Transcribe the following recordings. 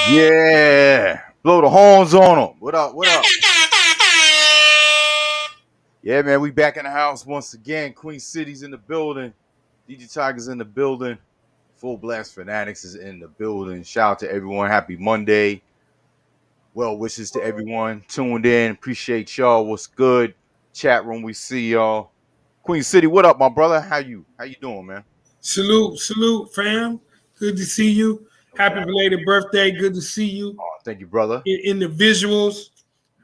Yeah. Blow the horns on them. What up? What up? Yeah, man, we back in the house once again. Queen City's in the building. DJ Tiger's in the building. Fullblast Fanatics is in the building. Shout out to everyone. Happy Monday. Well wishes to everyone tuned in. Appreciate y'all. What's good? Chat room, we see y'all. Queen City, what up, my brother? How you doing, man? Salute, fam. Good to see you. No Happy doubt. belated birthday. Good to see you Oh, thank you, brother. in the visuals.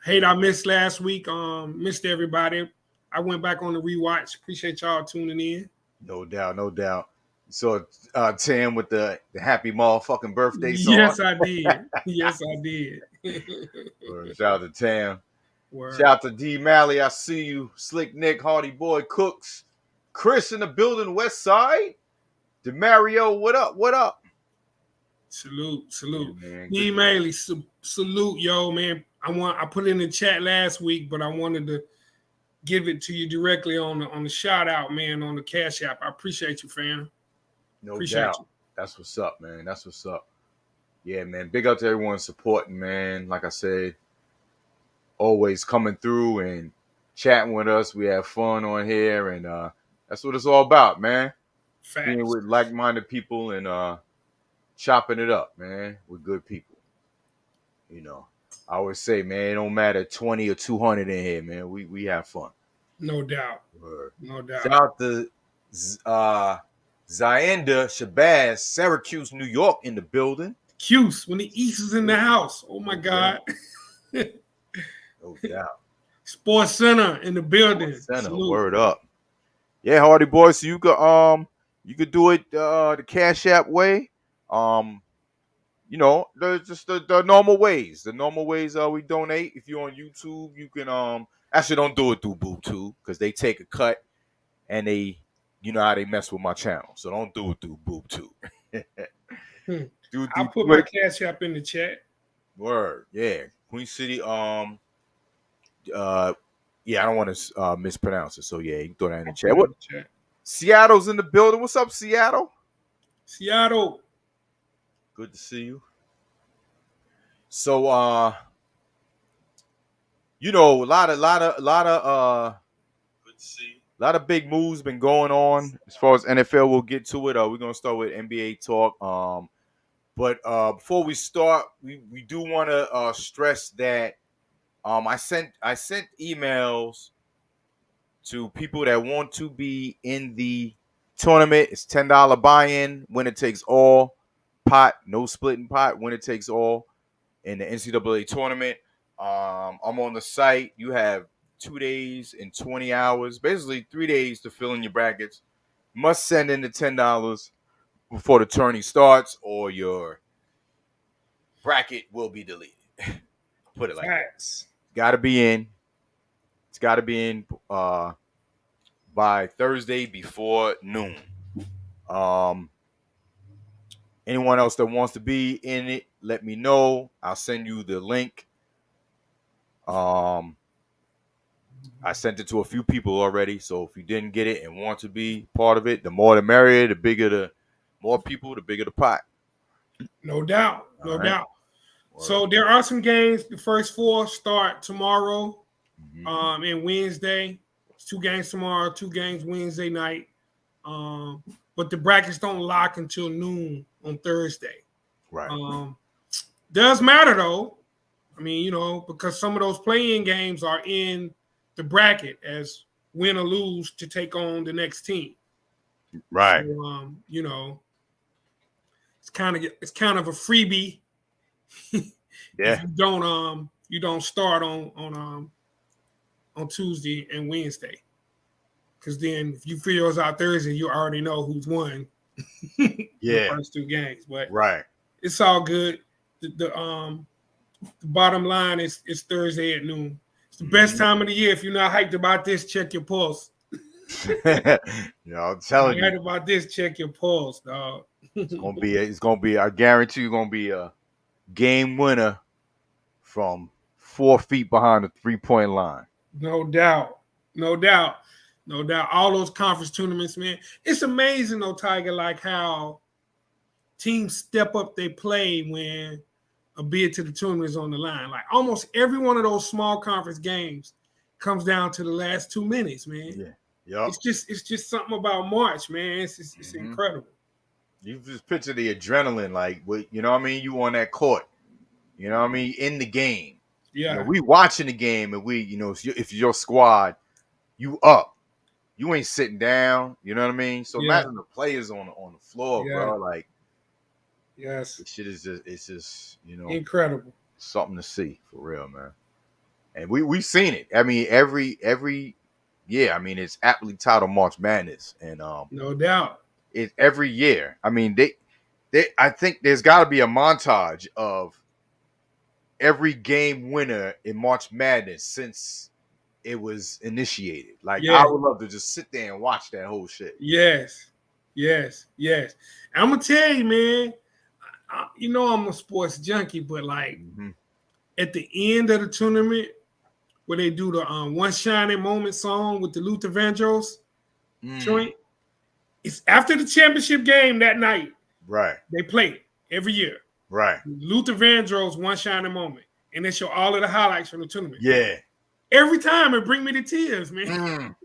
Hate I missed last week. Missed everybody. I went back on the rewatch. Appreciate y'all tuning in. No doubt, no doubt. So Tim with the happy motherfucking birthday song. Yes, I did. Yes, I did. Shout out to Tam. Shout Word. out to D Malley. I see you. Slick Nick, Hardy Boy, Cooks. Chris in the building, West Side. DeMario, what up? What up? Salute. Yeah, man. D Maley, salute, yo, man. I put it in the chat last week, but I wanted to give it to you directly on the shout out, man, on the Cash App. I appreciate you, fam. No Appreciate doubt. you. That's what's up, man. That's what's up. Yeah, man. Big up to everyone supporting, man. Like I said, always coming through and chatting with us. We have fun on here, and that's what it's all about, man. Being Facts. with like-minded people and chopping it up, man, with good people. You know, I always say, man, it don't matter 20 or 200 in here, man. We have fun. No doubt. Word. No Shout doubt. out to Zaenda Shabazz, Syracuse, New York, in the building. Cuse, when the East is in the house. Oh my God. No doubt. Sports Center in the building. Center, Salute. word up. Yeah, Hardy boy. So you could do it the Cash App way. There's just the normal ways. The normal ways we donate. If you're on YouTube, you can actually don't do it through BoobTube because they take a cut and they you know how they mess with my channel. So don't do it through BoobTube. Do it I'll through put my Twitch. Cash App in the chat. Word, yeah. Queen City, yeah, I don't want to mispronounce it. So yeah, you can throw that in the I'll chat. put it What in the chat. Seattle's in the building. What's up, Seattle? Seattle. Good to see you. So a lot of big moves been going on as far as NFL. We'll get to it. We're gonna start with NBA talk. But before we start, we do want to stress that I sent emails to people that want to be in the tournament. It's $10 buy-in. Winner takes all. Pot, no splitting pot. Winner takes all in the NCAA tournament. I'm on the site. You have 2 days and 20 hours, basically 3 days to fill in your brackets. Must send in the $10 before the tourney starts, or your bracket will be deleted. Put it like Facts. that. Got to be in. It's got to be in by Thursday before noon. Anyone else that wants to be in it, let me know. I'll send you the link. I sent it to a few people already, so if you didn't get it and want to be part of it, the more the merrier. The bigger the more people, the bigger the pot. No doubt. No All right. doubt. So there are some games. The first four start tomorrow and Wednesday. It's 2 games tomorrow, 2 games Wednesday night. But the brackets don't lock until noon on Thursday. Right. Does matter though. I mean, because some of those play-in games are in the bracket as win or lose to take on the next team. Right. So, it's kind of a freebie. Yeah. If you don't start on Tuesday and Wednesday. Because then if you figure us out Thursday, you already know who's won the first 2 games. But right. It's all good. The bottom line is it's Thursday at noon. It's the best time of the year. If you're not hyped about this, check your pulse. I'm telling you. Hyped about this, check your pulse, dog. It's gonna be, I guarantee you, gonna be a game winner from 4 feet behind the 3-point line. No doubt. All those conference tournaments, man. It's amazing though, Tiger, like how teams step up they play when a bid to the tournament is on the line. Like almost every one of those small conference games comes down to the last 2 minutes, man. Yeah. Yep. It's just something about March, man. It's incredible. You just picture the adrenaline, like you know what I mean? You on that court. You know what I mean? In the game. Yeah. You know, we watching the game and we, you know, if your squad, you up. You ain't sitting down. You know what I mean? So imagine the players on the floor, bro. Like, yes, this shit is just, you know, incredible. Something to see for real, man. And we've seen it. I mean, every year. I mean, it's aptly titled March Madness, and no doubt, it every year. I mean, they I think there's got to be a montage of every game winner in March Madness since it was initiated. Like, I would love to just sit there and watch that whole shit. Yes. I'm gonna tell you, man. You know I'm a sports junkie, but like at the end of the tournament, where they do the One Shining Moment song with the Luther Vandross joint, it's after the championship game that night. Right. They play it every year. Right. Luther Vandross, One Shining Moment. And they show all of the highlights from the tournament. Yeah. Every time it bring me to tears, man.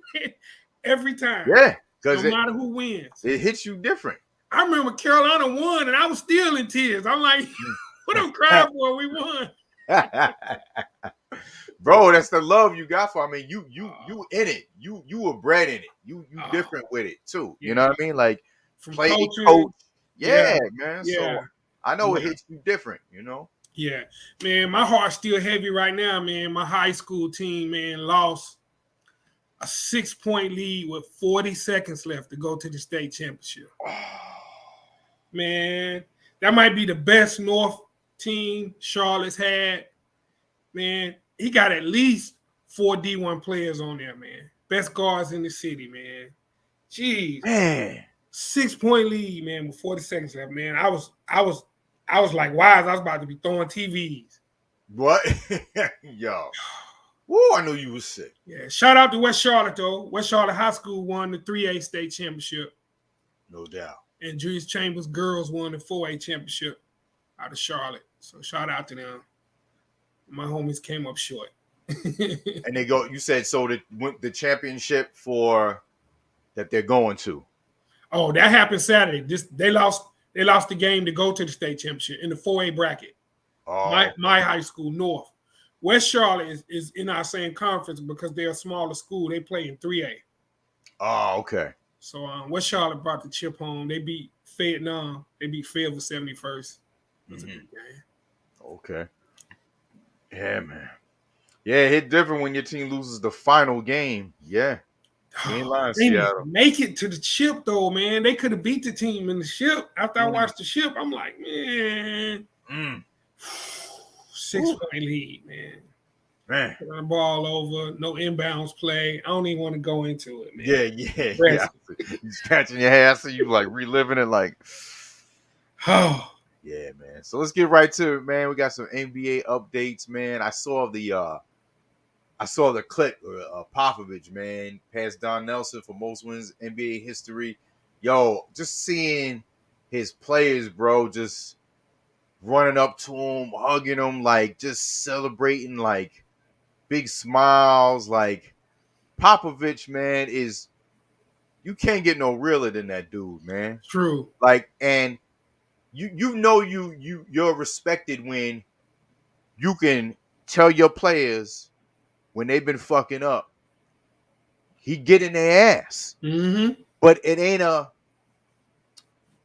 Every time. Yeah. No matter who wins. It hits you different. I remember Carolina won and I was still in tears. I'm like, what I'm crying for? We won. Bro, that's the love you got for. I mean, you in it. You were bred in it. You different with it too. You know what I mean? Like from play coaching, coach. Yeah, man. Yeah. So I know it hits you different, you know? Yeah. Man, my heart's still heavy right now, man. My high school team, man, lost a 6-point lead with 40 seconds left to go to the state championship. Man, that might be the best North team Charlotte's had. Man, he got at least 4 D1 players on there, man. Best guards in the city, man. Jeez. Man. 6-point lead, man, with 40 seconds left, man. I was like, wise. I was about to be throwing TVs. What? Yo. Woo, I knew you was sick. Yeah. Shout out to West Charlotte, though. West Charlotte High School won the 3A state championship. No doubt. And Julius Chambers girls won the 4A championship out of Charlotte. So shout out to them. My homies came up short. And they go, you said so the championship for that they're going to. Oh, that happened Saturday. They lost the game to go to the state championship in the 4A bracket. Oh. My high school, North. West Charlotte is in our same conference because they're a smaller school. They play in 3A. Oh, okay. So West Charlotte brought the chip home. They beat Vietnam. They beat Fayetteville 71st. It was a good game. Okay. Yeah, man. Yeah, it hit different when your team loses the final game. Yeah. They didn't make it to the chip, though, man. They could have beat the team in the chip. After I watched the chip, I'm like, man. 6-point lead, man. Man. Turn the ball over, no inbounds play. I don't even want to go into it, man. Yeah. You scratching your head. I see you like reliving it like. Oh. Yeah, man. So let's get right to it, man. We got some NBA updates, man. I saw the clip of Popovich, man, past Don Nelson for most wins in NBA history. Yo, just seeing his players, bro, just running up to him, hugging him, like just celebrating, like big smiles. Like Popovich, man, you can't get no realer than that dude, man. True. Like, and you're respected when you can tell your players when they've been fucking up, he get in their ass. But it ain't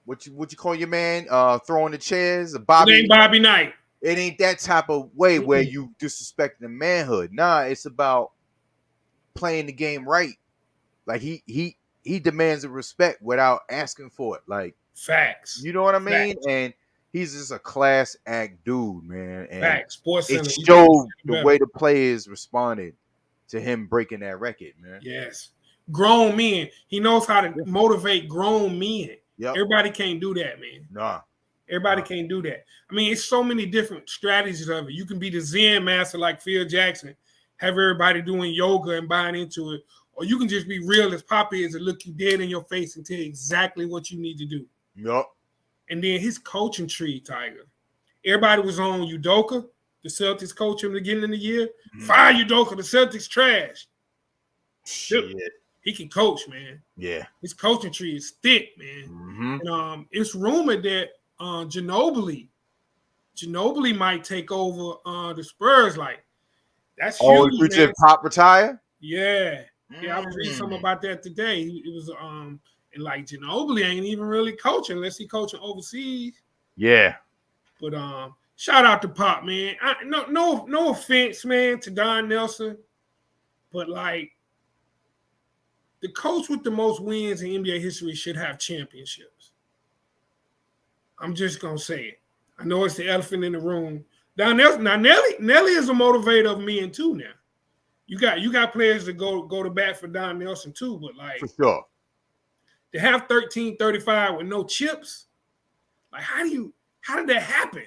what you call your man throwing the chairs, Bobby. It ain't Bobby Knight. It ain't that type of way where you disrespect the manhood. Nah, it's about playing the game right. Like he demands a respect without asking for it. Like facts. You know what I mean? Facts. And he's just a class act dude, man. And facts. Sports it showed the way the players responded to him breaking that record, man. Yes. Grown men. He knows how to motivate grown men. Yep. Everybody can't do that, man. Nah. Everybody can't do that. I mean, it's so many different strategies of it. You can be the Zen master like Phil Jackson, have everybody doing yoga and buying into it. Or you can just be real as Poppy is and look you dead in your face and tell you exactly what you need to do. Yep. And then his coaching tree, Tiger, Everybody was on Udoka, the Celtics coach in the beginning of the year. Fire Udoka, the Celtics trash. Shit. He can coach, man. Yeah. His coaching tree is thick, man. And it's rumored that Ginobili might take over the Spurs. Like, that's huge, you said Pop retire? Yeah. Yeah, I was reading something about that today. It was and like Ginobili ain't even really coaching unless he coaching overseas. Yeah. But shout out to Pop, man. No offense, man, to Don Nelson, but like the coach with the most wins in NBA history should have championships. I'm just gonna say it. I know it's the elephant in the room. Don Nelson, now Nelly is a motivator of men too. Now you got players that go to bat for Don Nelson too, but like for sure to have 13-35 with no chips, like how did that happen?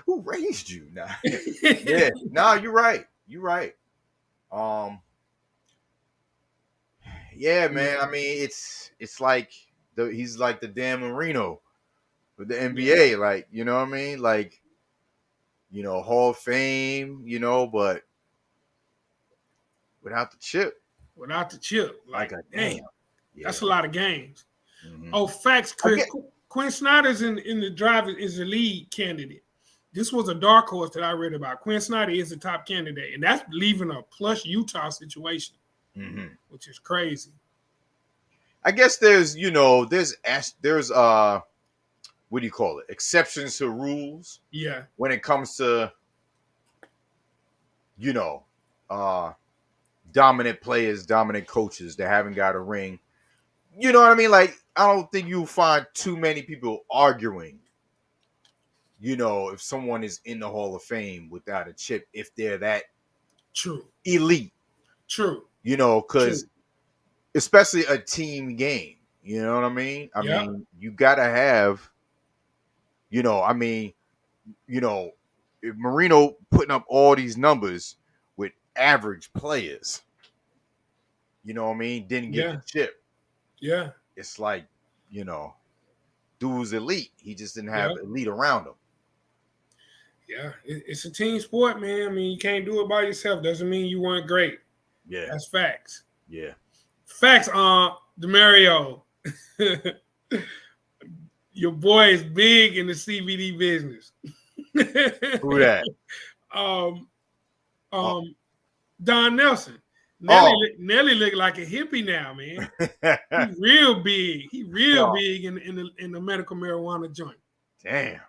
Who raised you now? Yeah, no, you're right. You're right. Yeah, man. I mean, it's like he's like the Dan Marino with the NBA. Yeah. Like, you know what I mean? Like, you know, Hall of Fame, you know, but without the chip. Without the chip. Like damn. Yeah. That's a lot of games. Mm-hmm. Oh, facts, Chris. Quinn Snyder's in the drive is the lead candidate. This was a dark horse that I read about. Quinn Snyder is the top candidate, and that's leaving a plush Utah situation, which is crazy. I guess there's what do you call it? Exceptions to rules. Yeah. When it comes to, dominant players, dominant coaches that haven't got a ring. You know what I mean? Like, I don't think you'll find too many people arguing, if someone is in the Hall of Fame without a chip, if they're that elite. True. Because especially a team game, you know what I mean? I mean, you got to have, if Marino putting up all these numbers with average players, you know what I mean? Didn't get the chip. Yeah. It's like, dude was elite. He just didn't have elite around him. Yeah. It's a team sport, man. I mean, you can't do it by yourself. Doesn't mean you weren't great. Yeah. That's facts. Yeah. Facts, DeMario. Your boy is big in the CBD business. Who that? Don Nelson. Nelly look like a hippie now, man. He's real big. He real big in the medical marijuana joint. Damn.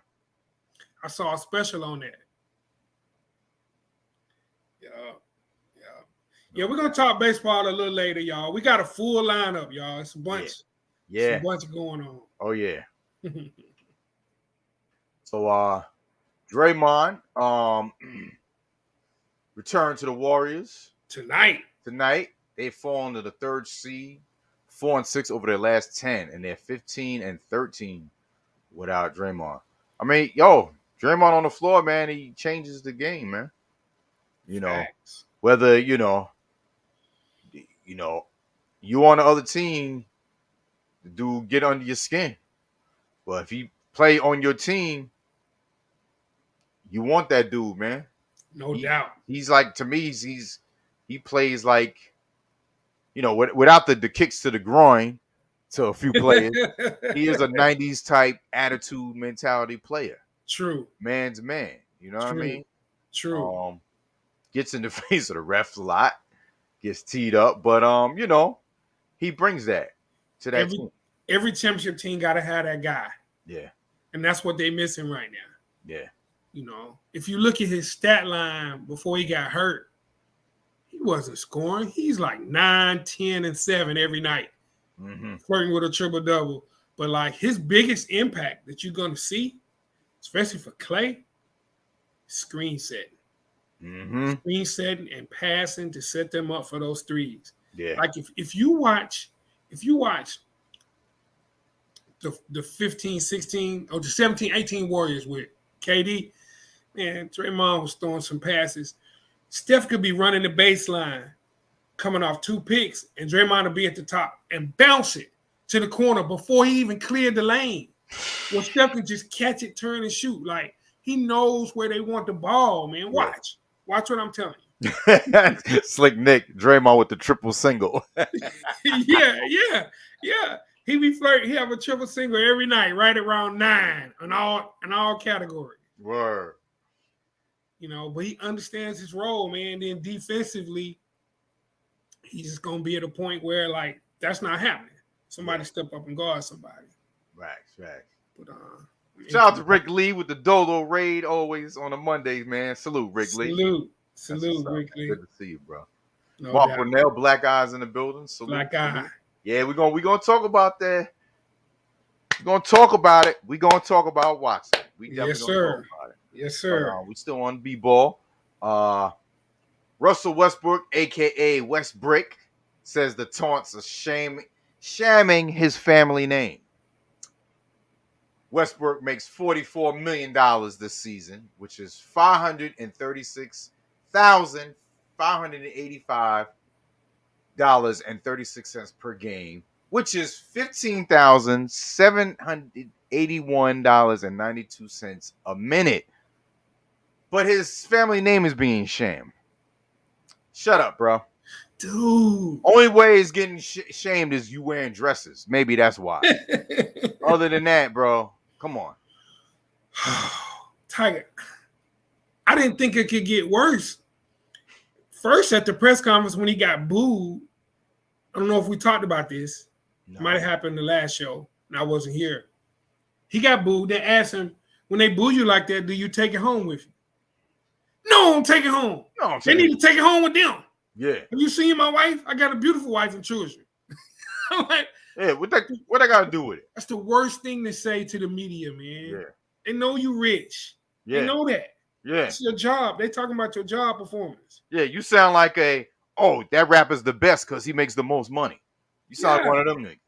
I saw a special on that. Yeah, we're gonna talk baseball a little later, y'all. We got a full lineup, y'all. It's a bunch. Yeah. It's a bunch going on. Oh yeah. So Draymond returned to the Warriors tonight. They've fallen to the 3rd seed, 4-6 over their last 10, and they're 15-13 without Draymond. I mean, Draymond on the floor, man, he changes the game, man. Facts. Whether you on the other team, the dude get under your skin. But if he play on your team, you want that dude, man. No doubt. He's like, to me, he plays like, without the kicks to the groin to a few players. He is a 90s type attitude mentality player. True. Man's man. You know what I mean? True. Gets in the face of the refs a lot. Gets teed up. But, he brings that to that team. Every championship team got to have that guy. Yeah. And that's what they're missing right now. Yeah. If you look at his stat line before he got hurt, he wasn't scoring. He's like 9, 10, and 7 every night, flirting with a triple-double. But, like, his biggest impact that you're going to see, especially for Clay, screen setting. Screen setting and passing to set them up for those threes. Yeah. Like, if you watch the 15, 16, or the 17, 18 Warriors with KD, man, Draymond was throwing some passes. Steph could be running the baseline, coming off 2 picks, and Draymond would be at the top and bounce it to the corner before he even cleared the lane. Well, Steph can just catch it, turn, and shoot. Like he knows where they want the ball, man. Watch what I'm telling you. Slick Nick, Draymond with the triple single. yeah. He be flirting. He have a triple single every night, right around 9 in all categories. Word. You know, but he understands his role, man. Then defensively, he's just gonna be at a point where like that's not happening. Somebody step up and guard somebody. Right. But shout out to Rick Lee with the Dolo raid always on the Mondays, man. Salute, Rick Lee. Salute, Rick Lee. Good to see you, bro. No Mark doubt. Brunell, Black Eyes in the building. Salute. Black Eye. Yeah, we're gonna talk about that. We're gonna talk about it. We're gonna talk about Watson. We definitely yes, sir. Talk about it. Yes, sir. But, we still on B-ball. Russell Westbrook, aka West Brick, says the taunts are shamming his family name. Westbrook makes $44 million this season, which is $536,585.36 per game, which is $15,781.92 a minute. But his family name is being shamed. Shut up, bro. Dude. Only way is getting shamed is you wearing dresses. Maybe that's why. Other than that, bro, come on. Tiger, I didn't think it could get worse. First, at the press conference when he got booed, I don't know if we talked about this. No. It might have happened the last show, and I wasn't here. He got booed. They asked him, when they boo you like that, do you take it home with you? No, I'm taking it home. No, they need to take it home with them. Yeah. Have you seen my wife? I got a beautiful wife and children. I'm like, yeah, what I got to do with it? That's the worst thing to say to the media, man. Yeah. They know you rich. Yeah. They know that. Yeah. It's your job. They talking about your job performance. Yeah, you sound like that rapper's the best because he makes the most money. You sound like one of them niggas.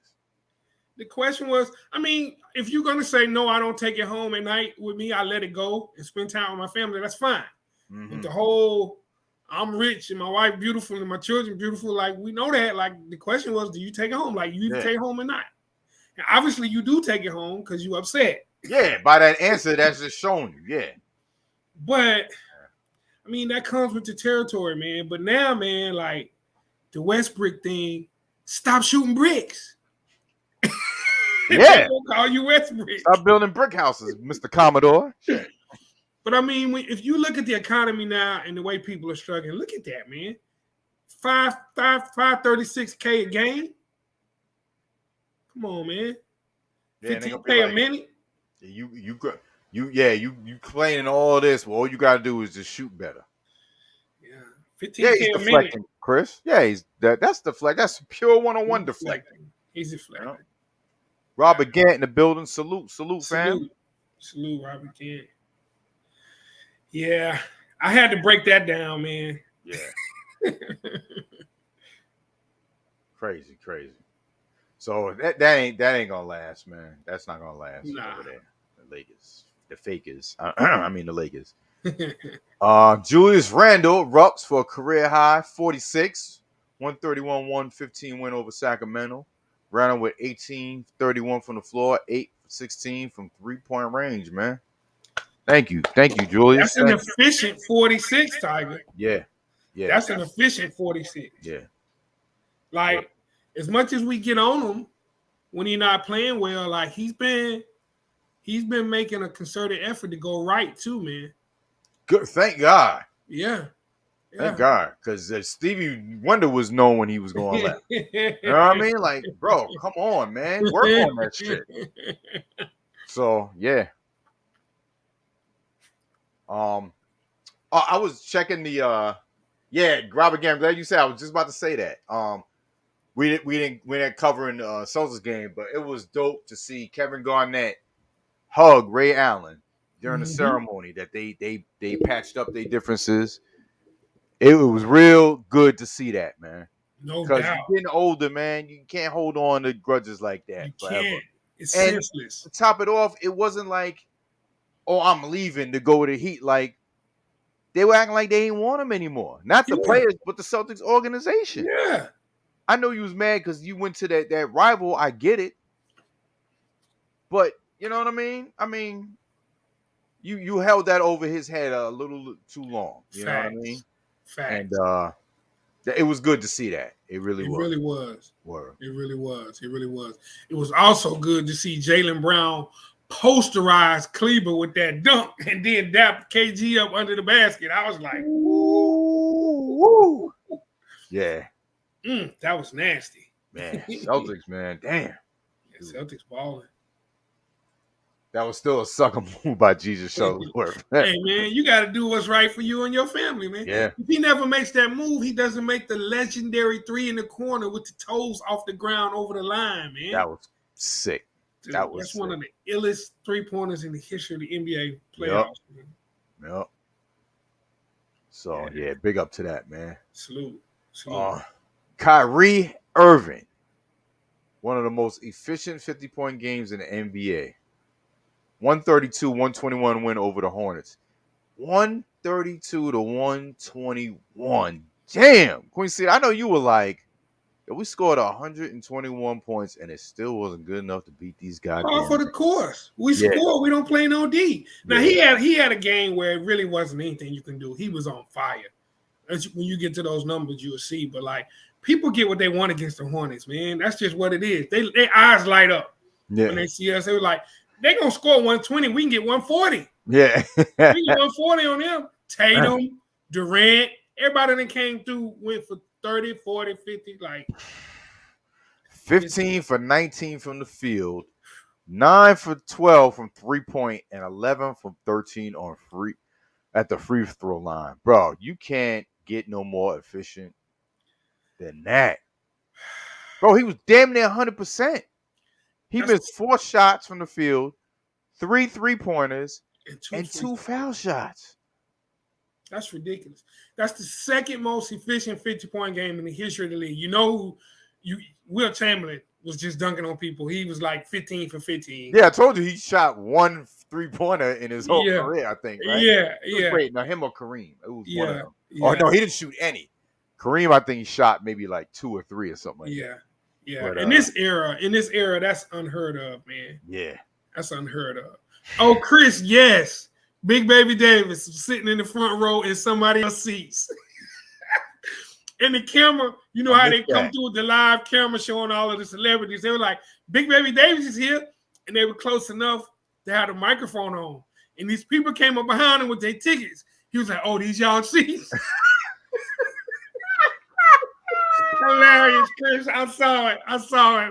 The question was, I mean, if you're going to say, no, I don't take it home at night with me, I let it go and spend time with my family, that's fine. Mm-hmm. But the whole, I'm rich and my wife beautiful and my children beautiful, like, we know that. Like, the question was, do you take it home? Like, you either take it home or not. And obviously, you do take it home because you upset. Yeah, by that answer, that's just showing you, yeah. But, I mean, that comes with the territory, man. But now, man, like, the Westbrook thing, stop shooting bricks. Yeah. Call you Westbrook. Stop building brick houses, Mr. Commodore. But I mean, if you look at the economy now and the way people are struggling, look at that, man. $536K a game. Come on, man. Yeah, $15K a minute. You complaining all this. Well, all you gotta do is just shoot better. Yeah, $15K a minute. Chris. Yeah, that's deflect. That's pure one-on-one deflecting. He's deflecting. You know? Robert Gant in the building. Salute, fam. Salute, Robert Gant. Yeah, I had to break that down, man. Yeah. Crazy. So that ain't gonna last, man. That's not gonna last over there. The Lakers, the fakers. I mean the Lakers. Julius Randle erupts for a career high 46, 131-115 win over Sacramento. Randle with 18-31 from the floor, 8-16 from 3-point range, man. Thank you, Julius. That's an efficient 46, Tiger. Yeah. That's an efficient 46. Yeah. Like, as much as we get on him when he's not playing well, like he's been making a concerted effort to go right too, man. Good, thank God. Yeah. Thank God, because Stevie Wonder was known when he was going left. You know what I mean? Like, bro, come on, man, work on that shit. So yeah. I was checking the Robert Gant. I'm glad you said. I was just about to say that. We didn't covering Celtics game, but it was dope to see Kevin Garnett hug Ray Allen during the ceremony. That they patched up their differences. It was real good to see that, man. No doubt. Because you're getting older, man. You can't hold on to grudges like that you forever. Can't. It's senseless. To top it off, it wasn't like, oh, I'm leaving to go to the Heat. Like, they were acting like they didn't want him anymore. Not the players, but the Celtics organization. Yeah. I know you was mad because you went to that rival. I get it. But You know what I mean? You held that over his head a little too long. You know what I mean? Facts. And Facts. it was good to see that. It really It was. really was. Word. It really was. It really was. It was also good to see Jaylen Brown posterize Kleber with that dunk and then dap KG up under the basket. I was like, Woo. Yeah. That was nasty. Man, Celtics, man. Damn. Yeah, Celtics balling. That was still a sucker move by Jesus Shuttlesworth. Hey, man, you got to do what's right for you and your family, man. Yeah. If he never makes that move, he doesn't make the legendary three in the corner with the toes off the ground over the line, man. That was sick. Dude, that was that's sick. One of the illest three-pointers in the history of the NBA playoffs. Yep. So, yeah, big up to that, man. Salute. Kyrie Irving, one of the most efficient 50-point games in the NBA. 132-121 win over the Hornets. 132-121. Damn, Quincy, I know you were like, we scored 121 points and it still wasn't good enough to beat these guys. All for the course. We score. We don't play no D. Now he had a game where it really wasn't anything you can do. He was on fire. When you get to those numbers, you'll see. But like people get what they want against the Hornets, man. That's just what it is. Their eyes light up when they see us. They were like, they're gonna score 120. We can get 140. Yeah. We can get 140 on them. Tatum, Durant, everybody that came through went for 30, 40, 50, like 15 for 19 from the field, 9 for 12 from 3-point, and 11 from 13 on at the free throw line. Bro, you can't get no more efficient than that. Bro, he was damn near 100%. He missed 4 shots from the field, 3 3-pointers, and 2 foul shots. That's ridiculous. That's the second most efficient 50-point game in the history of the league. You know, Will Chamberlain was just dunking on people. He was like 15 for 15. Yeah, I told you he shot 1 3-pointer in his whole career, I think, right? Yeah. Wait, now him or Kareem? It was one of them. Yeah. Oh, no, he didn't shoot any. Kareem, I think he shot maybe like 2 or 3 or something like that. Yeah. But, in this era, that's unheard of, man. Yeah. That's unheard of. Oh, Chris, yes. Big Baby Davis sitting in the front row in somebody else's seats. And the camera, you know how they come through with the live camera showing all of the celebrities. They were like, Big Baby Davis is here. And they were close enough to have the microphone on. And these people came up behind him with their tickets. He was like, oh, these y'all seats. Hilarious, Chris. I saw it,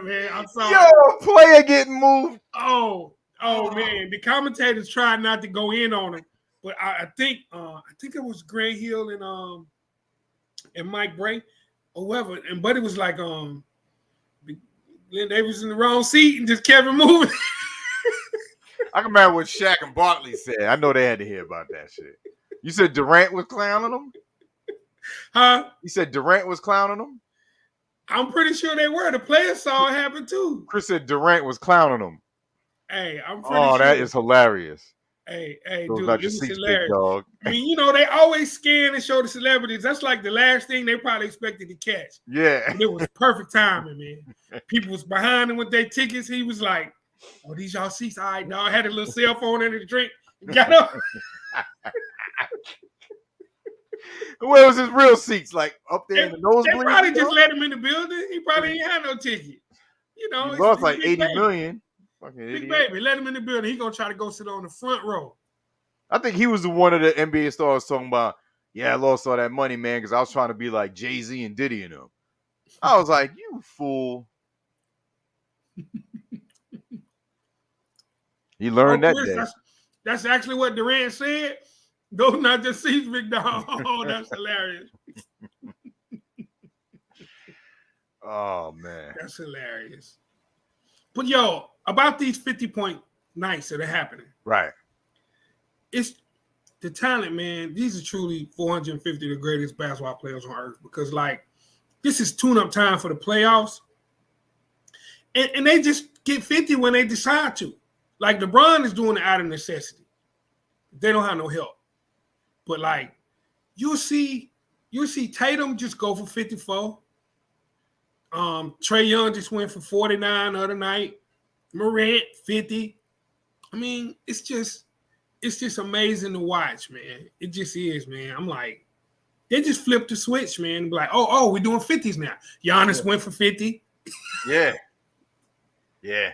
man. I saw it. Yo, player getting moved. Oh, man. The commentators tried not to go in on him. But I think it was Gray Hill and Mike Bray or whoever. But it was like Glenn Davis in the wrong seat and just kept it moving. I can remember what Shaq and Barkley said. I know they had to hear about that shit. You said Durant was clowning them? Huh? You said Durant was clowning them? I'm pretty sure they were. The players saw it happen too. Chris said Durant was clowning them. Hey, I'm pretty sure. Oh, that is hilarious. Hey, those dude, this is hilarious. Big dog. I mean, they always scan and show the celebrities. That's like the last thing they probably expected to catch. Yeah. And it was perfect timing, man. People was behind him with their tickets. He was like, oh, these y'all seats? All right, dog. Had a little cell phone in the drink. Got up. Where was his real seats? Like up there in the nosebleed? They probably just let him in the building. He probably ain't had no ticket. He lost like 80 million. Big Baby, let him in the building. He gonna try to go sit on the front row. I think he was the one of the NBA stars talking about, yeah, I lost all that money, man, because I was trying to be like Jay-Z and Diddy and them. I was like, you fool. He learned that day. That's actually what Durant said. Those not just seats, big dog. Oh, that's hilarious. Oh, man. That's hilarious. But, yo, about these 50-point nights that are happening. Right. It's the talent, man. These are truly 450 the greatest basketball players on earth because, like, this is tune-up time for the playoffs. And they just get 50 when they decide to. Like, LeBron is doing it out of necessity. They don't have no help. But, like, you'll see Tatum just go for 54. Trae Young just went for 49 the other night. Morant, 50. I mean, it's just amazing to watch, man. It just is, man. I'm like, they just flipped the switch, man. Be like, oh, we're doing 50s now. Giannis went for 50. Yeah. Yeah.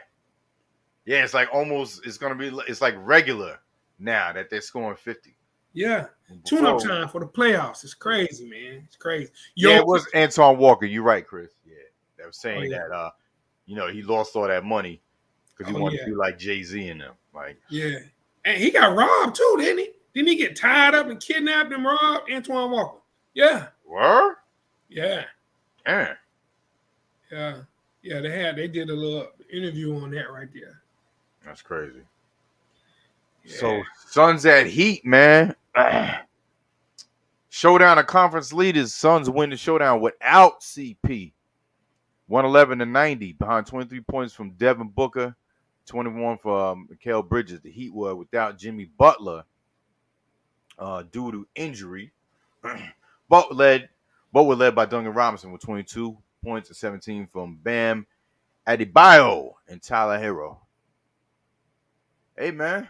Yeah, it's like it's like regular now that they're scoring 50. Yeah. Tune-up time for the playoffs. It's crazy, man. It's crazy. Yeah, it was Antoine Walker. You're right, Chris. Yeah. They were saying that he lost all that money because he wanted to be like Jay-Z and them. Like, yeah. And he got robbed too, didn't he? Didn't he get tied up and kidnapped and robbed? Antoine Walker. Yeah. Were? Yeah. Yeah. Yeah. Yeah, they did a little interview on that right there. That's crazy. Yeah. So Suns at Heat, man. Showdown of conference leaders. Suns win the showdown without CP. 111-90 behind 23 points from Devin Booker, 21 for Mikal Bridges. The Heat were without Jimmy Butler due to injury. But were led by Duncan Robinson with 22 points and 17 from Bam Adebayo and Tyler Hero. Hey, man.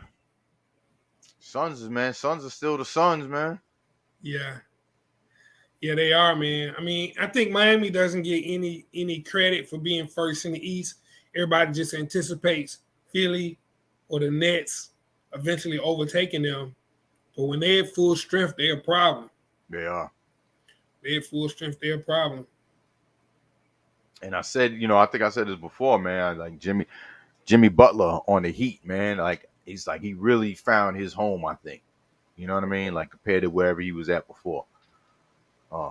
Suns are still the Suns, man. Yeah. Yeah, they are, man. I mean, I think Miami doesn't get any credit for being first in the East. Everybody just anticipates Philly or the Nets eventually overtaking them. But when they're at full strength, they're a problem. They are. They're at full strength, they're a problem. And I said, I think I said this before, man. Like Jimmy Butler on the Heat, man. Like he really found his home, I think. You know what I mean? Like compared to wherever he was at before.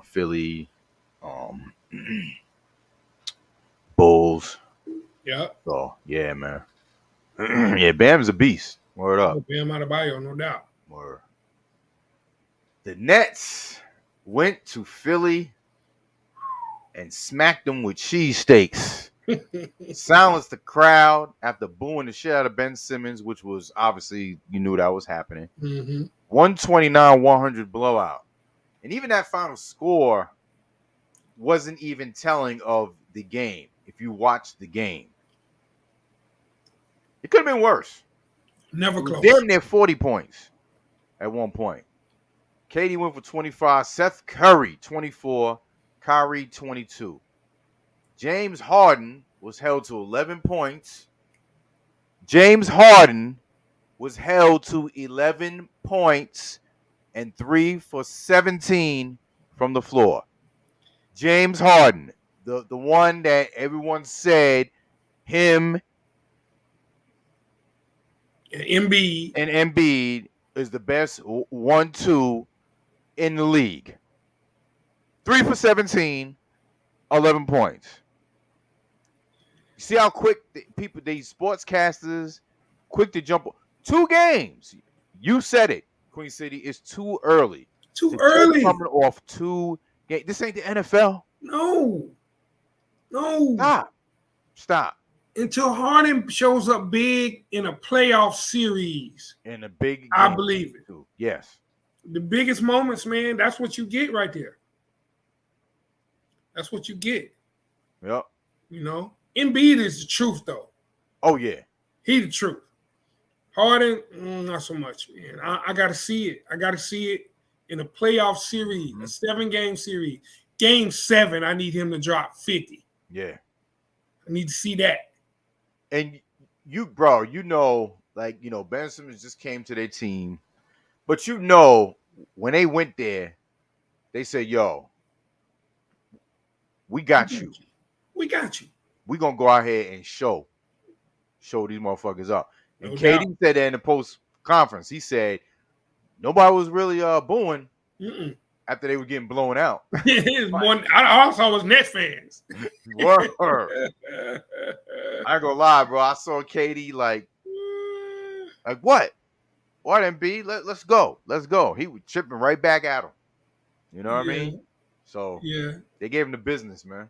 Philly, Bulls. Yeah. So yeah, man. Yeah, Bam's a beast. Word up. Bam Adebayo, no doubt. Word. The Nets went to Philly and smacked them with cheesesteaks. Silenced the crowd after booing the shit out of Ben Simmons, which was obviously you knew that was happening. 129-100 blowout. And even that final score wasn't even telling of the game. If you watched the game, it could have been worse. Never close. Damn near 40 points at one point. Katie went for 25. Seth Curry, 24. Kyrie, 22. James Harden was held to 11 points. James Harden was held to 11 points and 3 for 17 from the floor. James Harden, the one that everyone said him and Embiid is the best 1-2 in the league. 3 for 17, 11 points. You see how quick these sportscasters, quick to jump. 2 games. You said it, Queen City. It's too early. Too early. Coming off 2 games. This ain't the NFL. No. Stop. Until Harden shows up big in a playoff series. In a big game. I believe it. Too. Yes. The biggest moments, man, that's what you get right there. That's what you get. Yep. Embiid is the truth, though. Oh, yeah. He the truth. Harden, not so much, man. I got to see it. I got to see it in a playoff series, a 7-game series. Game 7, I need him to drop 50. Yeah. I need to see that. And you, bro, Ben Simmons just came to their team. But when they went there, they said, yo, we got you. We got you. We're going to go out here and show these motherfuckers up. And No KD doubt. said that in the post-conference. He said nobody was really booing after they were getting blown out. I also was Nets fans. Word. I ain't gonna lie, bro. I saw KD like what? What, MB? Let's go. Let's go. He was chipping right back at him. You know what I mean? So they gave him the business, man.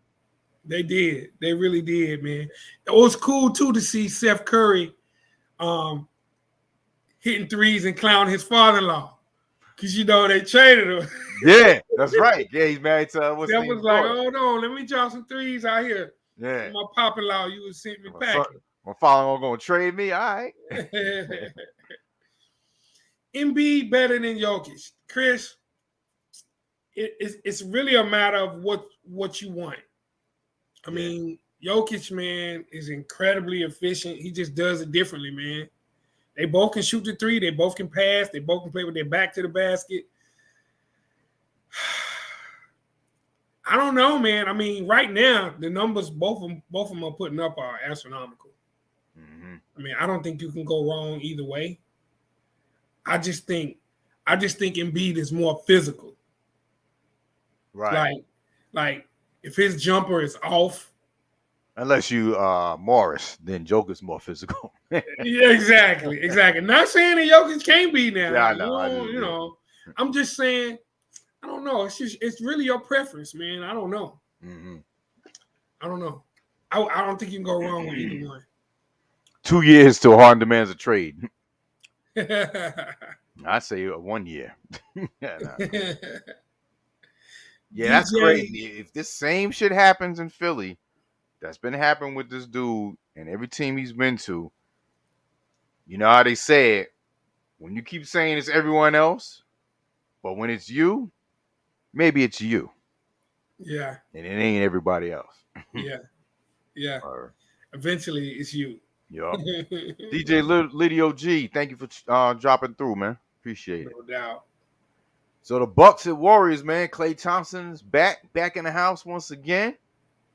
They did. They really did, man. It was cool too to see Seth Curry hitting threes and clowning his father-in-law. Because they traded him. Yeah, that's right. Yeah, he's married to what's That was like, hold on, let me drop some threes out here. Yeah. My pop-in-law, you would send me back. My father gonna trade me. All right. Embiid better than Jokic. Chris, it's really a matter of what you want. I mean, Jokic, man, is incredibly efficient. He just does it differently, man. They both can shoot the three. They both can pass. They both can play with their back to the basket. I don't know, man. I mean, right now, the numbers both of them are putting up are astronomical. Mm-hmm. I mean, I don't think you can go wrong either way. I just think Embiid is more physical. Right. Like if his jumper is off. Unless you Morris, then Joker's more physical. Yeah, exactly. Not saying that Jokic can't be now. Yeah, I know. You know, I'm just saying, I don't know. It's really your preference, man. I don't know. Mm-hmm. I don't know. I don't think you can go wrong with either one. 2 years till Harden demands a trade. I say 1 year. Yeah, that's crazy. If this same shit happens in Philly, that's been happening with this dude and every team he's been to, you know how they say it, when you keep saying it's everyone else, but when it's you, maybe it's you. Yeah. And it ain't everybody else. Yeah. Eventually, it's you. Yup. DJ Lidio G, thank you for dropping through, man. Appreciate it. No doubt. So the Bucks at Warriors, man. Klay Thompson's back in the house once again.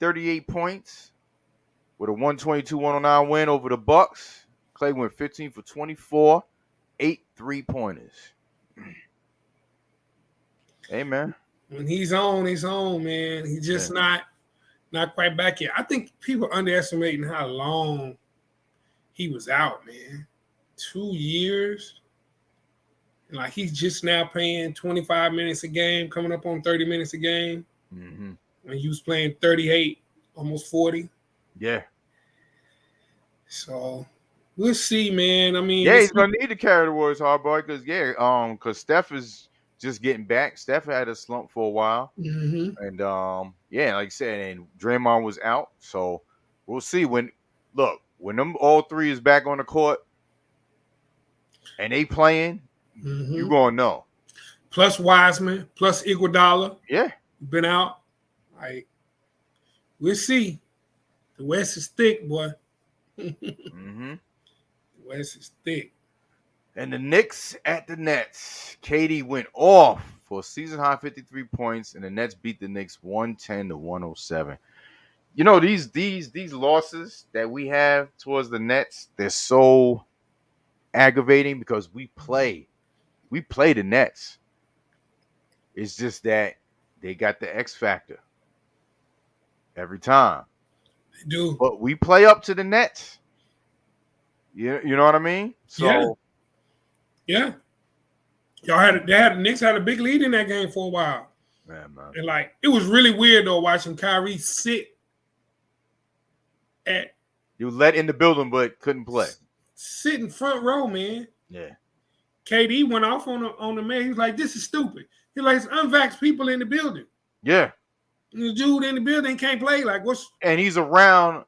38 points with a 122-109 win over the Bucks. Klay went 15 for 24, 8 3-pointers. Hey, man. When he's on, man. He's just not quite back yet. I think people underestimating how long he was out, man. 2 years. Like he's just now playing 25 minutes a game, coming up on 30 minutes a game. Mm-hmm. When he was playing 38, almost 40. Yeah. So we'll see, man. I mean, he's gonna need to carry the Warriors hard, boy, because Steph is just getting back. Steph had a slump for a while, and like you said, and Draymond was out. So we'll see when them all three is back on the court and they playing. You gonna know. Plus Wiseman, plus Iguodala. Yeah, been out. Like we'll see. The West is thick, boy. The West is thick. And the Knicks at the Nets. KD went off for a season high 53 points, and the Nets beat the Knicks 110-107. You know, these losses that we have towards the Nets, they're so aggravating because we play the Nets. It's just that they got the X factor every time. They do. But we play up to the Nets. You know what I mean? So yeah. The Knicks had a big lead in that game for a while. Man. And like it was really weird though watching Kyrie sit at you let in the building but couldn't play. Sit in front row, man. Yeah. KD went off on the man. He was like, "This is stupid." He's like, "It's unvaxxed people in the building." Yeah. And the dude in the building can't play. Like, what's? And he's around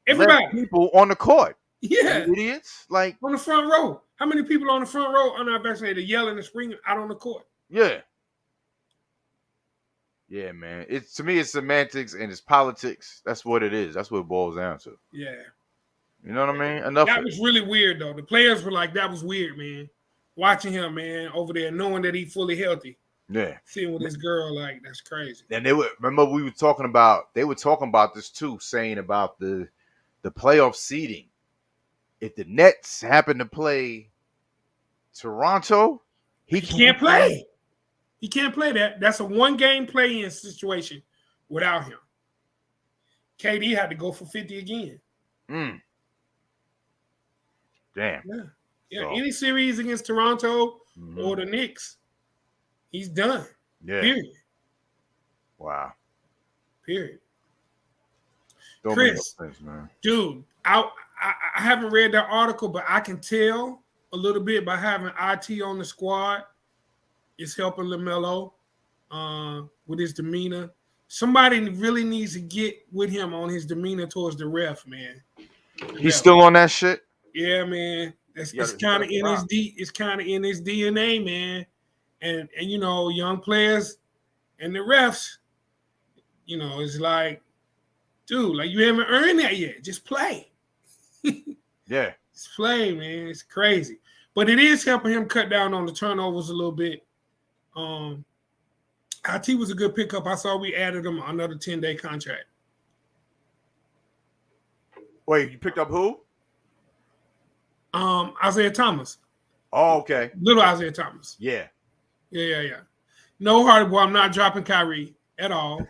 everybody, people on the court. Yeah, idiots. Like on the front row. How many people on the front row are not vaccinated, yelling and screaming out on the court? Yeah. Yeah, man. To me, it's semantics and it's politics. That's what it is. That's what it boils down to. Yeah. You know what I mean? Enough. That was really weird, though. The players were like, "That was weird, man." Watching him, man, over there, knowing that he's fully healthy. Yeah. Seeing with this girl, like, that's crazy. And they were talking about this too, saying about the playoff seeding. If the Nets happen to play Toronto, he can't play. He can't play that. That's a one-game play-in situation without him. KD had to go for 50 again. Damn. Yeah. So, any series against Toronto or the Knicks, he's done. Yeah. Period. Wow. Period. Don't Chris, make no sense, man. Dude, I haven't read that article, but I can tell a little bit by having IT on the squad. It's helping LaMelo with his demeanor. Somebody really needs to get with him on his demeanor towards the ref, man. He's still on that shit. Yeah, man. It's kind of in his It's kind of in his DNA, man. And young players and the refs, it's like, dude, like you haven't earned that yet. Just play. Yeah. Just play, man. It's crazy. But it is helping him cut down on the turnovers a little bit. IT was a good pickup. I saw we added him another 10-day contract. Wait, you picked up who? Isaiah Thomas. Oh, okay. Little Isaiah Thomas. Yeah. Yeah. No, Hardy boy, I'm not dropping Kyrie at all.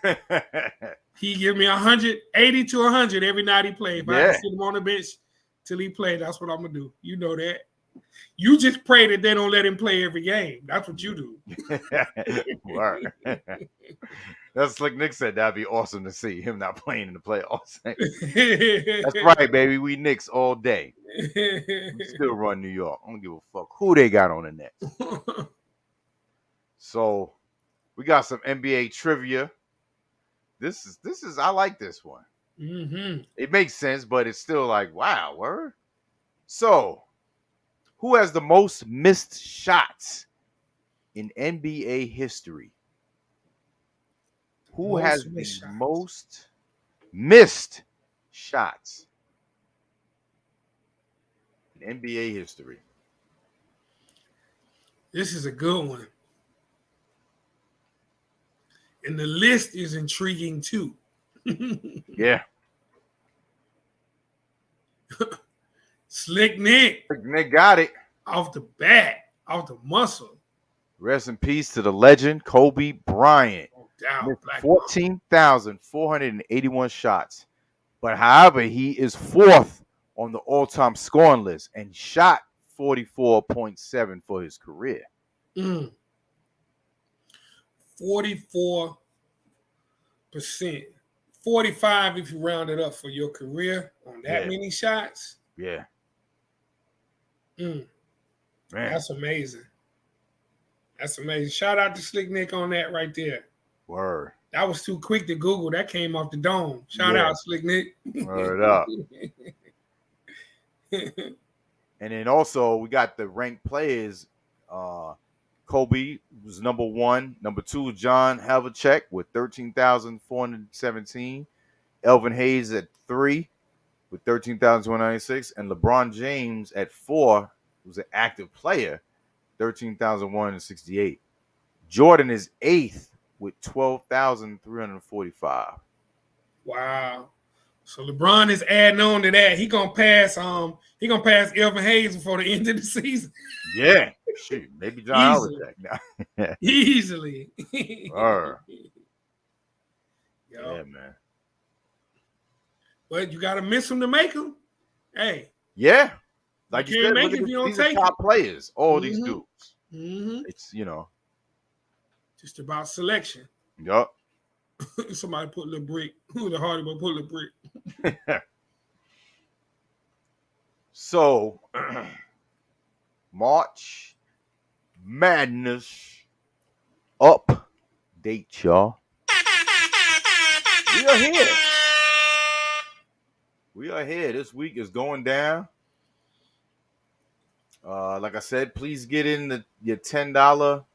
He give me 180 to 100 every night he played. If I can sit him on the bench till he played, that's what I'm going to do. You know that. You just pray that they don't let him play every game. That's what you do. Word. That's Slick Nick said that'd be awesome to see him not playing in the playoffs. That's right, baby. We Knicks all day. We still run New York. I don't give a fuck who they got on the Nets. So we got some NBA trivia. This is I like this one. Mm-hmm. It makes sense, but it's still like, wow, word. So, who has the most missed shots in NBA history? Who has the most missed shots in NBA history? This is a good one. And the list is intriguing too. Yeah. Slick Nick. Slick Nick got it. Off the bat, off the muscle. Rest in peace to the legend, Kobe Bryant. 14,481 shots. But however, he is fourth on the all-time scoring list and shot 44.7 for his career. 44%. 45 if you round it up for your career on that many shots. Yeah. Man. That's amazing. That's amazing. Shout out to Slick Nick on that right there. Word. That was too quick to Google. That came off the dome. Shout out, Slick Nick. Word up. And then also we got the ranked players. Kobe was number 1. Number 2, John Havlicek with 13,417. Elvin Hayes at 3 with 13,196. And LeBron James at 4, who's an active player, 13,168. Jordan is 8th with 12,345. Wow. So LeBron is adding on to that. He gonna pass Elvin Hayes before the end of the season. Yeah. Shit, maybe John Havlicek now. Easily. Yeah, man. But you gotta miss him to make him. Hey. Yeah. Like you said, make it if you don't take top players. All these dudes. Mm-hmm. It's just about selection. Yup. Somebody put a little brick. Who the Hardy boy put a little brick? So March Madness update, y'all. We are here. We are here. This week is going down. Like I said, please get in your $10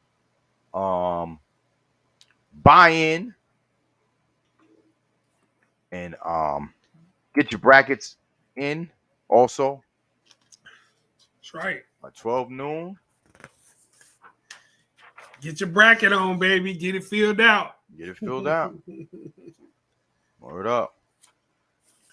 buy-in and get your brackets in also. That's right. At 12 noon. Get your bracket on, baby. Get it filled out. Get it filled out. Word up.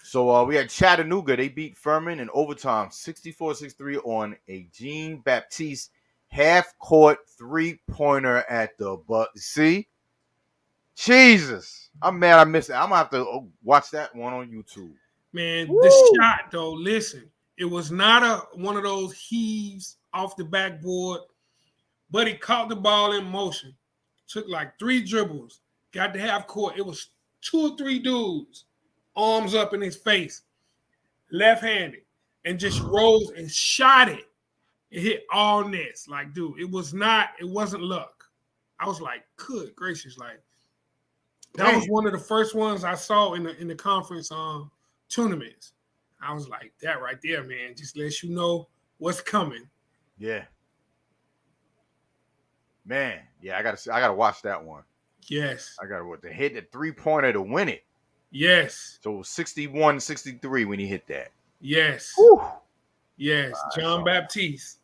So we had Chattanooga. They beat Furman in overtime, 64-63 on a Jean Baptiste half-court three-pointer at the See? Jesus. I'm mad I missed it. I'm going to have to watch that one on YouTube. Man, the shot, though, listen. It was not one of those heaves off the backboard, but he caught the ball in motion. Took like 3 dribbles. Got to half court. It was 2 or 3 dudes. Arms up in his face, left-handed, and just rose and shot it. It hit all nets. Like, dude, it wasn't luck. I was like, good gracious, like that was one of the first ones I saw in the conference tournaments. I was like, that right there, man, just lets you know what's coming. Yeah. Man, yeah, I gotta watch that one. Yes. I gotta to hit the 3-pointer to win it. Yes. So it was 61-63 when he hit that. Yes. Whew. Yes. John Baptiste.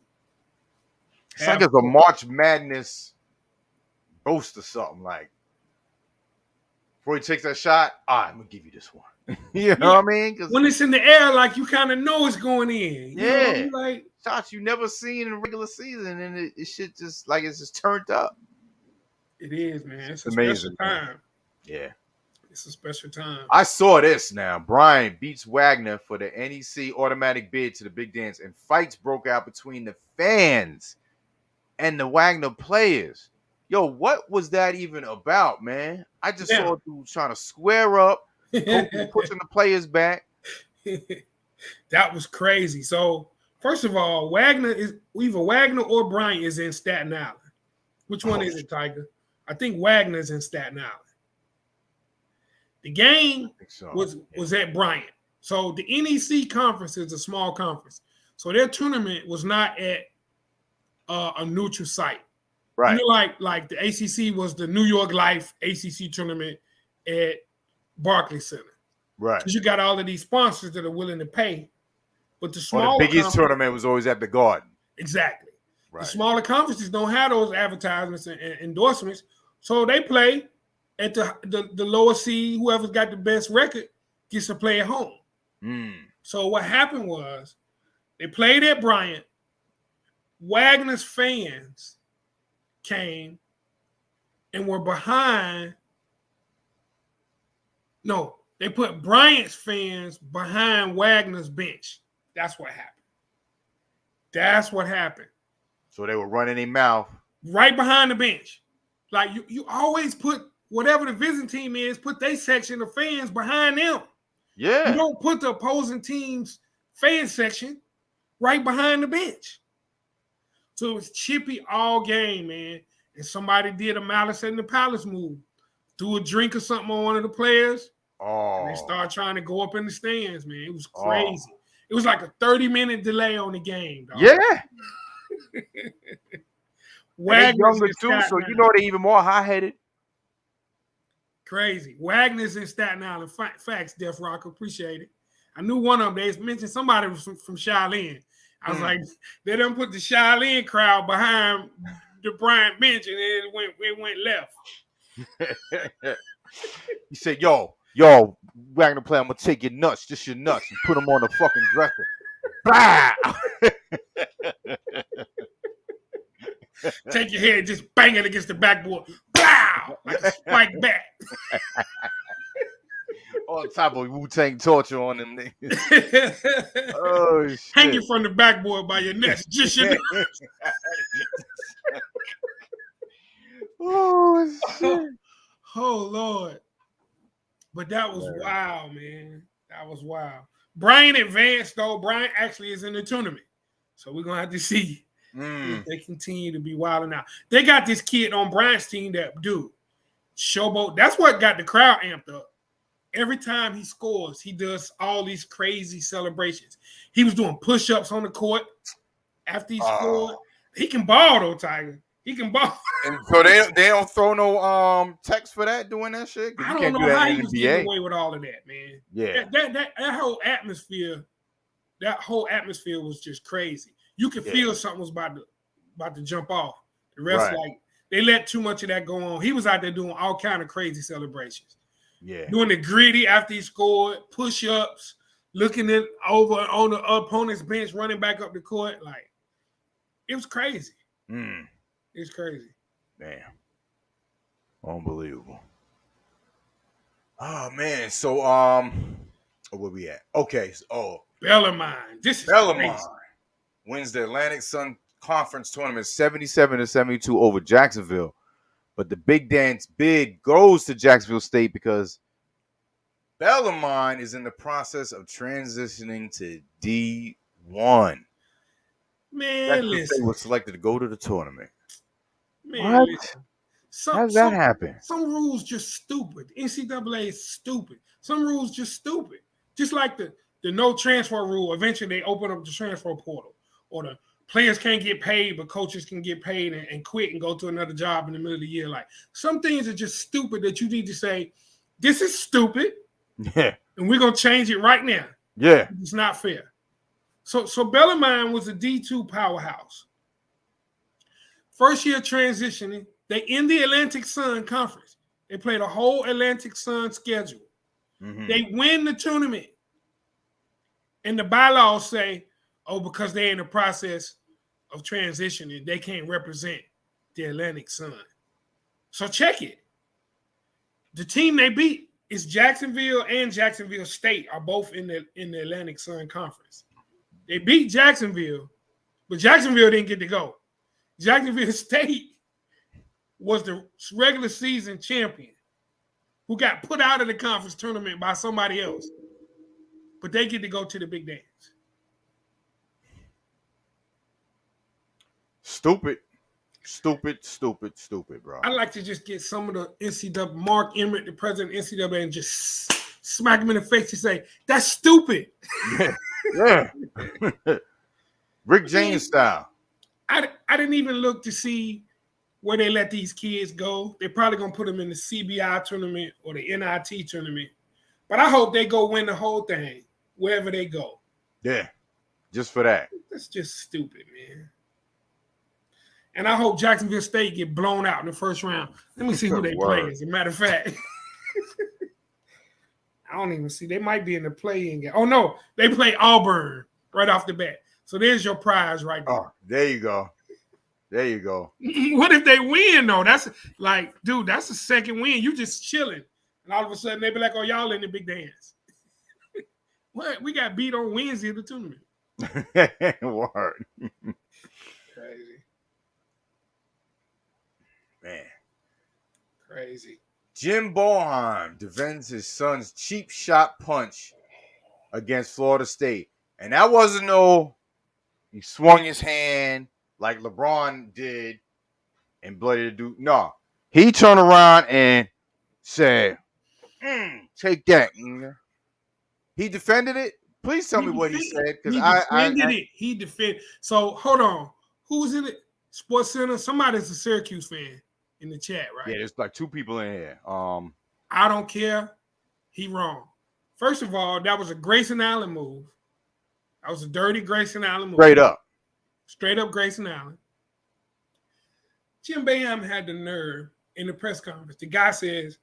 It's like it's a March Madness boast or something. Like before he takes that shot, I'm gonna give you this one. You know what I mean? When it's in the air, like you kind of know it's going in. Yeah, you know, like shots you never seen in regular season, and it shit just like it's just turned up. It is, man. It's a amazing, special time. Man. Yeah. It's a special time. I saw this now. Brian beats Wagner for the NEC automatic bid to the big dance, and fights broke out between the fans and the Wagner players. Yo, what was that even about, man? I just saw dudes trying to square up, pushing the players back. That was crazy. So, first of all, Wagner is either Wagner or Bryant is in Staten Island. Which one is it, Tiger? I think Wagner's in Staten Island. The game was at Bryant. So the NEC conference is a small conference. So their tournament was not at a neutral site. Right. You know, like the ACC was the New York Life ACC tournament at Barclays Center. Right. Because you got all of these sponsors that are willing to pay. But the smaller the biggest tournament was always at the Garden. Exactly. Right. The smaller conferences don't have those advertisements and endorsements. So they play at the lower seed. Whoever's got the best record gets to play at home. So what happened was they played at Bryant. Wagner's fans came and were behind. No, they put Bryant's fans behind Wagner's bench. That's what happened. That's what happened. So they were running their mouth. Right behind the bench. Like you always put whatever the visiting team is, put their section of fans behind them. Yeah. You don't put the opposing team's fan section right behind the bench. So it was chippy all game, man. And somebody did a Malice in the Palace move. Threw a drink or something on one of the players. Oh. And they started trying to go up in the stands, man. It was crazy. It was like a 30-minute delay on the game, dog. Yeah. Wagner's younger too, so you know they're even more high-headed. Crazy. Wagner's in Staten Island. Facts, Def Rock. Appreciate it. I knew one of them. They mentioned somebody was from Shaolin. I was like, they done put the Shaolin crowd behind the Bryant bench, and it went left. He said, yo, Wagner play, I'm going to take your nuts, just your nuts, and put them on the fucking dresser. Blah! Take your head, just bang it against the backboard. Blah! Like a spike bat. On top of Wu-Tang torture on them niggas. Oh, shit. Hanging from the backboard by your neck. Just your nuts. Oh, shit. Oh, Lord. But that was wild, man. That was wild. Brian advanced, though. Brian actually is in the tournament. So we're going to have to see if they continue to be wilding out. They got this kid on Brian's team that, dude, showboat. That's what got the crowd amped up. Every time he scores, he does all these crazy celebrations. He was doing push-ups on the court after he scored. He can ball, though, Tiger. He can ball. And so they don't throw no text for that, doing that shit? I don't know how he was getting away with all of that, man. Yeah. That whole atmosphere, was just crazy. You could feel something was about to jump off. The rest, like, they let too much of that go on. He was out there doing all kind of crazy celebrations. Yeah. Doing the gritty after he scored, push-ups, looking it over on the opponent's bench, running back up the court. Like, it was crazy. It's crazy. Damn. Unbelievable. Oh man. So where we at? Okay. Bellarmine. This is Bellarmine crazy. Wins the Atlantic Sun Conference Tournament 77-72 over Jacksonville. But the big dance bid goes to Jacksonville State because Bellarmine is in the process of transitioning to D1. Man, listen. State was selected to go to the tournament. Man, what? How does that happen? Some rules just stupid. NCAA is stupid. Some rules just stupid. Just like the the no transfer rule, eventually they open up the transfer portal, or the players can't get paid, but coaches can get paid and quit and go to another job in the middle of the year. Like, some things are just stupid that you need to say, this is stupid. Yeah. And we're going to change it right now. Yeah. It's not fair. So Bellarmine was a D2 powerhouse. First year transitioning, they in the Atlantic Sun Conference. They played a whole Atlantic Sun schedule. Mm-hmm. They win the tournament. And the bylaws say, oh, because they're in the process of transitioning, they can't represent the Atlantic Sun. So check it. The team they beat is Jacksonville, and Jacksonville State are both in the Atlantic Sun Conference. They beat Jacksonville, but Jacksonville didn't get to go. Jacksonville State was the regular season champion who got put out of the conference tournament by somebody else. But they get to go to the big dance. Stupid, bro. I'd like to just get some of the NCAA, Mark Emmert, the president of NCAA, and just smack him in the face and say, that's stupid. Yeah. Rick James style. I didn't even look to see where they let these kids go. They're probably going to put them in the CBI tournament or the NIT tournament. But I hope they go win the whole thing wherever they go. Yeah, just for that. That's just stupid, man. And I hope Jacksonville State get blown out in the first round. Let me see who they play, as a matter of fact. I don't even see. They might be in the play-in game. Oh, no. They play Auburn right off the bat. So there's your prize right there. Oh, there you go. There you go. What if they win, though? That's like, dude, that's a second win. You just chilling. And all of a sudden, they be like, oh, y'all in the big dance. What? We got beat on Wednesday in the tournament. Word. Crazy. Man. Crazy. Jim Boeheim defends his son's cheap shot punch against Florida State. And that wasn't he swung his hand like LeBron did and bloody the dude. No. He turned around and said, take that. He defended it. Please tell me what he said. He defended. So hold on. Who's in it? Sports Center. Somebody's a Syracuse fan in the chat, right? Yeah, there's like two people in here. I don't care. He wrong. First of all, that was a Grayson Allen move. That was a dirty Grayson Allen move. Straight up Grayson Allen. Jim Boeheim had the nerve in the press conference. The guy says,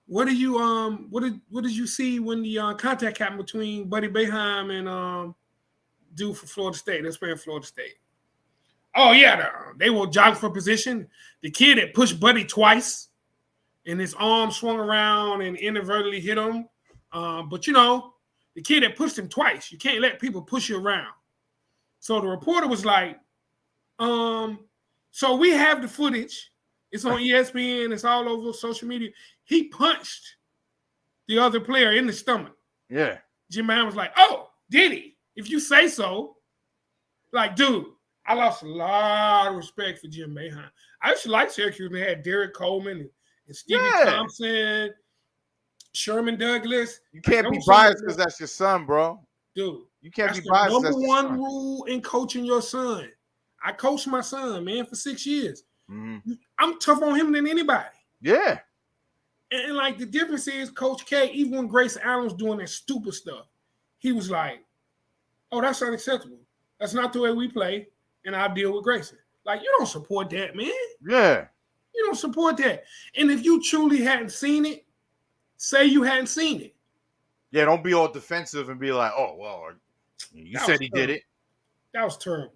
what did you see when the contact happened between Buddy Boeheim and dude for Florida State? That's playing Florida State. Oh, yeah, they were jogging for position. The kid that pushed Buddy twice and his arm swung around and inadvertently hit him. But, the kid that pushed him twice, you can't let people push you around. So the reporter was like, so we have the footage. It's on ESPN. It's all over social media. He punched the other player in the stomach. Yeah. Jim Boeheim was like, oh, did he? If you say so. Like, dude, I lost a lot of respect for Jim Boeheim. I used to like Syracuse. They had Derek Coleman and Stevie Thompson, Sherman Douglas. You can't be biased because that's your son, bro. Dude, you can't be biased. That's the number one rule in coaching your son. I coached my son, man, for 6 years. Mm-hmm. I'm tough on him than anybody. Yeah. And like the difference is, Coach K, even when Grace Allen was doing that stupid stuff, he was like, oh, that's unacceptable. That's not the way we play, and I'll deal with Grayson. Like, you don't support that, man. Yeah. You don't support that. And if you truly hadn't seen it, say you hadn't seen it. Yeah, don't be all defensive and be like, oh, well, you said he did it. That was terrible.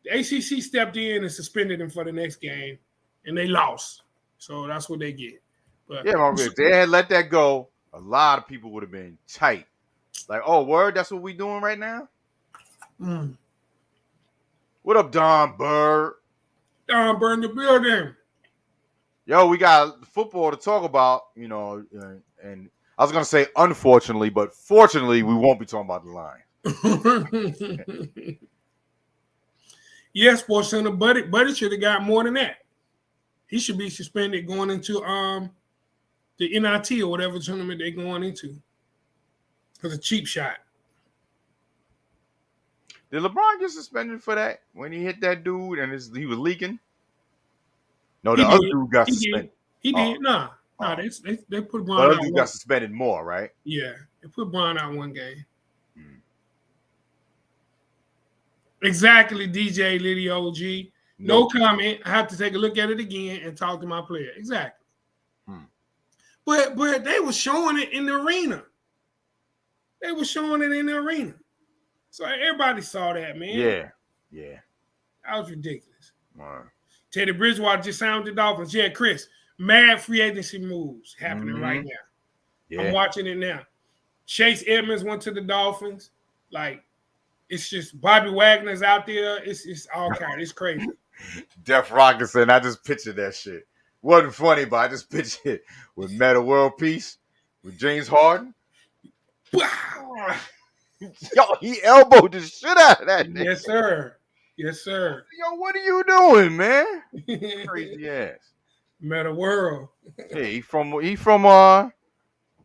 The ACC stepped in and suspended him for the next game, and they lost. So that's what they get. But yeah, if they had let that go, a lot of people would have been tight. Like, oh, word, that's what we doing right now? What up, Don Bird? Don Bird in the building. Yo, we got football to talk about, and I was going to say unfortunately, but fortunately, we won't be talking about the line. Yes, Sports Center, Buddy should have got more than that. He should be suspended going into the NIT or whatever tournament they're going into. Because a cheap shot. Did LeBron get suspended for that when he hit that dude and he was leaking? No, He the other did. dude got He did. suspended. He Oh, did. Nah. oh. They put But the Bron other out dude got one. suspended more, right? Yeah, they put Bron out one game. Hmm. Exactly, DJ Liddy OG. No comment. I have to take a look at it again and talk to my player. Exactly. Hmm. But they were showing it in the arena. They were showing it in the arena. So everybody saw that, man. Yeah. Yeah. That was ridiculous. Right. Teddy Bridgewater just signed with the Dolphins. Yeah, Chris. Mad free agency moves happening right now. Yeah. I'm watching it now. Chase Edmonds went to the Dolphins. Like, it's just Bobby Wagner's out there. It's all kind. It's crazy. Def Rockison, I just pictured that shit. Wasn't funny, but I just pictured it with Meta World Peace, with James Harden. Yo, he elbowed the shit out of that nigga. Yes, sir. Yes, sir. Yo, what are you doing, man? Crazy ass. Meta World. Hey, he from Queensbridge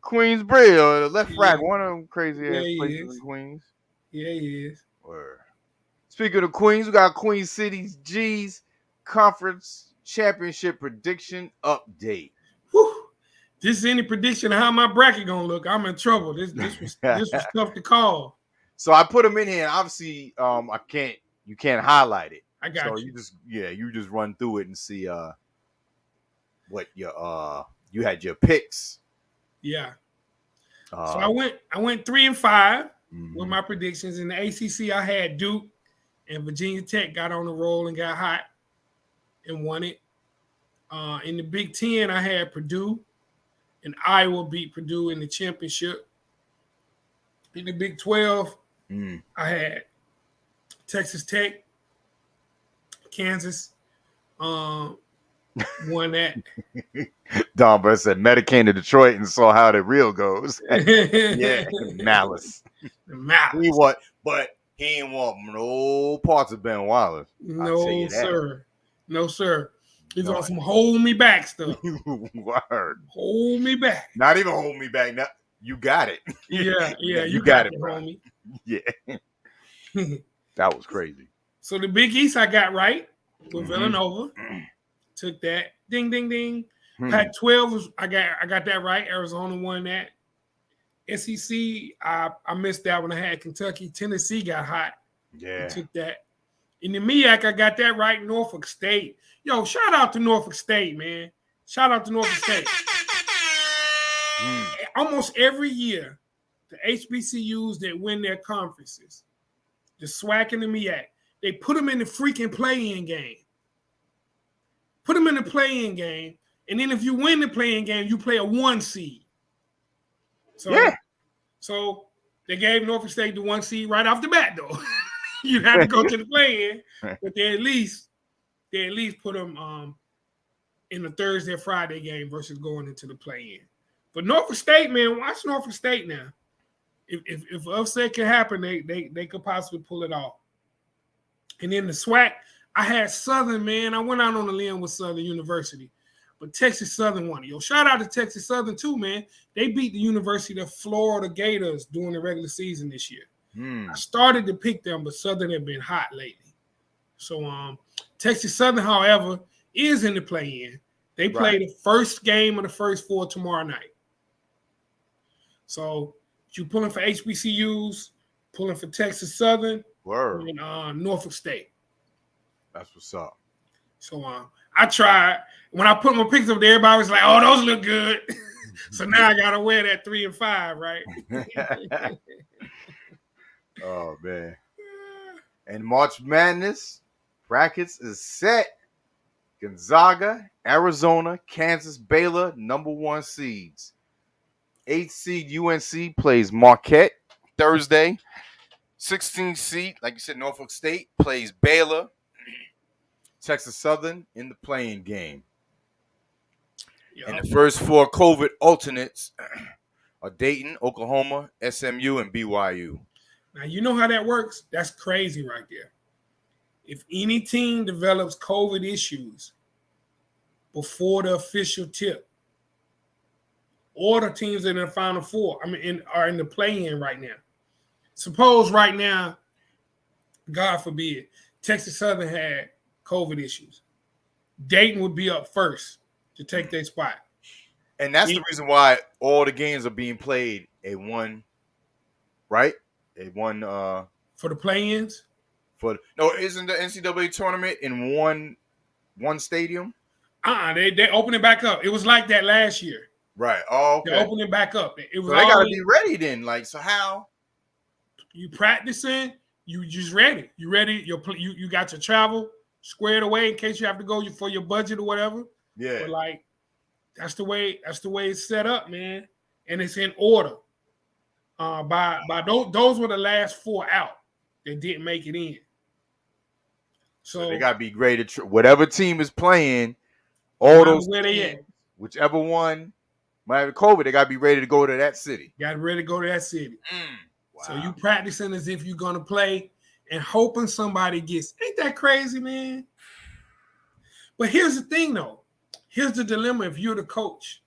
or the left rack, one of them crazy ass places in Queens. Yeah, he is. Word. Speaking of Queens, we got Queen City's G's Conference Championship prediction update. Whew. This is any prediction of how my bracket gonna look. I'm in trouble. This was tough to call. So I put them in here, and obviously, you can't highlight it. I got you. You just run through it and see what your you had your picks. Yeah. So I went 3-5 with my predictions. In the ACC, I had Duke and Virginia Tech got on the roll and got hot and won it. In the Big Ten, I had Purdue and Iowa beat Purdue in the championship. In the Big 12, I had Texas Tech, Kansas won that. Don Burr said Meta came to Detroit and saw how the real goes. Yeah, malice. But he ain't want no parts of Ben Wallace. No, sir. No, sir. He's on some hold me back stuff. Word. Hold me back. Not even hold me back. Now you got it. Yeah, you got it, bro. Homie. Yeah. That was crazy. So the Big East I got right with Villanova. Took that. Ding, ding, ding. Pac-12 was I got that right. Arizona won that. SEC, I missed that one. I had Kentucky. Tennessee got hot. Yeah. Took that. In the MEAC, I got that right. Norfolk State. Yo, shout out to Norfolk State, man. Shout out to Norfolk State. Almost every year, the HBCUs that win their conferences, the SWAC and the MEAC, they put them in the freaking play-in game. Put them in the play-in game, and then if you win the play-in game, you play a 1 seed. So they gave Norfolk State the 1 seed right off the bat, though. You had to go to the play-in, but they at least put them in the Thursday or Friday game versus going into the play-in. But Norfolk State, man, watch Norfolk State now. If upset can happen, they could possibly pull it off. And then the SWAC, I had Southern, man. I went out on a limb with Southern University, but Texas Southern won it. Yo, shout out to Texas Southern too, man. They beat the University of Florida Gators during the regular season this year. I started to pick them, but Southern have been hot lately. So Texas Southern, however, is in the play-in. They play the first game of the first 4 tomorrow night. So you pulling for HBCUs, pulling for Texas Southern, and Norfolk State. That's what's up. So I tried. When I put my picks up there, everybody was like, "Oh, those look good." So now I gotta wear that 3-5, right? Oh man. And March Madness brackets is set. Gonzaga, Arizona, Kansas, Baylor, number 1 seeds. 8th seed UNC plays Marquette Thursday. 16th seed, like you said, Norfolk State plays Baylor. Texas Southern in the play-in game. Yep. And the first 4 COVID alternates are Dayton, Oklahoma, SMU, and BYU. Now, you know how that works? That's crazy right there. If any team develops COVID issues before the official tip, or the teams in the Final Four, are in the play-in right now. Suppose right now God forbid, Texas Southern had COVID issues, Dayton would be up first to take their spot. And that's the reason why all the games are being played at one, right? At one for the play-ins. Isn't the NCAA tournament in one stadium? They open it back up. It was like that last year. Right. Oh, okay. They open it back up. It was so they gotta be ready then. Like, so how? You practicing? You just ready? You ready? You got your travel squared away in case you have to go for your budget or whatever. Yeah. But like, that's the way it's set up, man, and it's in order. By those were the last 4 out that didn't make it in. So they gotta be great at whatever team is playing. All those where teams, they at. Whichever one might have COVID, they gotta be ready to go to that city. Got ready to go to that city. Wow. So you practicing as if you're gonna play and hoping somebody gets. Ain't that crazy, man? But here's the thing, though. Here's the dilemma. If you're the coach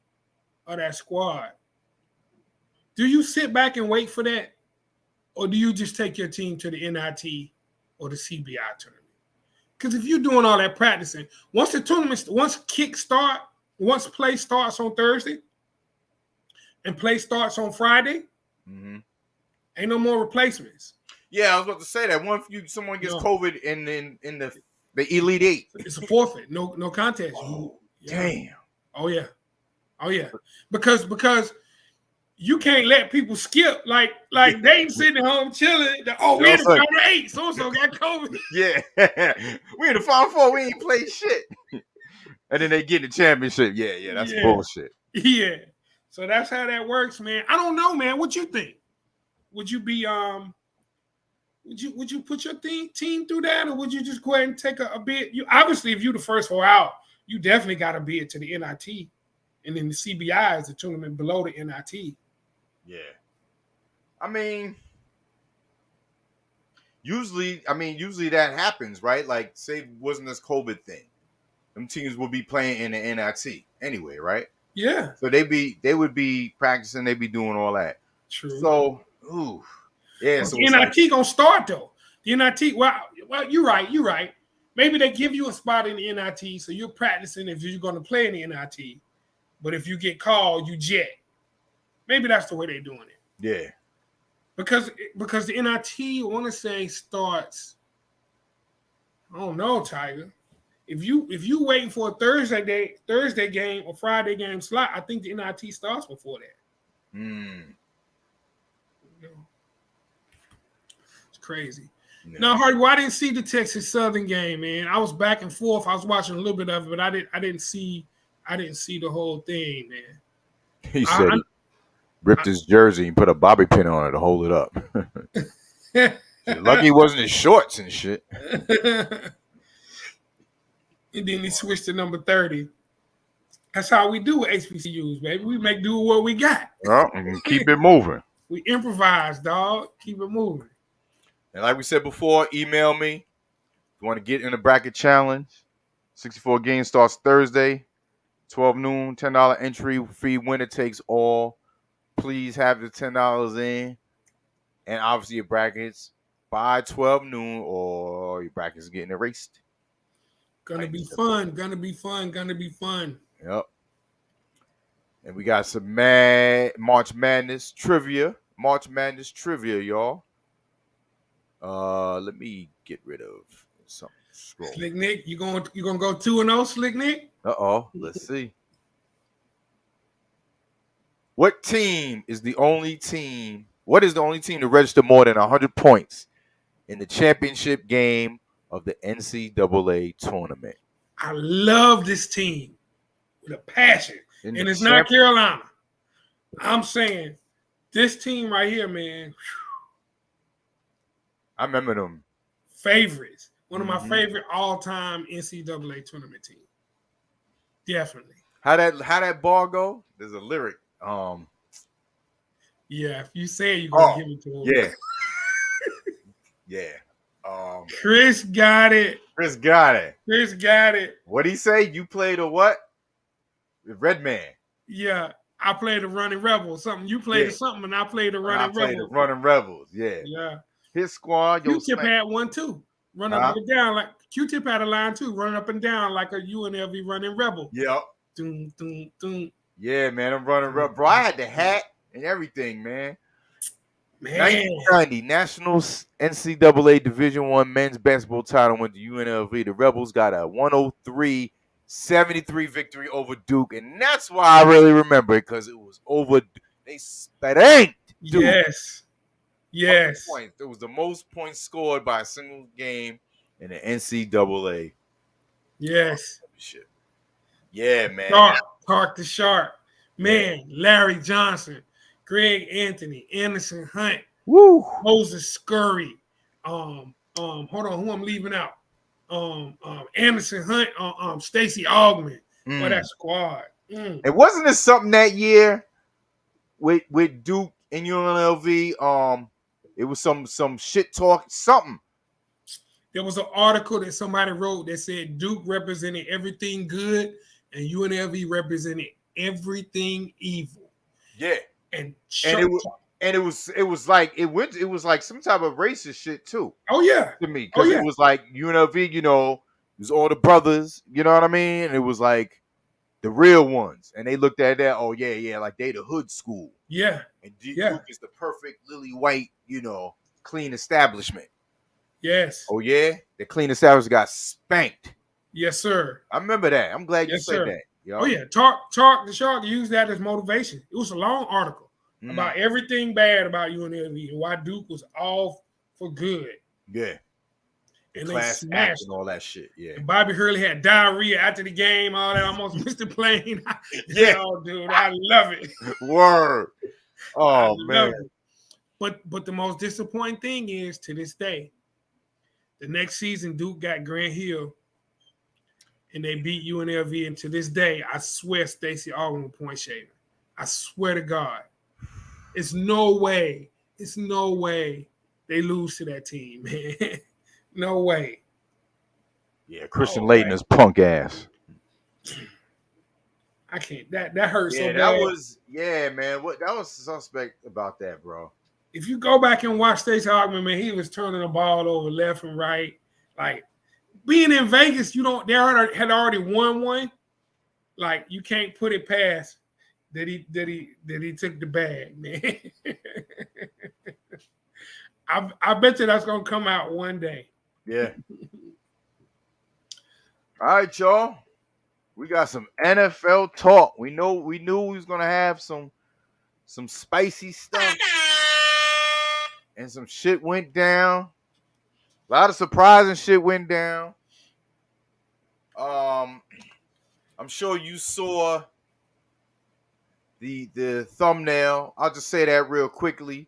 of that squad, do you sit back and wait for that, or do you just take your team to the NIT or the CBI tournament? Because if you're doing all that practicing, once play starts on Thursday and play starts on Friday, ain't no more replacements. Yeah, I was about to say that. Once someone gets COVID in the Elite Eight, it's a forfeit. No contest. Damn. Oh yeah. Because you can't let people skip like they ain't sitting at home chilling. We in the Final 8. So got COVID. Yeah, we in the Final 4. We ain't play shit. And then they get the championship. Yeah, that's bullshit. Yeah. So that's how that works, man. I don't know, man. What you think? Would you be would you put your team through that, or would you just go ahead and take a bid? You obviously, if you're the first 4 out, you definitely got to bid to the NIT, and then the CBI is the tournament below the NIT. Yeah, I mean, usually that happens, right? Like, say it wasn't this COVID thing, them teams would be playing in the NIT anyway, right? Yeah. So they would be practicing, they'd be doing all that. True. So, yeah. So the NIT gonna start though. The NIT, well, you're right. Maybe they give you a spot in the NIT, so you're practicing if you're going to play in the NIT. But if you get called, you jet. Maybe that's the way they're doing it. Yeah. Because the NIT, I want to say, starts. I don't know, Tiger. If you waiting for a Thursday game or Friday game slot, I think the NIT starts before that. It's crazy. No, Hardy, well, I didn't see the Texas Southern game, man. I was back and forth. I was watching a little bit of it, but I didn't see the whole thing, man. He said he ripped his jersey and put a bobby pin on it to hold it up. Lucky it wasn't his shorts and shit. And then he switched to number 30. That's how we do with HBCUs, baby. We make do with what we got. Well, keep it moving. We improvise, dog. Keep it moving. And like we said before, email me if you want to get in the bracket challenge. 64 games starts Thursday, 12 noon, $10 entry fee. Winner takes all. Please have the $10 in. And obviously your brackets by 12 noon or your brackets getting erased. Gonna be fun. Yep. And we got some March Madness trivia, y'all. Let me get rid of something. Scroll. Slick Nick, you gonna go 2-0, Slick Nick? Let's see. What is the only team to register more than 100 points in the championship game of the NCAA tournament? I love this team with a passion. And it's not Carolina. I'm saying this team right here, man. I remember them. Favorites. One of my favorite all-time NCAA tournament teams. Definitely. How that ball go? There's a lyric. Yeah, if you say it, you're gonna give it to him. Yeah. Chris got it. What'd he say? You played a what? Red Man. Yeah. I played the Running Rebels. Something you played something, and I played the Running Rebels. Running Rebels. Yeah. Yeah. His squad, yo, Q-Tip had one too. Running up and down like Q-Tip had a line too, running up and down like a UNLV running rebel. Yep. Dun, dun, dun. Yeah, man, I'm running rebel. Bro, I had the hat and everything, man. Man. 1990 Nationals NCAA Division I men's basketball title went to UNLV. The Rebels got a 103-73 victory over Duke, and that's why I really remember it, because it was over. They spanked Duke. Yes. Points. It was the most points scored by a single game in the NCAA. Yes. Shit. Yeah, man. Park the Sharp. Man, yeah. Larry Johnson, Greg Anthony, Anderson Hunt, Woo. Moses Scurry. Hold on, who I'm leaving out? Anderson Hunt, Stacey Augman. For that squad. And wasn't it something that year with Duke and UNLV? It was some shit talk, something. There was an article that somebody wrote that said Duke represented everything good and UNLV represented everything evil. Yeah, and it was like some type of racist shit too. Oh yeah, to me, because it was like UNLV, it was all the brothers, you know what I mean? And it was like the real ones, and they looked at that. Oh yeah, like they the hood school. Yeah, and Duke is the perfect lily white, clean establishment. Yes. Oh yeah, the clean establishment got spanked. Yes, sir. I remember that. I'm glad you said that. Yo. Oh yeah, Talk the Shark used that as motivation. It was a long article about everything bad about UNLV and why Duke was all for good. Yeah. And class they smashed and all that shit. Yeah. And Bobby Hurley had diarrhea after the game, all that. Almost missed the plane. Yeah, dude, I love it. Word. Oh man. But the most disappointing thing is, to this day, the next season Duke got Grant Hill, and they beat UNLV. And to this day, I swear Stacey Augman point shaving. I swear to God, it's no way they lose to that team, man. No way. Yeah, Christian Layton is punk ass. I can't. That hurts so bad. That was man. That was suspect about that, bro. If you go back and watch Stacey Augman, man, he was turning the ball over left and right. Like being in Vegas, they had already won one. Like you can't put it past that he took the bag, man. I bet you that's gonna come out one day. Yeah. All right, y'all. We got some NFL talk. We knew we was gonna have some spicy stuff, and some shit went down. A lot of surprising shit went down. I'm sure you saw the thumbnail. I'll just say that real quickly.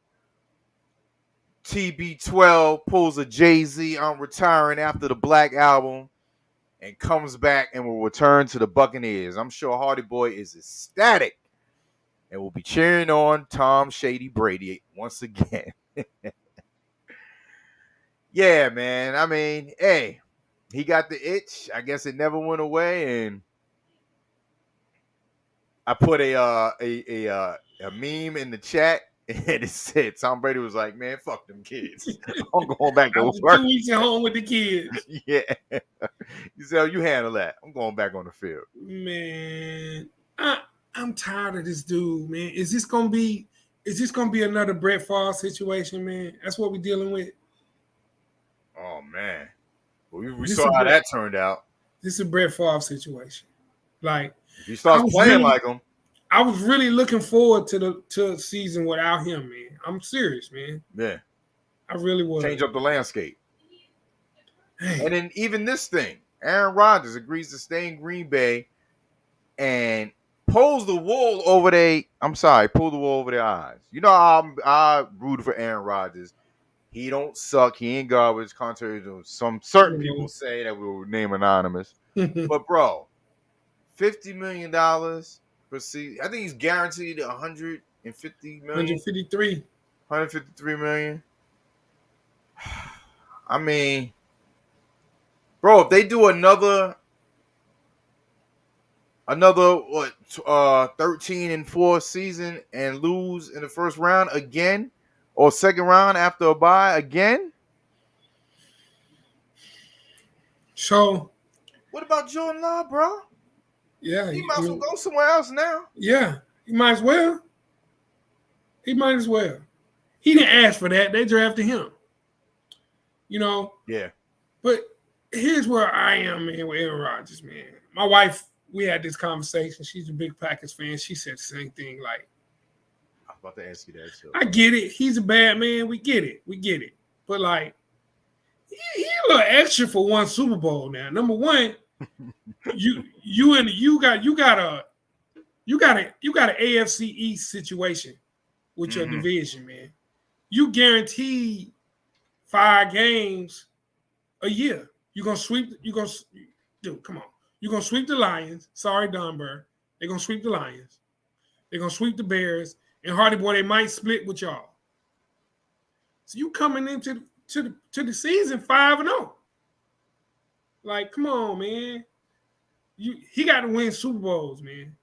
TB12 pulls a Jay-Z, I'm retiring after the Black Album, and comes back and will return to the Buccaneers. I'm sure Hardy Boy is ecstatic and will be cheering on Tom Shady Brady once again. Yeah, man. I mean, hey, he got the itch. I guess it never went away, and I put a meme in the chat, and it said Tom Brady was like, "Man, fuck them kids. I'm going back to work. 2 weeks at home with the kids." Yeah. You said, "You handle that. I'm going back on the field." Man, I'm tired of this dude, man. Is this gonna be another Brett Favre situation, man? That's what we're dealing with. Oh man. Well, we saw how that turned out. This is a Brett Favre situation. Like, if he starts playing like him. I was really looking forward to the season without him, man. I'm serious, man. Yeah. I really was. Change up the landscape. Hey. And then even this thing, Aaron Rodgers agrees to stay in Green Bay and pull the wool over their eyes. You know, I rooted for Aaron Rodgers. He don't suck. He ain't garbage, contrary to some certain people say that we will name anonymous. But bro, $50 million per season. I think he's guaranteed $150 million. 153 million. I mean, bro, if they do another 13-4 season and lose in the first round again, or second round after a bye again. So, what about Jordan Love, bro? Yeah, He might as well go somewhere else now. Yeah, he might as well. He might as well. He didn't ask for that. They drafted him. Yeah. But here's where I am, man, with Aaron Rodgers, man. My wife, we had this conversation. She's a big Packers fan. She said the same thing. Like, I was about to ask you that too. I get it. He's a bad man. We get it. But like, he a little extra for one Super Bowl now. Number one, you got an AFC East situation with your division, man. You guaranteed 5 games a year. You're gonna sweep. Come on. You're gonna sweep the Lions. Sorry, Don Burr. They're gonna sweep the Lions. They're gonna sweep the Bears. And Hardy Boy, they might split with y'all. So you coming into the season 5-0. Like, come on, man. He got to win Super Bowls, man.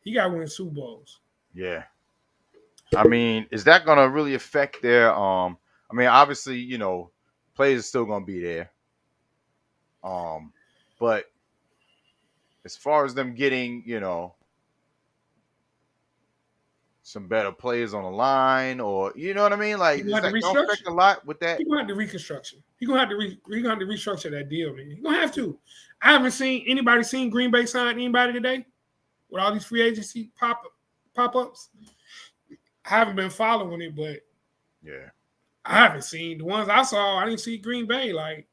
He got to win Super Bowls. Yeah. I mean, is that gonna really affect their I mean, obviously, players are still gonna be there. But as far as them getting, some better players on the line, or you know what I mean? Like, is that gonna affect a lot with that? He's gonna have to reconstruction. He's gonna have to restructure that deal, man. He's gonna have to. I haven't seen anybody seen Green Bay sign anybody today with all these free agency pop-ups. I haven't been following it, but yeah, I haven't seen the ones I saw. I didn't see Green Bay. Like,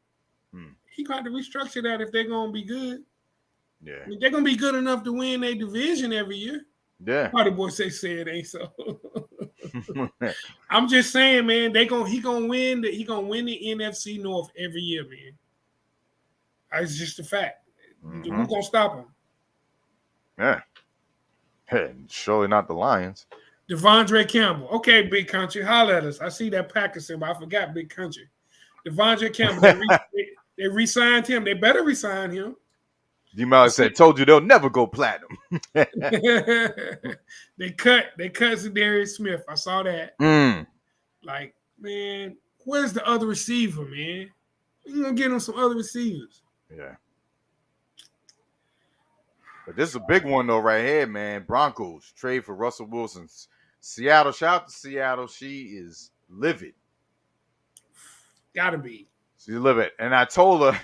he got to restructure that if they're gonna be good. Yeah, I mean, they're gonna be good enough to win a division every year. Yeah, Party boy say it ain't so. I'm just saying, man. He gonna win the NFC North every year, man. It's just a fact. Who's gonna stop him? Yeah. Hey, surely not the Lions. Devondre Campbell. Okay, Big Country, holler at us. I see that Packers symbol. I forgot Big Country. Devondre Campbell. They re-signed him. They better re-sign him. D-Miles said, "Told you they'll never go platinum." They cut Zadarius Smith. I saw that. Like, man, where's the other receiver, man? You gonna get him some other receivers? Yeah. But this is a big one though, right here, man. Broncos trade for Russell Wilson. Seattle, shout out to Seattle. She is livid. Gotta be. She's livid. And I told her,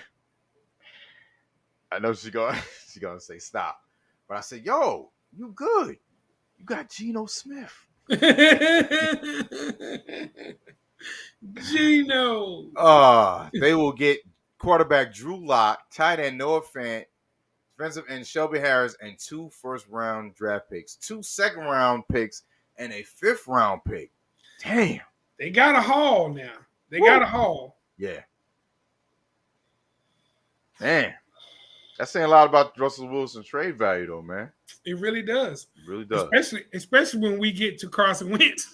I know she's gonna say stop. But I said, yo, you good. You got Geno Smith. Geno. They will get quarterback Drew Lock, tight end Noah Fant, defensive end Shelby Harris, and 2 first-round draft picks, 2 second-round picks, and a 5th-round pick. Damn. They got a haul now. Got a haul. Yeah. Man. That's saying a lot about Russell Wilson's trade value, though, man. It really does. It really does. Especially when we get to Carson Wentz.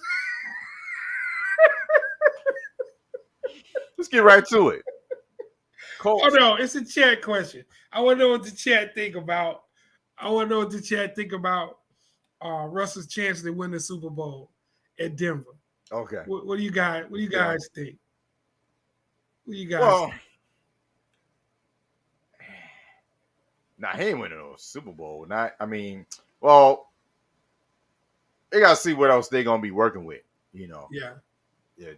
Let's get right to it. Colts. Oh no, it's a chat question. I want to know what the chat think about. Russell's chance to win the Super Bowl at Denver. Okay. What do you guys? What do you guys think? What do you guys? Think? Nah, he ain't winning no Super Bowl. They gotta see what else they gonna be working with. Yeah,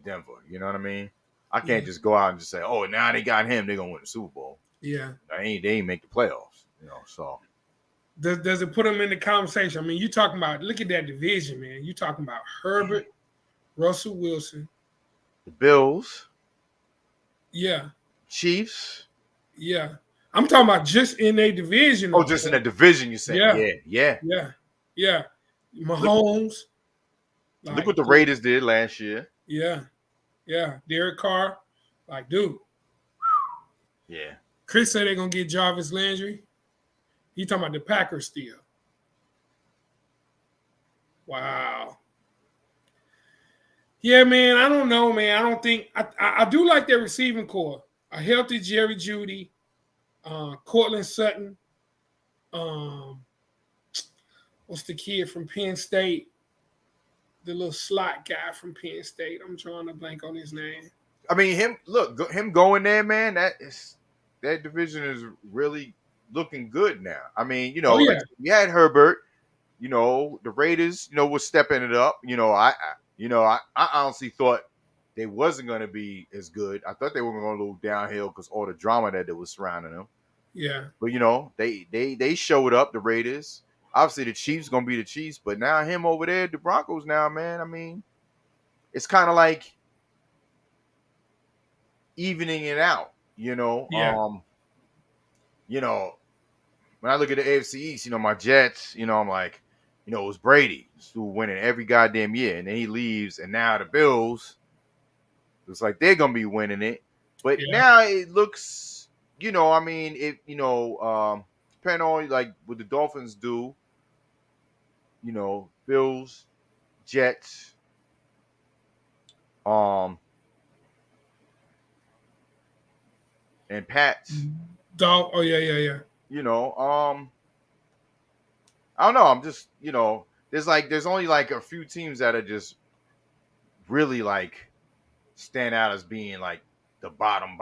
Denver. You know what I mean? I can't just go out and just say, "Oh, now they got him. They're gonna win the Super Bowl." Yeah, they ain't make the playoffs. So does it put them in the conversation? I mean, you talking about look at that division, man. You talking about Herbert, Russell Wilson, the Bills, yeah, Chiefs, yeah. I'm talking about just in a division. Oh, just in a division, you say? Yeah. Mahomes. Look what the Raiders did last year. Yeah. Derek Carr, dude. Yeah. Chris said they're gonna get Jarvis Landry. He talking about the Packers still. Wow. Yeah, man. I don't know, man. I don't think I do like their receiving core. A healthy Jerry Jeudy. Cortland Sutton, what's the kid from Penn State? little slot guy from Penn State. I'm trying to blank on his name. I mean, him going there, man. That division is really looking good now. I mean, Oh yeah, like we had Herbert. The Raiders, was stepping it up. I honestly thought they wasn't going to be as good. I thought they were going to go downhill because all the drama that was surrounding them. yeah, But they showed up. The Raiders. Obviously, the Chiefs going to be the Chiefs, but now him over there, the Broncos. Now, man. I mean, it's kind of like evening it out. yeah, When I look at the AFC East, my Jets. I'm like, it was Brady who winning every goddamn year, and then he leaves, and now the Bills looks like they're gonna be winning it. But yeah. now it looks, I mean, depending on like what the Dolphins do, Bills, Jets, and Pats. Dog. Oh yeah. I don't know. I'm just, there's only like a few teams that are just really like stand out as being like the bottom,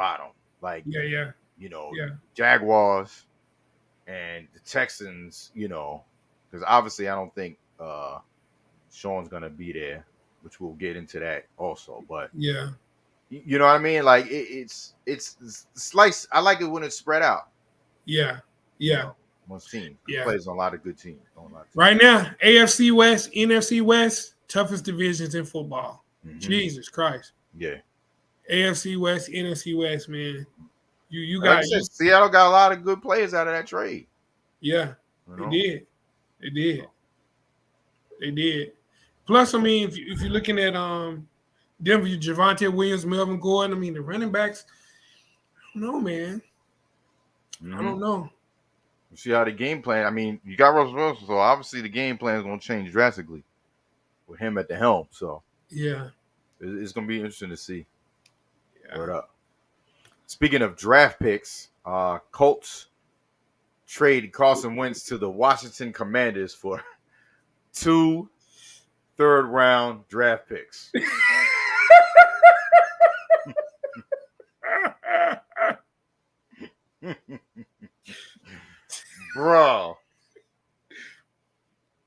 like Yeah. Jaguars and the Texans, because obviously I don't think Sean's gonna be there, which we'll get into that also. But Yeah. you know what I mean? Like it's slice. I like it when it's spread out. Yeah. One team Yeah. plays on a lot of good teams. Right now, AFC West, NFC West, toughest divisions in football. Mm-hmm. Jesus Christ. Yeah. AFC West, NFC West, man. You like got Seattle got a lot of good players out of that trade. Yeah, they did. Plus, I mean, if you're looking at Denver, Javonte Williams, Melvin Gordon, I mean, the running backs, I don't know, man. Mm-hmm. I don't know. You see how the game plan. I mean, you got Russell Wilson, so obviously the game plan is going to change drastically with him at the helm. So yeah, it's going to be interesting to see. Yeah. Word up. Speaking of draft picks, Colts traded Carson Wentz to the Washington Commanders for 2 third-round draft picks. Bro,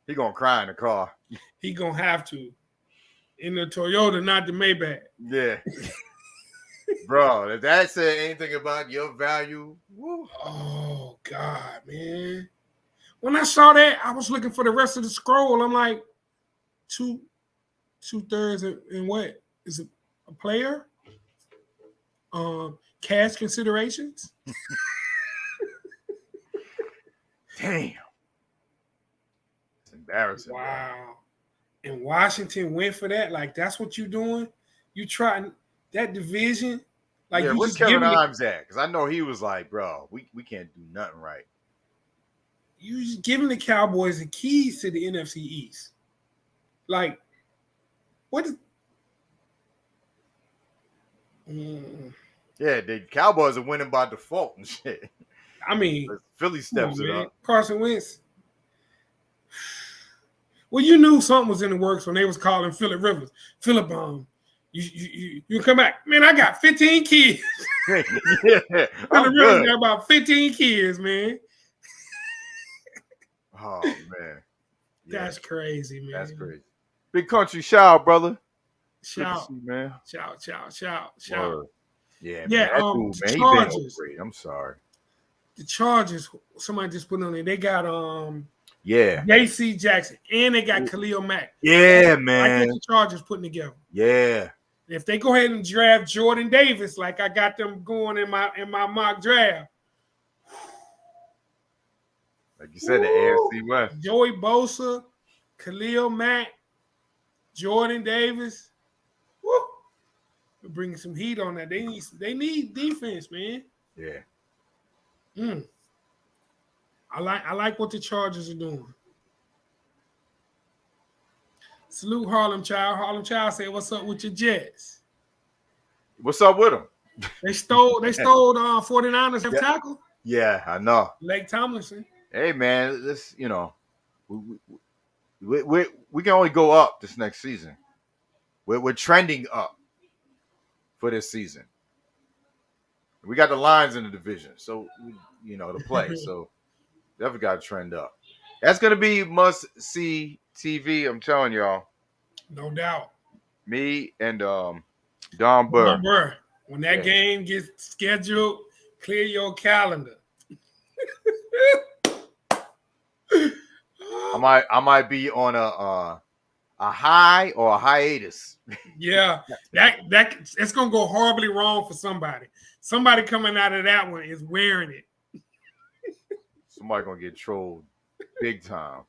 he gonna cry in the car. He gonna have to in the Toyota, not the Maybach. Yeah. Bro, if that said anything about your value, woo. Oh God, man. When I saw that, I was looking for the rest of the scroll. I'm like, 2/3 in what? Is it a player? Cash considerations? Damn. It's embarrassing. Wow. Bro. And Washington went for that. Like, that's what you're doing? You trying that division? Like, yeah, you where's just Kevin giving Imes at? Because I know he was like, bro, we can't do nothing right. You just giving the Cowboys the keys to the NFC East. Like, what is Yeah, the Cowboys are winning by default and shit. I mean, Philly steps it up. Carson Wentz. Well, you knew something was in the works when they was calling Phillip Rivers. Phillip, you come back. Man, I got 15 kids. Yeah, Phillip Rivers got about 15 kids, man. Oh, man. Yeah. That's crazy, man. That's crazy. Big country shout, brother. Shout, man. Shout. Yeah, yeah. Man, the Chargers. I'm sorry. The Chargers. Somebody just put on there. They got yeah, J.C. Jackson, and they got Khalil Mack. Yeah, man. I get the Chargers putting together. Yeah. If they go ahead and draft Jordan Davis, like I got them going in my mock draft. Like you said, the AFC West. Joey Bosa, Khalil Mack, Jordan Davis. Woo! We're bringing some heat on that. They need defense, man. Yeah. I like what the Chargers are doing. Salute Harlem Child. Harlem Child said, "What's up with your Jets?" What's up with them? They stole 49ers left tackle. Yeah, I know. Lake Tomlinson. Hey man, this We can only go up this next season. We're trending up for this season. We got the Lions in the division, so to play. So definitely got to trend up. That's gonna be must see TV. I'm telling y'all. No doubt. Me and Don Burr. When that game gets scheduled, clear your calendar. I might be on a high or a hiatus. Yeah, that it's gonna go horribly wrong for somebody. Somebody coming out of that one is wearing it. Somebody gonna get trolled big time.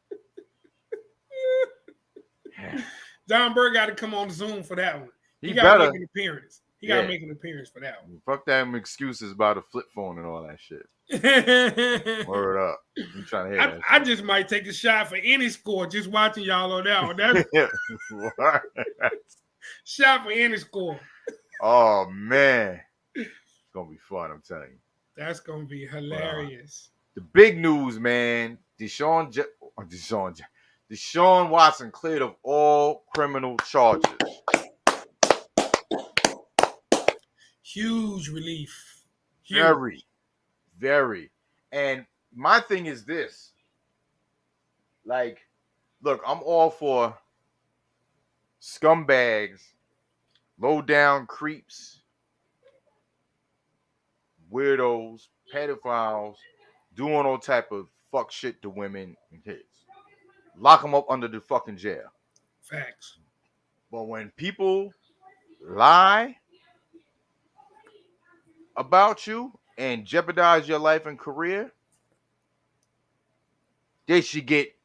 Don Burr got to come on Zoom for that one. He got to better make an appearance. He got to make an appearance for that one. Fuck them excuses about a flip phone and all that shit. Word up. I'm trying to hear that. I just might take a shot for any score just watching y'all on that one. Shot for any score. Oh, man. It's going to be fun, I'm telling you. That's going to be hilarious. The big news, man. Deshaun Watson cleared of all criminal charges. Huge relief. Huge. Very, very. And my thing is this. Like, look, I'm all for scumbags, low-down creeps, weirdos, pedophiles, doing all type of fuck shit to women and kids. Lock them up under the fucking jail. Facts. But when people lie about you and jeopardize your life and career, they should get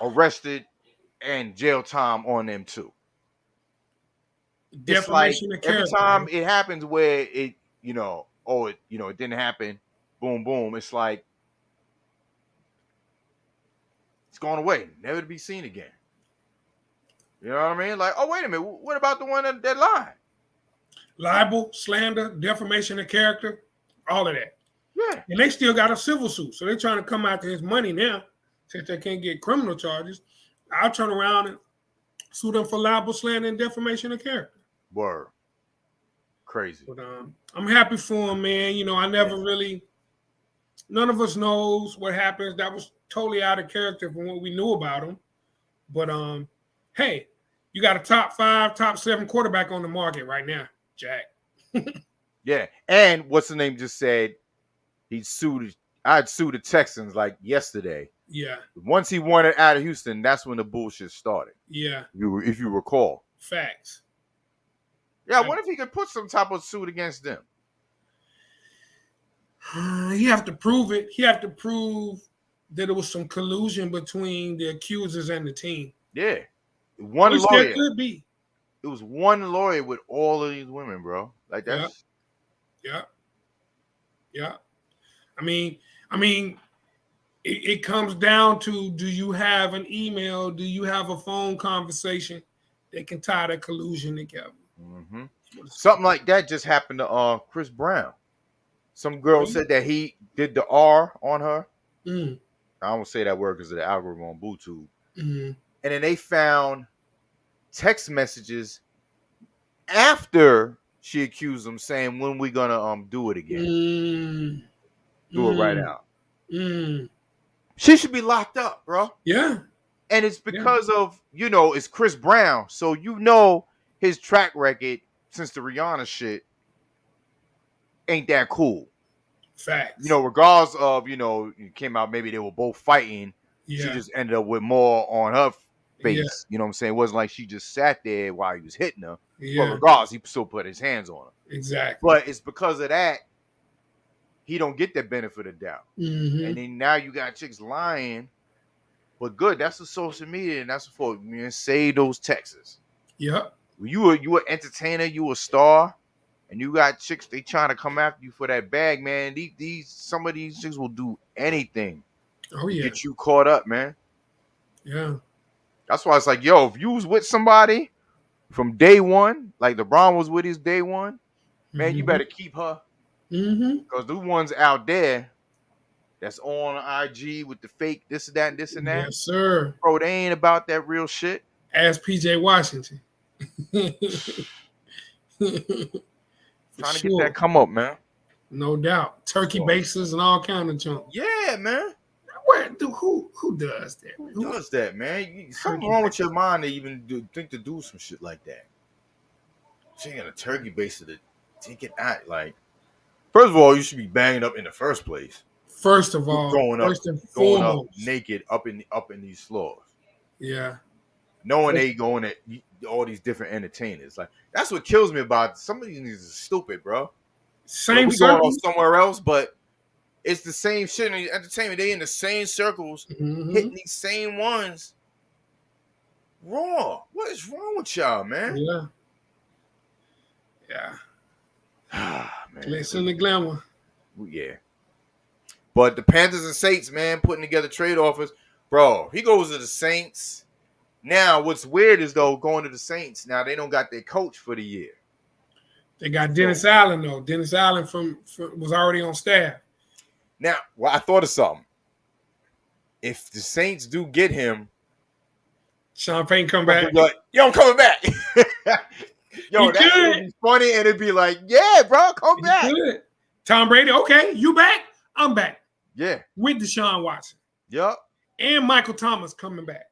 arrested and jail time on them too. Defamation of character. Every time it happens where it didn't happen, boom, boom. It's like it's gone away, never to be seen again. You know what I mean? Like, oh, wait a minute. What about the one that lied? Libel, slander, defamation of character, all of that. Yeah. And they still got a civil suit. So they're trying to come after his money now since they can't get criminal charges. I'll turn around and sue them for libel, slander, and defamation of character. Word. Crazy. But I'm happy for him, man. I never really, none of us knows what happens. That was totally out of character from what we knew about him. But hey, you got a top 5, top 7 quarterback on the market right now, Jack. Yeah. And what's the name just said I'd sue the Texans like yesterday. Yeah. Once he won it out of Houston, that's when the bullshit started. Yeah. If you recall. Facts. Yeah, what if he could put some type of suit against them? He have to prove it. He have to prove that it was some collusion between the accusers and the team. Yeah. One lawyer. There could be. It was one lawyer with all of these women, bro. Like that's Yeah. I mean, it comes down to, do you have an email? Do you have a phone conversation that can tie the collusion together? Mm-hmm. Something like that just happened to Chris Brown. Some girl said that he did the R on her. Mm. I don't say that word because of the algorithm on Bluetooth. Mm-hmm. And then they found text messages after she accused him saying, when we gonna do it again? Do it right now. She should be locked up, bro. Yeah. And it's because of, it's Chris Brown. So his track record since the Rihanna shit ain't that cool. Facts. Regardless of, it came out, maybe they were both fighting. Yeah. She just ended up with more on her face. Yeah. You know what I'm saying? It wasn't like she just sat there while he was hitting her. Yeah. But regardless, he still put his hands on her. Exactly. But it's because of that, he don't get the benefit of doubt. Mm-hmm. And then now you got chicks lying. But good, that's the social media, and that's for save those texts. Yep. You an entertainer, you a star, and you got chicks, they trying to come after you for that bag, man. Some of these chicks will do anything to get you caught up, man. Yeah. That's why it's like, yo, if you was with somebody from day one, like LeBron was with his day one, man, you better keep her. Mm-hmm. Because the ones out there, that's on IG with the fake this and that and this and that. Yes, sir. Bro, they ain't about that real shit. Ask PJ Washington. Trying to get that come up, man. No doubt. Turkey bases and all kind of junk. Yeah, man. Who does that? Who does that, man? Something wrong with your mind to even think to do some shit like that. Taking a turkey base to take it out. Like, first of all, you should be banged up in the first place. First of all, going up naked up in these floors. Yeah. Knowing they going at all these different entertainers. Like, that's what kills me about some of these niggas is stupid, bro. Same we going on somewhere else, but it's the same shit in the entertainment. They in the same circles, hitting these same ones. Raw. What is wrong with y'all, man? Yeah. Man. Glitz and the glamour. Yeah. But the Panthers and Saints, man, putting together trade offers. Bro, he goes to the Saints. Now, what's weird is, though, going to the Saints, now they don't got their coach for the year. They got Dennis Allen, though. Dennis Allen was already on staff. Now, well, I thought of something. If the Saints do get him, Sean Payton come back. Like, yo, I'm coming back. Yo, that would be funny, and it'd be like, yeah, bro, come back. Good. Tom Brady, okay, you back? I'm back. Yeah. With Deshaun Watson. Yep. And Michael Thomas coming back.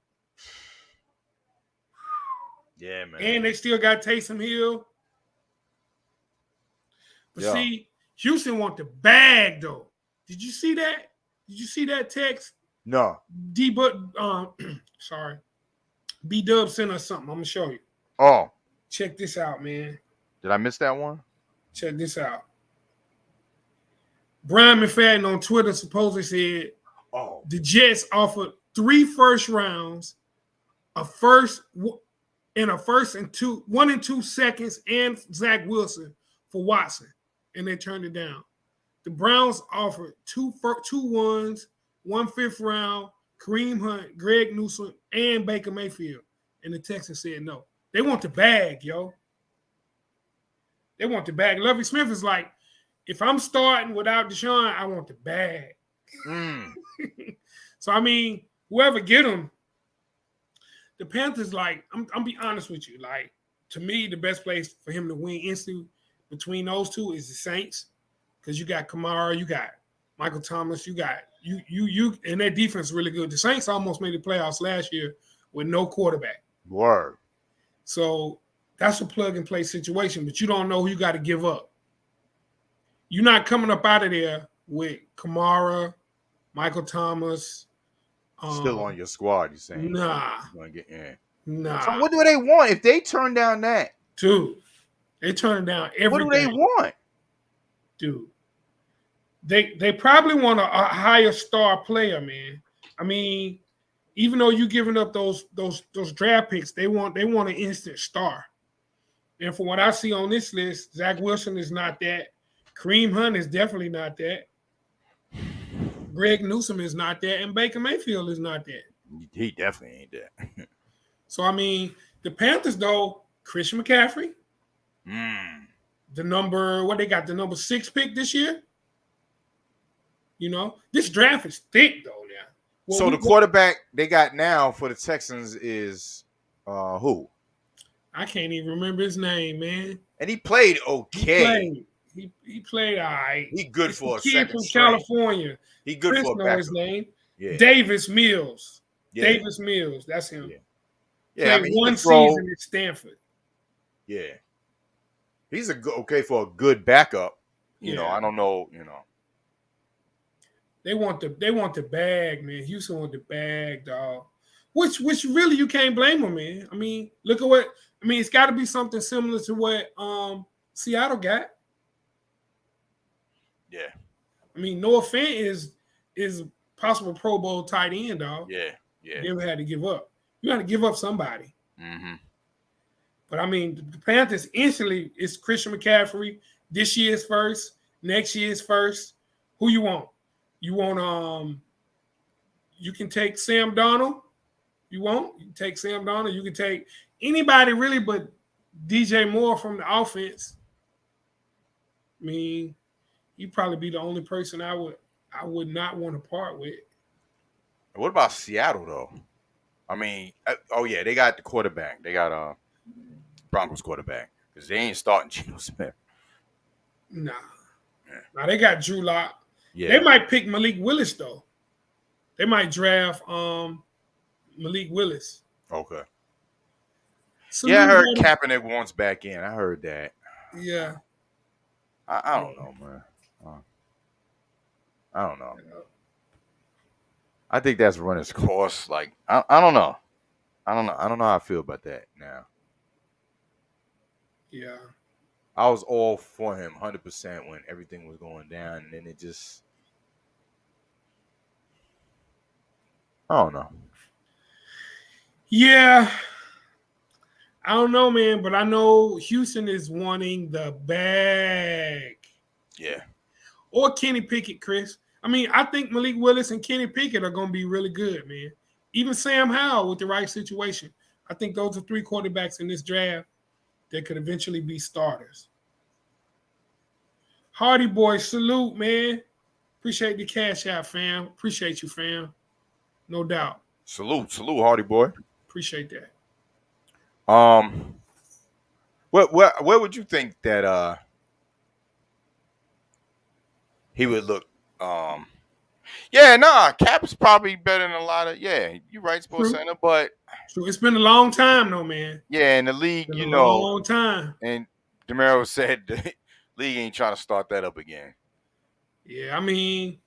Yeah, man. And they still got Taysom Hill. But see, Houston want the bag, though. Did you see that? Did you see that text? No. Sorry. B-Dub sent us something. I'm going to show you. Oh. Check this out, man. Did I miss that one? Check this out. Brian McFadden on Twitter supposedly said the Jets offered 3 first rounds, a first and 1 and 2 seconds, and Zach Wilson for Watson, and they turned it down. The Browns offered 2 ones, 1 fifth round, Kareem Hunt, Greg Newsome, and Baker Mayfield, and the Texans said no. They want the bag, yo. They want the bag. Lovie Smith is like, if I'm starting without Deshaun, I want the bag. So, I mean, whoever get him, the Panthers, like, I'm be honest with you. Like, to me, the best place for him to win instantly between those two is the Saints. Because you got Kamara, you got Michael Thomas, you got you, and that defense is really good. The Saints almost made the playoffs last year with no quarterback. Word. So that's a plug-and-play situation, but you don't know who you got to give up. You're not coming up out of there with Kamara, Michael Thomas. Still on your squad, you saying? Nah. Nah. So what do they want if they turn down that? Dude, they turn down everything. What do they want? Dude, they probably want a higher star player, man. I mean, even though you're giving up those draft picks, they want an instant star. And from what I see on this list, Zach Wilson is not that. Kareem Hunt is definitely not that. Greg Newsome is not that, and Baker Mayfield is not that. He definitely ain't that. So, I mean, the Panthers, though, Christian McCaffrey, the number 6 pick this year. You know, this draft is thick, though, now. Well, so the quarterback they got now for the Texans is who? I can't even remember his name, man. And he played okay. He played all right. He good for a kid second from string. California. He good Chris for a know backup. His name. Yeah. Davis Mills. Yeah. Davis Mills. That's him. Yeah. I mean, one season at Stanford. Yeah. He's okay for a good backup. You know, I don't know, you know. They want the bag, man. Houston want the bag, dog. Which really you can't blame them, man. I mean, look at it's got to be something similar to what Seattle got. Yeah. I mean, Noah Fant is possible Pro Bowl tight end, dog. Yeah. You ever had to give up. You got to give up somebody. Mm-hmm. But, I mean, the Panthers instantly is Christian McCaffrey. This year's first. Next year's first. Who you want? You want you can take Sam Darnold. You can take Sam Darnold. You can take anybody really but DJ Moore from the offense. I mean, he'd probably be the only person I would I would not want to part with. What about Seattle though? I mean, oh yeah, they got the quarterback. They got Broncos quarterback because they ain't starting Geno Smith. Nah. Yeah. Now they got Drew Lock. Yeah. They might pick Malik Willis though. They might draft Malik Willis. Okay. So Yeah, I heard Kaepernick wants back in. I heard that. Yeah. I don't know, man. I don't know. I think that's run its course. Like I don't know. I don't know how I feel about that now. Yeah. I was all for him 100% when everything was going down, and then it just I don't know. Yeah. I don't know, man, but I know Houston is wanting the bag. Yeah. Or Kenny Pickett, Chris. I mean, I think Malik Willis and Kenny Pickett are going to be really good, man. Even Sam Howell with the right situation. I think those are 3 quarterbacks in this draft that could eventually be starters. Hardy boy, salute, man. Appreciate the cash out, fam. Appreciate you, fam. No doubt. Salute, Hardy boy. Appreciate that. Where would you think that he would look? Cap is probably better than a lot of. Yeah, you're right, Sports Center, but it's been a long time, though, man. Yeah, in the league, a long time. And DeMero said the league ain't trying to start that up again. Yeah, I mean,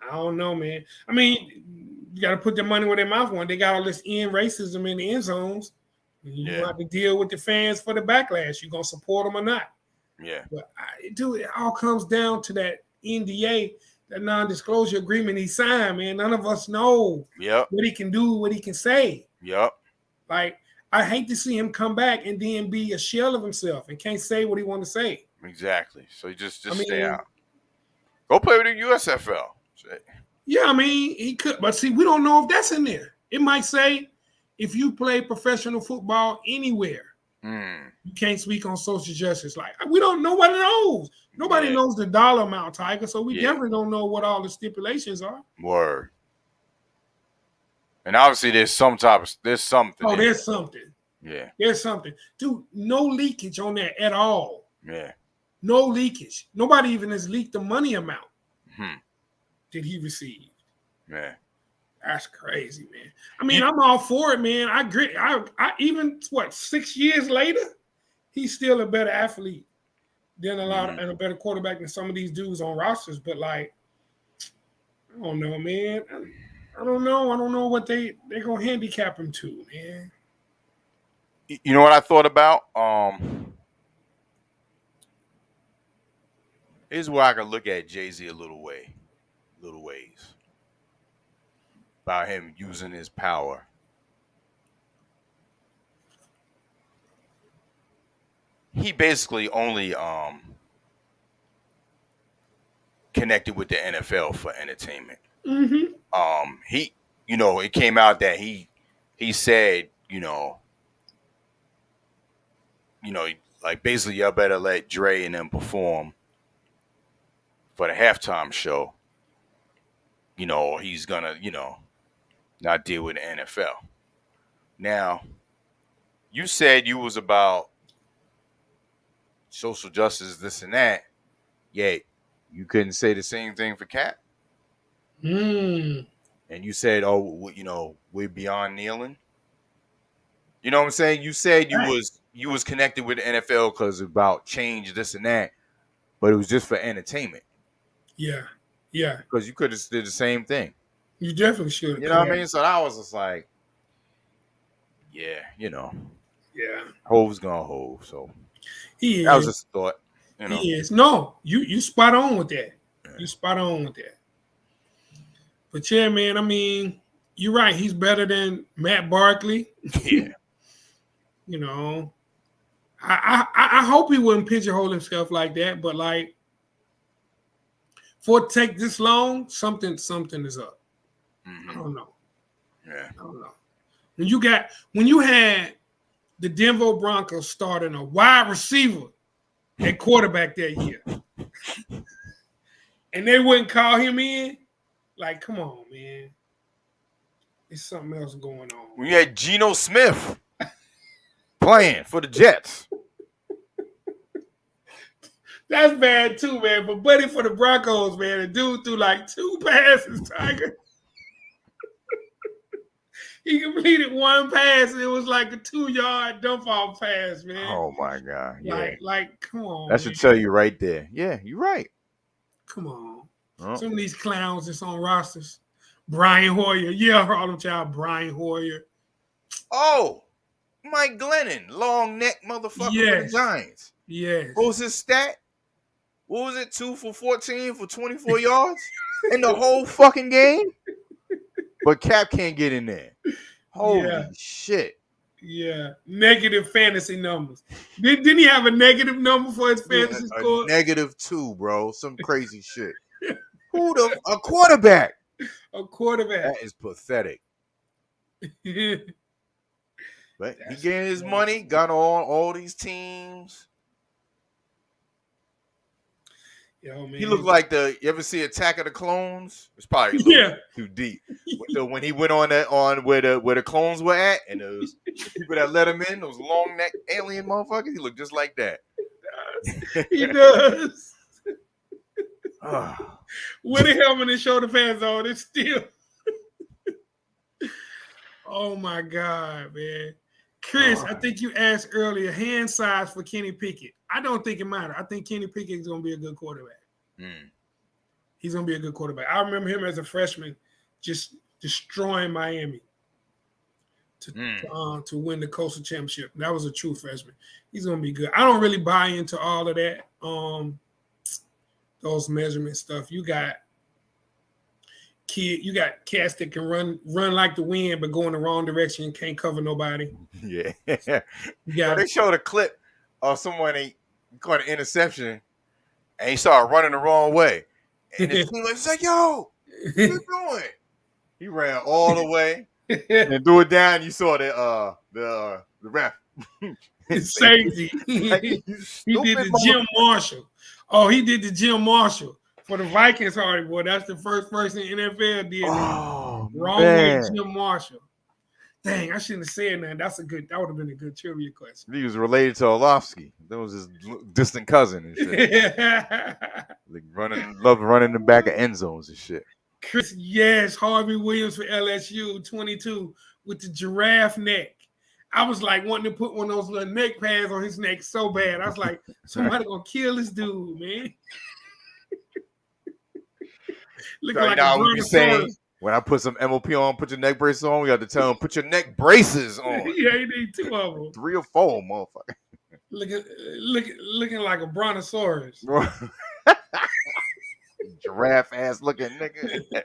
I don't know, man. I mean, you got to put their money where their mouth wants. They got all this end racism in the end zones. You have to deal with the fans for the backlash. You gonna support them or not? Yeah. But dude, it all comes down to that NDA, that non-disclosure agreement he signed, man. None of us know what he can do, what he can say. Yep. Like, I hate to see him come back and then be a shell of himself and can't say what he want to say. Exactly. So you just stay out. Go play with the USFL. Yeah, I mean, he could. But see, we don't know if that's in there. It might say, if you play professional football anywhere, you can't speak on social justice. Like, we don't know what it knows. Nobody knows the dollar amount, Tiger. So we definitely don't know what all the stipulations are. Word. And obviously, there's something. Oh, there's something. Yeah. There's something. Dude, no leakage on that at all. Yeah. No leakage. Nobody even has leaked the money amount that he received. Yeah. That's crazy, man. I mean, I'm all for it, man. I agree. I even 6 years later, he's still a better athlete than a lot and a better quarterback than some of these dudes on rosters. But like, I don't know, man. I don't know. I don't know what they're gonna handicap him to, man. You know what I thought about? Here's where I can look at Jay-Z a little ways about him using his power. He basically only connected with the NFL for entertainment. He, it came out that he said, like basically y'all better let Dre and them perform for the halftime show. He's gonna, not deal with the NFL. Now, you said you was about social justice, this and that. Yet you couldn't say the same thing for Cap. And you said, we're beyond kneeling. You know what I'm saying? You said you was connected with the NFL because about change, this and that, but it was just for entertainment. Yeah. Because you could have did the same thing. You definitely should. You know what I mean? So I was just like, yeah. Hove's gonna Hove. So he is. That was just a thought. He is. No, you spot on with that. Yeah. You spot on with that. But yeah, man, I mean, you're right. He's better than Matt Barkley. Yeah. I hope he wouldn't pigeonhole himself like that, but like, for it to take this long, something is up. I don't know. Yeah. I don't know. When you had the Denver Broncos starting a wide receiver at quarterback that year, and they wouldn't call him in. Like, come on, man. There's something else going on. We had Geno Smith playing for the Jets. That's bad too, man. But Buddy for the Broncos, man, the dude threw like 2 passes, Tiger. He completed 1 pass, and it was like a 2-yard dump off pass, man. Oh my God! Yeah, like, come on. That should tell you right there. Yeah, you're right. Come on. Oh. Some of these clowns that's on rosters. Brian Hoyer. Yeah, Harlem Child, Brian Hoyer. Oh, Mike Glennon, long neck motherfucker for the Giants. Yes. What was his stat? What was it? 2 for 14 for 24 yards in the whole fucking game? But Cap can't get in there. Holy shit. Yeah. Negative fantasy numbers. Didn't he have a negative number for his fantasy score? -2, bro. Some crazy shit. A quarterback? A quarterback. That is pathetic. But he getting his money, got on all these teams. Yo, man. He looked like you ever see Attack of the Clones? It's probably too deep. When he went on where the clones were at, and those the people that let him in, those long neck alien motherfuckers, he looked just like that. He does. With a helmet and shoulder pads on, it's still. Oh my God, man. Chris, I think you asked earlier hand size for Kenny Pickett. I don't think it matters. I think Kenny Pickett is going to be a good quarterback. He's going to be a good quarterback. I remember him as a freshman just destroying Miami to win the Coastal Championship. That was a true freshman. He's going to be good. I don't really buy into all of that, those measurement stuff. You got cats that can run like the wind, but go in the wrong direction and can't cover nobody. Yeah. They showed a clip of someone they caught an interception and he started running the wrong way. And his team was like, yo, what you doing? He ran all the way and threw it down. You saw the ref. Safety. He did the Jim Marshall. Oh, he did the Jim Marshall. For the Vikings, Hardy boy, that's the first person in NFL did that. Wrong way, Jim Marshall. Dang, I shouldn't have said that. That would have been a good trivia question. He was related to Orlovsky. That was his distant cousin and shit. Like loved running in the back of end zones and shit. Chris, yes, Harvey Williams for LSU, 22, with the giraffe neck. I was like wanting to put one of those little neck pads on his neck so bad. I was like, somebody gonna kill this dude, man. Looking like we be saying, when I put some MOP on, put your neck braces on, we have to tell him, put your neck braces on. Yeah, you need 2 of them. 3 or 4, motherfucker. Looking like a brontosaurus. Giraffe ass looking nigga.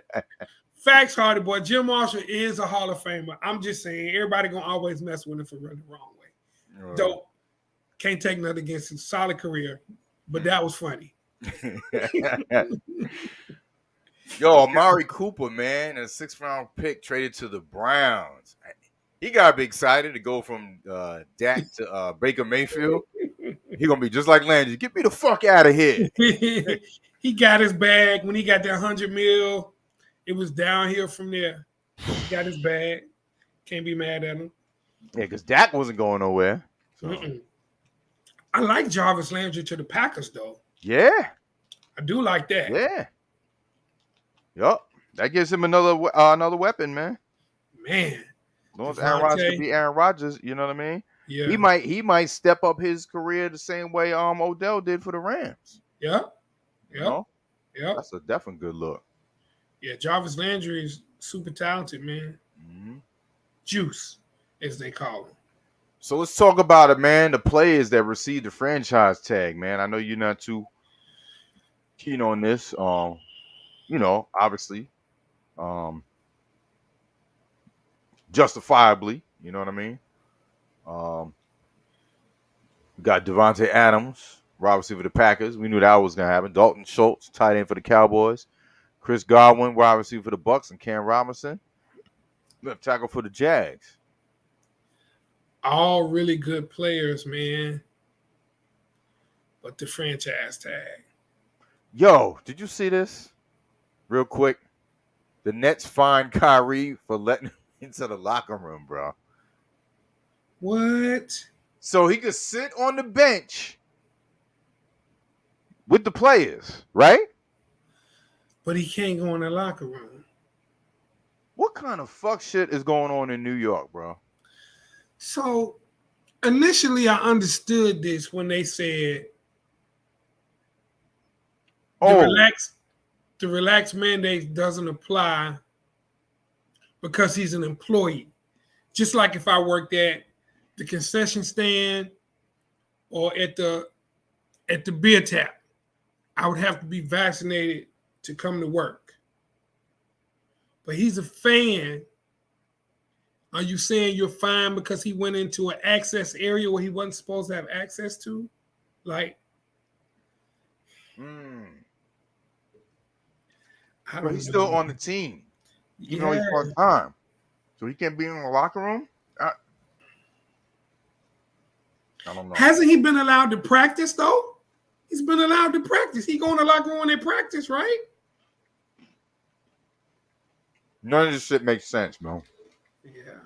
Facts, Hardy boy. Jim Marshall is a Hall of Famer. I'm just saying, everybody gonna always mess with him for running the wrong way. Dope. Can't take nothing against his solid career, but that was funny. Yo, Amari Cooper, man, a 6th-round pick traded to the Browns. He got to be excited to go from Dak to Baker Mayfield. He gonna be just like Landry. Get me the fuck out of here. He got his bag when he got that $100 million. It was downhill from there. He got his bag. Can't be mad at him. Yeah, because Dak wasn't going nowhere. So. I like Jarvis Landry to the Packers, though. Yeah. I do like that. Yeah. Yup. That gives him another weapon, man. Man. As long as Aaron Rodgers can be Aaron Rodgers, you know what I mean? Yeah. He might step up his career the same way Odell did for the Rams. Yeah. Yeah. That's a definitely good look. Yeah, Jarvis Landry is super talented, man. Juice, as they call him. So let's talk about it, man. The players that received the franchise tag, man. I know you're not too keen on this. Obviously, justifiably, you know what I mean? We got Devontae Adams, wide receiver for the Packers. We knew that was going to happen. Dalton Schultz, tight end for the Cowboys. Chris Godwin, wide receiver for the Bucks, and Cam Robinson, left tackle for the Jags. All really good players, man. But the franchise tag. Yo, did you see this? Real quick. The Nets fined Kyrie for letting him into the locker room, bro. What? So he could sit on the bench with the players, right? But he can't go in the locker room. What kind of fuck shit is going on in New York, bro? So initially, I understood this when they said the Oh, relaxed mandate doesn't apply because he's an employee. Just like if I worked at the concession stand or at the beer tap, I would have to be vaccinated to come to work. But he's a fan. Are you saying you're fine because he went into an access area where he wasn't supposed to have access to? Like, I bro, don't he's know. still on the team, even though Yeah. he's part time. So he can't be in the locker room. I don't know. Hasn't he been allowed to practice though? He's been allowed to practice. He go in the locker room when they practice, right? None of this shit makes sense, man. Yeah.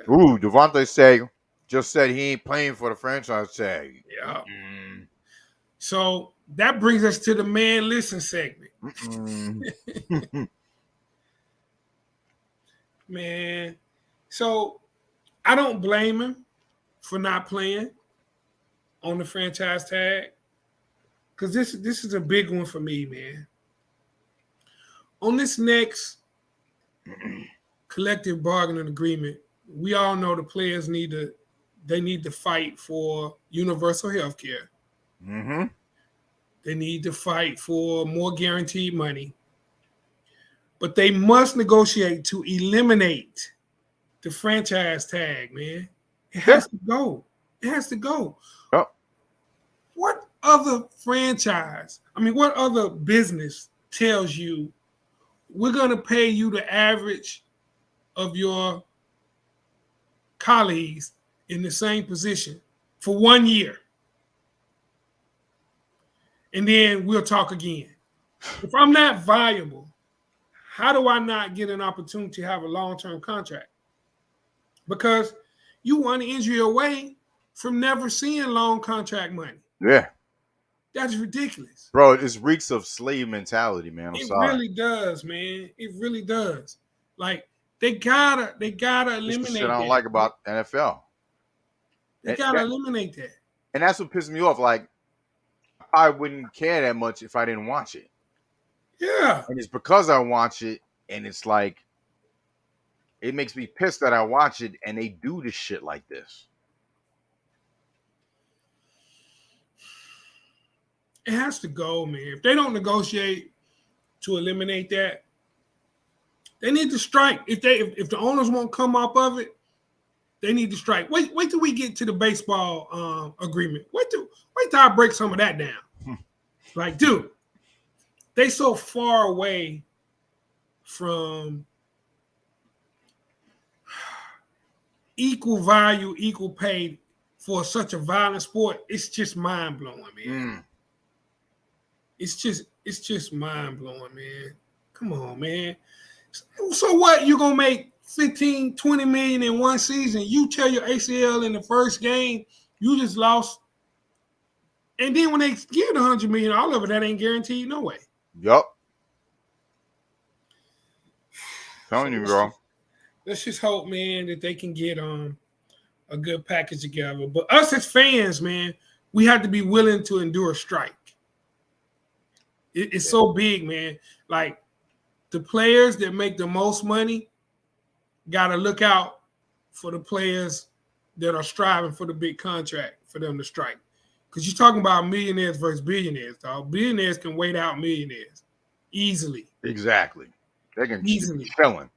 Ooh, Devontae just said he ain't playing for the franchise tag. Yeah. So that brings us to the man listen segment. Man, so I don't blame him for not playing on the franchise tag because this is a big one for me, man. On this next collective bargaining agreement, we all know the players need to fight for universal health care. Mm-hmm. They need to fight for more guaranteed money. But they must negotiate to eliminate the franchise tag, man. It has to go. It has to go. Yep. What other franchise, what other business tells you we're going to pay you the average of your colleagues in the same position for 1 year? And then we'll talk again. If I'm not viable, how do I not get an opportunity to have a long-term contract? Because you 1 injury away from never seeing long contract money. Yeah. That's ridiculous. Bro, it reeks of slave mentality, man. I'm sorry. It really does, man. It really does. Like they gotta eliminate That's the shit I don't that. like about NFL. They gotta eliminate that. And that's what pissed me off. Like, I wouldn't care that much if I didn't watch it. Yeah. And it's because I watch it, and it's like, it makes me pissed that I watch it, and they do this shit like this. It has to go, man. If they don't negotiate to eliminate that, they need to strike. If the owners won't come up of it, they need to strike. Wait till we get to the baseball agreement. Wait till I break some of that down. Like, dude, they so far away from equal value, equal pay for such a violent sport. It's just mind blowing, man. It's just mind blowing, man. Come on, man. So what? You're gonna make 15, 20 million in one season. You tear your ACL in the first game, you just lost. And then when they give the 100 million, all of it, that ain't guaranteed no way. Yup. Telling you, bro. Let's just hope, man, that they can get a good package together. But us as fans, man, we have to be willing to endure a strike. It's so big, man. Like the players that make the most money gotta look out for the players that are striving for the big contract for them to strike. Because you're talking about millionaires versus billionaires, dog. Billionaires can wait out millionaires easily. Exactly. They can easily chilling.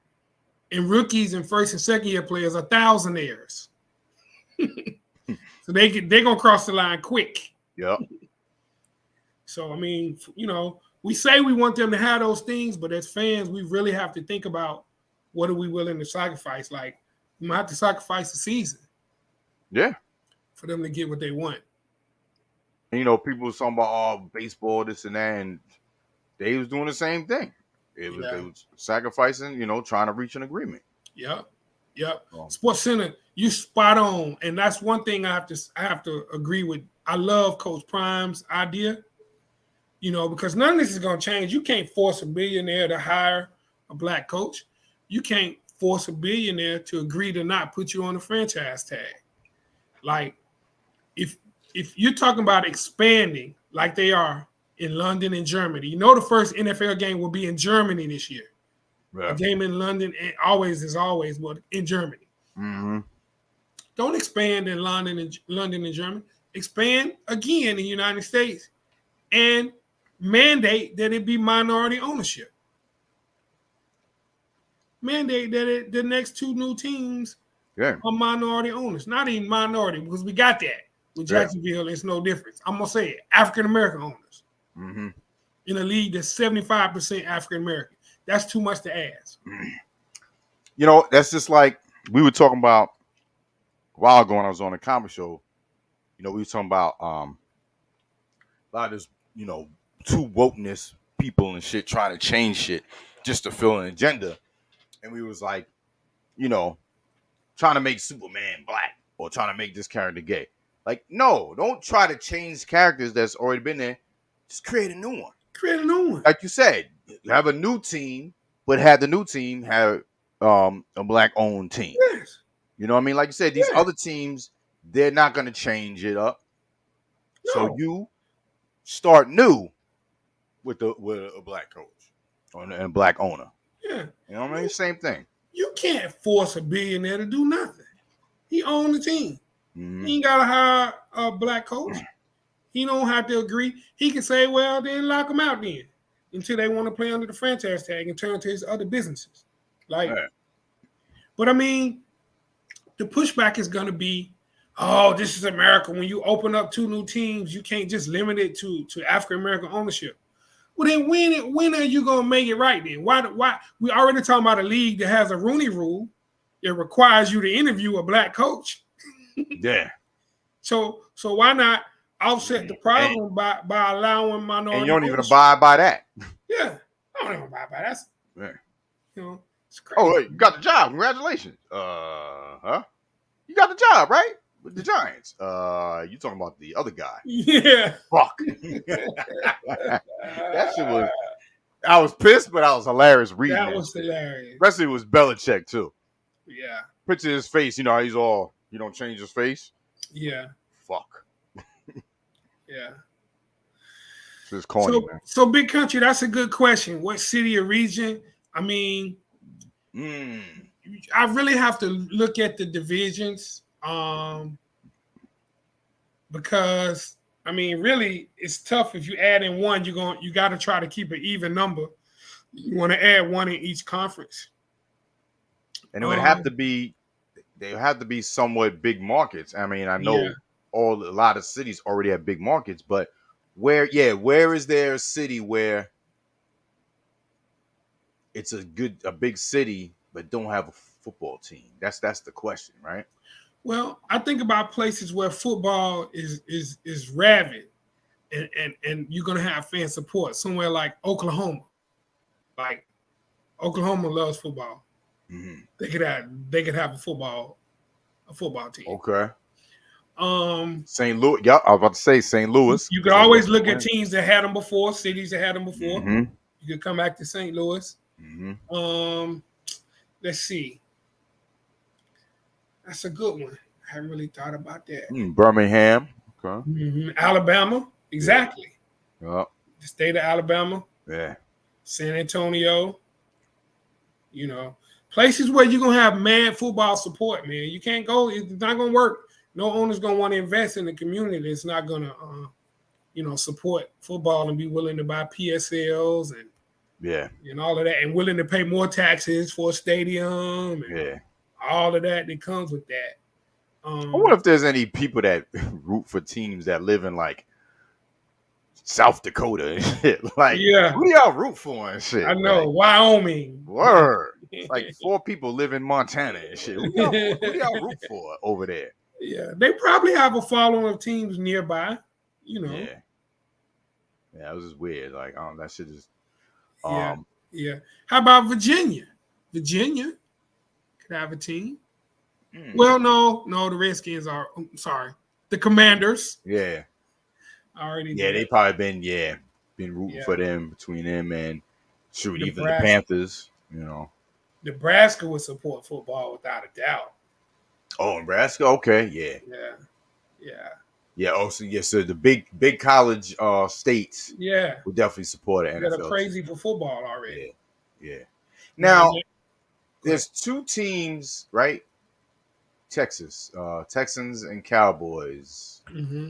And rookies and first and second year players are thousandaires. So they're gonna cross the line quick. Yep. So we say we want them to have those things, but as fans, we really have to think about what are we willing to sacrifice. Like we might have to sacrifice the season. Yeah. For them to get what they want. And, people was talking about baseball, this and that, and they was doing the same thing. They was sacrificing, trying to reach an agreement. Yep. Sports Center, you spot on, and that's one thing I have to agree with. I love Coach Prime's idea, because none of this is going to change. You can't force a billionaire to hire a black coach. You can't force a billionaire to agree to not put you on a franchise tag. Like, if you're talking about expanding like they are in London and Germany, the first NFL game will be in Germany this year. Yeah. A game in London and always, but in Germany. Mm-hmm. Don't expand in London and Germany. Expand again in the United States and mandate that it be minority ownership. Mandate that the next 2 new teams are minority owners. Not even minority, because we got that with Jacksonville. It's no difference. I'm going to say it. African American owners. Mm-hmm. In a league that's 75% African American. That's too much to ask. That's just like we were talking about a while ago when I was on a comedy show. We were talking about a lot of this, too wokeness people and shit trying to change shit just to fill an agenda. And we was like, trying to make Superman black or trying to make this character gay. Like, no, don't try to change characters that's already been there. Just create a new one. Create a new one. Like you said, have a new team, but have the new team have a black-owned team. Yes. You know what I mean? Like you said, these other teams, they're not going to change it up. No. So you start new with a black coach and a black owner. Yeah. You know what I mean? Same thing. You can't force a billionaire to do nothing. He owns the team. Mm-hmm. He ain't got to hire a black coach. He don't have to agree. He can say, well, then lock him out then until they want to play under the franchise tag and turn to his other businesses. But I mean, the pushback is going to be, oh, this is America. When you open up 2 new teams, you can't just limit it to African-American ownership. Well, then when are you going to make it right then? Why? We already talking about a league that has a Rooney rule. It requires you to interview a black coach. Yeah. So why not offset the problem by allowing minority? And you don't even abide by that. Yeah, I don't even abide by that. Yeah. It's crazy. Oh, wait, you got the job. Congratulations. You got the job, right? With the Giants. You talking about the other guy? Yeah. Fuck. That shit was. I was pissed, but I was hilarious reading that. That was hilarious. Especially it was Belichick too. Yeah. Picture his face. He's all. You don't change his face. Yeah. Fuck. Yeah. It's corny, man. So Big Country, that's a good question. What city or region? I mean, I really have to look at the divisions. Because I mean, really, it's tough if you add in one. You got to try to keep an even number. You want to add one in each conference, and it would have to be. They have to be somewhat big markets. I mean, I know a lot of cities already have big markets, but where is there a city where it's a big city but don't have a football team? That's the question, right? Well, I think about places where football is rabid, and you're gonna have fan support. Somewhere like Oklahoma, like Oklahoma loves football. Mm-hmm. They could have a football team. Okay. St. Louis. Yeah, I was about to say St. Louis. You could always look at teams that had them before, cities that had them before. Mm-hmm. You could come back to St. Louis. Mm-hmm. Let's see. That's a good one. I haven't really thought about that. Birmingham. Okay. Mm-hmm. Alabama. Exactly. Yeah. The state of Alabama. Yeah. San Antonio. Places where you're going to have mad football support, man. You can't go. It's not going to work. No owner's going to want to invest in the community that's not going to, support football and be willing to buy PSLs and all of that, and willing to pay more taxes for a stadium and all of that comes with that. I wonder if there's any people that root for teams that live in like South Dakota and shit. Like, who do y'all root for and shit? I know, Wyoming. Word. Like 4 people live in Montana and shit. Who do y'all root for over there? Yeah, they probably have a following of teams nearby. You know. Yeah. Yeah, it was just weird. Like, that shit is. Yeah. Yeah. How about Virginia? Virginia could have a team. Well, no, the Redskins are. I'm sorry, the Commanders. Yeah. Already Yeah, there. they probably been rooting Yeah. for them between them and even the Nebraska. Panthers. You know. Nebraska would support football without a doubt. Oh, Nebraska. Okay. Yeah. Yeah. Yeah. Yeah. Also, yeah. So the big college states Yeah. would definitely support the That are NFL too. crazy for football already. Yeah. Yeah. Now, Now, go ahead. there's two teams, right? Texas, Texans and Cowboys. Mm-hmm.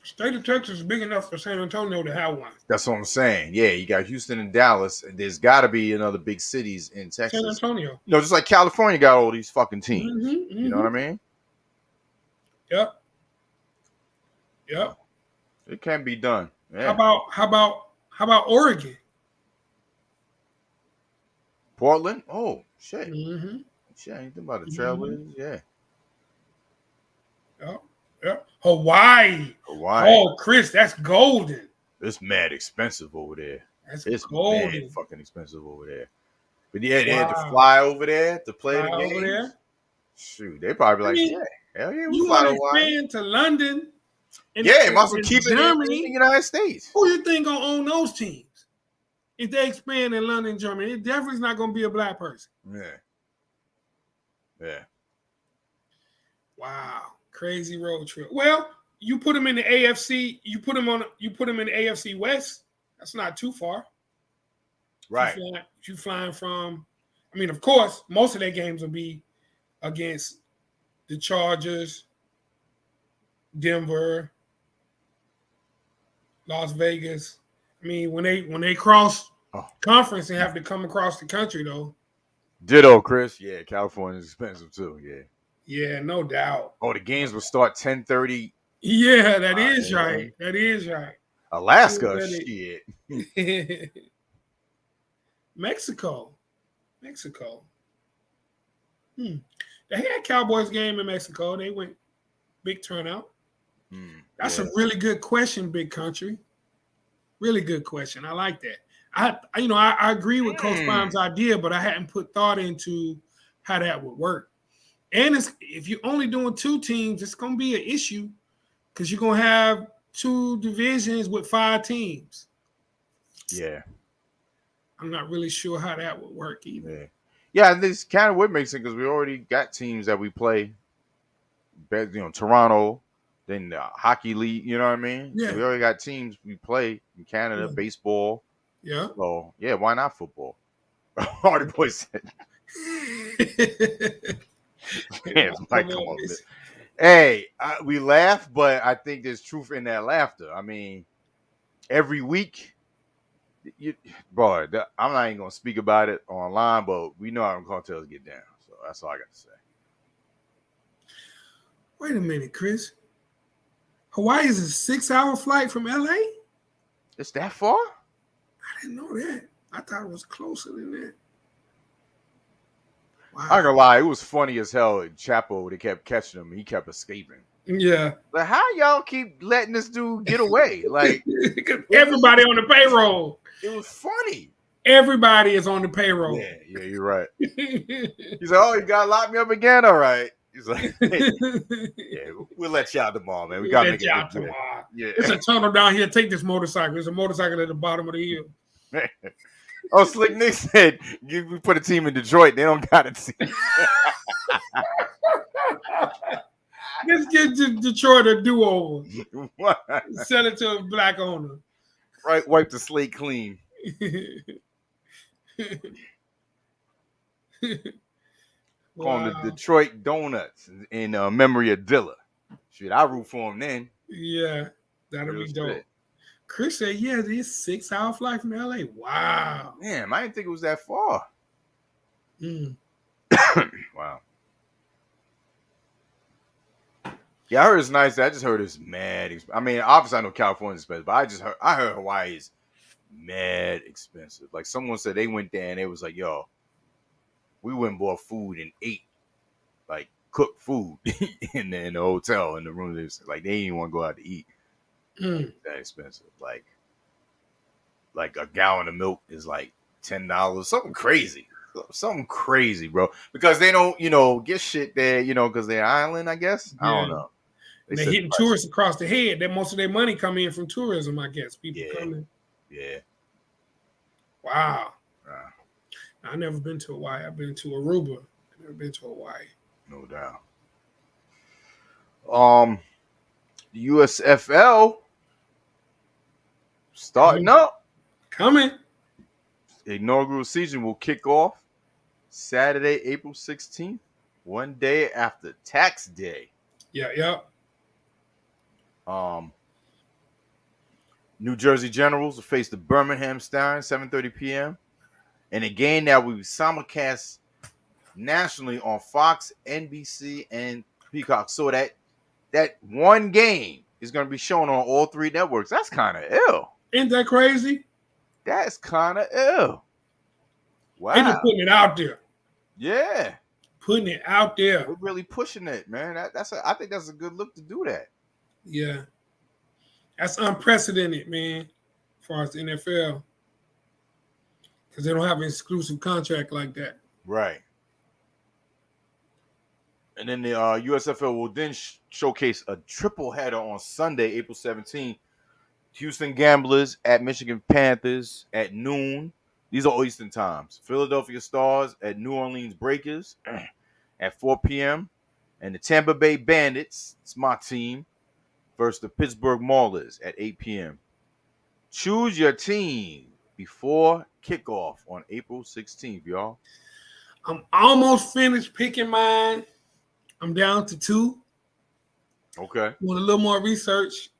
State of Texas is big enough for San Antonio to have one. That's what I'm saying. Yeah, you got Houston and Dallas. And there's got to be another big cities in San Texas. Antonio. You know, just like California got all these fucking teams. Mm-hmm, You know what I mean? Yep. Yep. It can be done. Yeah. How about Oregon? Portland? Oh, shit. Mm-hmm. Shit, anything about the Trailblazers? Yeah. Yep. Yep. Hawaii. Hawaii. Oh, Chris, that's golden. It's mad expensive over there. It's golden. Mad fucking expensive over there. But yeah, they had to Wow. fly over there to play Fly the games. over there. Shoot, they probably I like, mean, yeah, hell yeah, we You fly want to to Hawaii. expand to London? Yeah, might as well and keep it in the United States. Who you think gonna own those teams? If they expand in London, Germany, it definitely is not gonna be a black person. Yeah. Yeah. Wow, crazy road trip. Well, you put them in the AFC. You put them in the AFC West. That's not too far. Right. You flying from. I mean, of course, most of their games will be against the Chargers, Denver, Las Vegas. I mean, when they cross conference and have to come across the country, though. Ditto, Chris. Yeah, California's expensive too. Yeah. Yeah, no doubt. Oh, the games will start 10:30. Yeah, that is right. That is right. Alaska, shit. Mexico. They had Cowboys game in Mexico. They went big turnout. That's a really good question, Big Country. Really good question. I like that. I agree with Coach Baum's idea, but I hadn't put thought into how that would work. And if you're only doing two teams, it's going to be an issue because you're going to have two divisions with 5 teams. Yeah. I'm not really sure how that would work either. Yeah, this kind of would make sense because we already got teams that we play. You know, Toronto, then the hockey league. You know what I mean? Yeah. So we already got teams we play in Canada, baseball. Yeah. So yeah, why not football? Hardy Boy said. Hey, we laugh, but I think there's truth in that laughter. I mean, every week, I'm not even gonna speak about it online, but we know how them cartels get down. So that's all I got to say. Wait a minute, Chris. Hawaii is a 6-hour flight from LA? It's that far? I didn't know that. I thought it was closer than that. Wow. I'm gonna lie, it was funny as hell. Chapo, they kept catching him. He kept escaping. Yeah. Like, how y'all keep letting this dude get away? Like, everybody on the payroll. It was funny. Everybody is on the payroll. Yeah, you're right. He's like, oh, you gotta lock me up again? All right. He's like, hey, yeah, we'll let you out tomorrow, man. We gotta make it out tomorrow. Yeah. It's a tunnel down here. Take this motorcycle. There's a motorcycle at the bottom of the hill. Oh, Slick Nick said, we put a team in Detroit. They don't got a team. Let's get Detroit a do-over. Sell it to a black owner. Right, wipe the slate clean. Call them the Detroit Donuts in memory of Dilla. Shit, I root for him then. Yeah, that'll be dope. Spit. Chris said, yeah, this 6-hour flight from LA. Wow. Damn, I didn't think it was that far. Wow. Yeah, I heard it's nice. I just heard it's mad. I mean, obviously I know California's expensive, but I heard Hawaii is mad expensive. Like someone said they went there and it was like, yo, we went and bought food and ate like cook food in the hotel in the room. Like they didn't want to go out to eat. That expensive. Like a gallon of milk is like $10. Something crazy, bro. Because they don't, get shit there, because they're island. I guess I don't know. They're hitting tourists across the head. That most of their money come in from tourism. I guess people coming. Yeah. Wow. I've never been to Hawaii. I've been to Aruba. I've never been to Hawaii. No doubt. The USFL starting up. Coming. The inaugural season will kick off Saturday, April 16th, one day after tax day. Yeah. New Jersey Generals will face the Birmingham Stars, 7:30 p.m. in a game that will be simulcast nationally on Fox, NBC, and Peacock. So that one game is going to be shown on all three networks. That's kind of ill. Isn't that crazy? That's kind of ill. Wow. They just putting it out there. Yeah. Putting it out there. We're really pushing it, man. I think that's a good look to do that. Yeah. That's unprecedented, man, as far as the NFL. Because they don't have an exclusive contract like that. Right. And then the USFL will then showcase a triple header on Sunday, April 17th. Houston Gamblers at Michigan Panthers at noon. These are Eastern times. Philadelphia Stars at New Orleans Breakers at 4 p.m. And the Tampa Bay Bandits, it's my team, versus the Pittsburgh Maulers at 8 p.m. Choose your team before kickoff on April 16th, y'all. I'm almost finished picking mine. I'm down to 2. Okay. Want a little more research?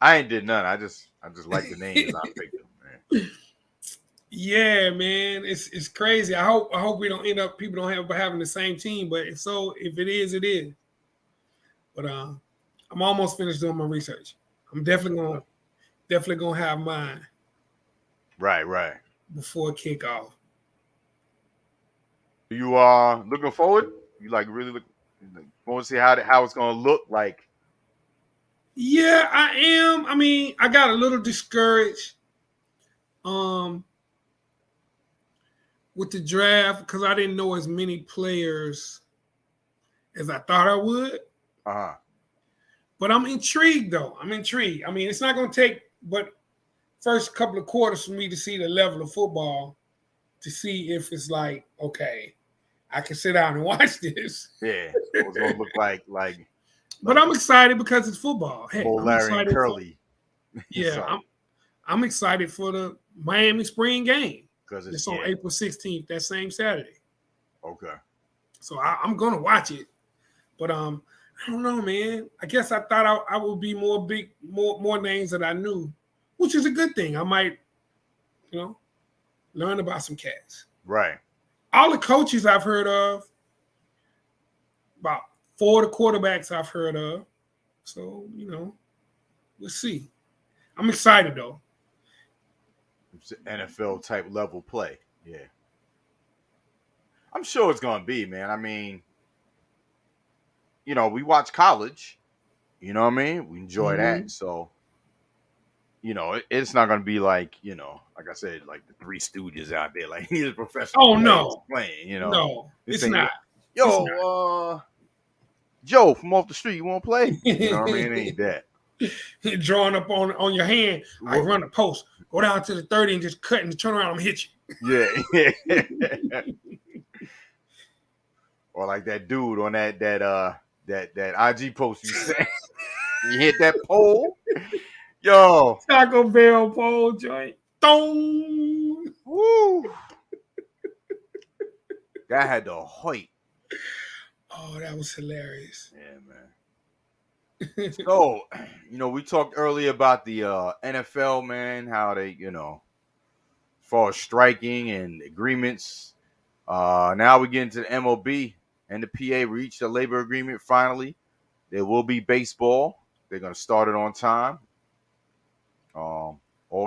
I ain't did none. I just like the names. I picked them, man. Yeah, man. It's crazy. I hope we don't end up people don't have having the same team, but if it is, it is. But I'm almost finished doing my research. I'm definitely gonna have mine. Right. Before kickoff. You looking forward? You really look forward to see how it's gonna look like? Yeah, I am. I mean, I got a little discouraged with the draft because I didn't know as many players as I thought I would. Uh-huh. But I'm intrigued, though. I mean, it's not going to take but first couple of quarters for me to see the level of football to see if it's like, okay, I can sit down and watch this. Yeah, it's going to look like. But I'm excited because it's football. Hey, Larry and Curly. I'm excited for the Miami spring game. Because it's on April 16th, that same Saturday. Okay. So I'm going to watch it. But I don't know, man. I guess I thought I would be more names that I knew, which is a good thing. I might, learn about some cats. Right. All the coaches I've heard of, about 4 of the quarterbacks I've heard of. So, we'll see. I'm excited, though. It's an NFL type level play. Yeah. I'm sure it's going to be, man. I mean, we watch college. You know what I mean? We enjoy that. So, it's not going to be like, like I said, like the Three Stooges out there. Like, he's a professional. Oh, no. Playing, No, it's not. Yo, Joe from off the street, you want to play? You know what I mean? It ain't that. Drawing up on your hand. I run a post. Go down to the 30 and just cut and turn around and hit you. Yeah. Or like that dude on that IG post you sent. You hit that pole. Yo. Taco Bell pole joint. Dong. Woo. That had the height. Oh, that was hilarious. Yeah, man. So, we talked earlier about the NFL, man, how they, as far as striking and agreements. Now we get into the MLB and the PA reached a labor agreement finally. There will be baseball. They're going to start it on time. All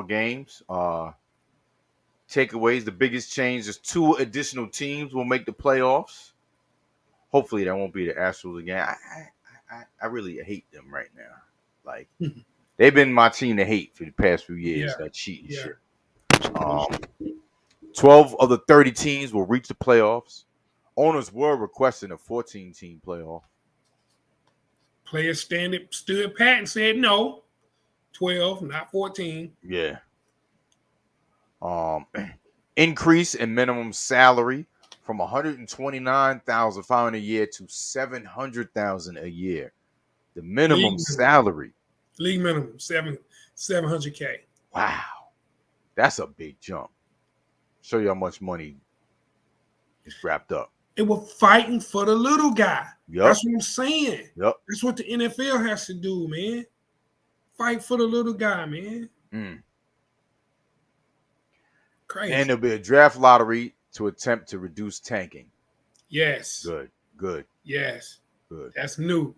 games. Takeaways, the biggest change is 2 additional teams will make the playoffs. Hopefully that won't be the Astros again. I really hate them right now. Like they've been my team to hate for the past few years. Yeah. That cheating Yeah. shit. 12 of the 30 teams will reach the playoffs. Owners were requesting a 14-team playoff. Players stood pat and said no. 12, not 14. Yeah. Increase in minimum salary from $129,500 a year to $700,000 a year. The minimum salary. League minimum, 700K. Wow. That's a big jump. Show you how much money is wrapped up. They were fighting for the little guy. Yep. That's what I'm saying. Yep. That's what the NFL has to do, man. Fight for the little guy, man. Crazy. And there'll be a draft lottery to attempt to reduce tanking. Yes. Good. Yes. Good. That's new.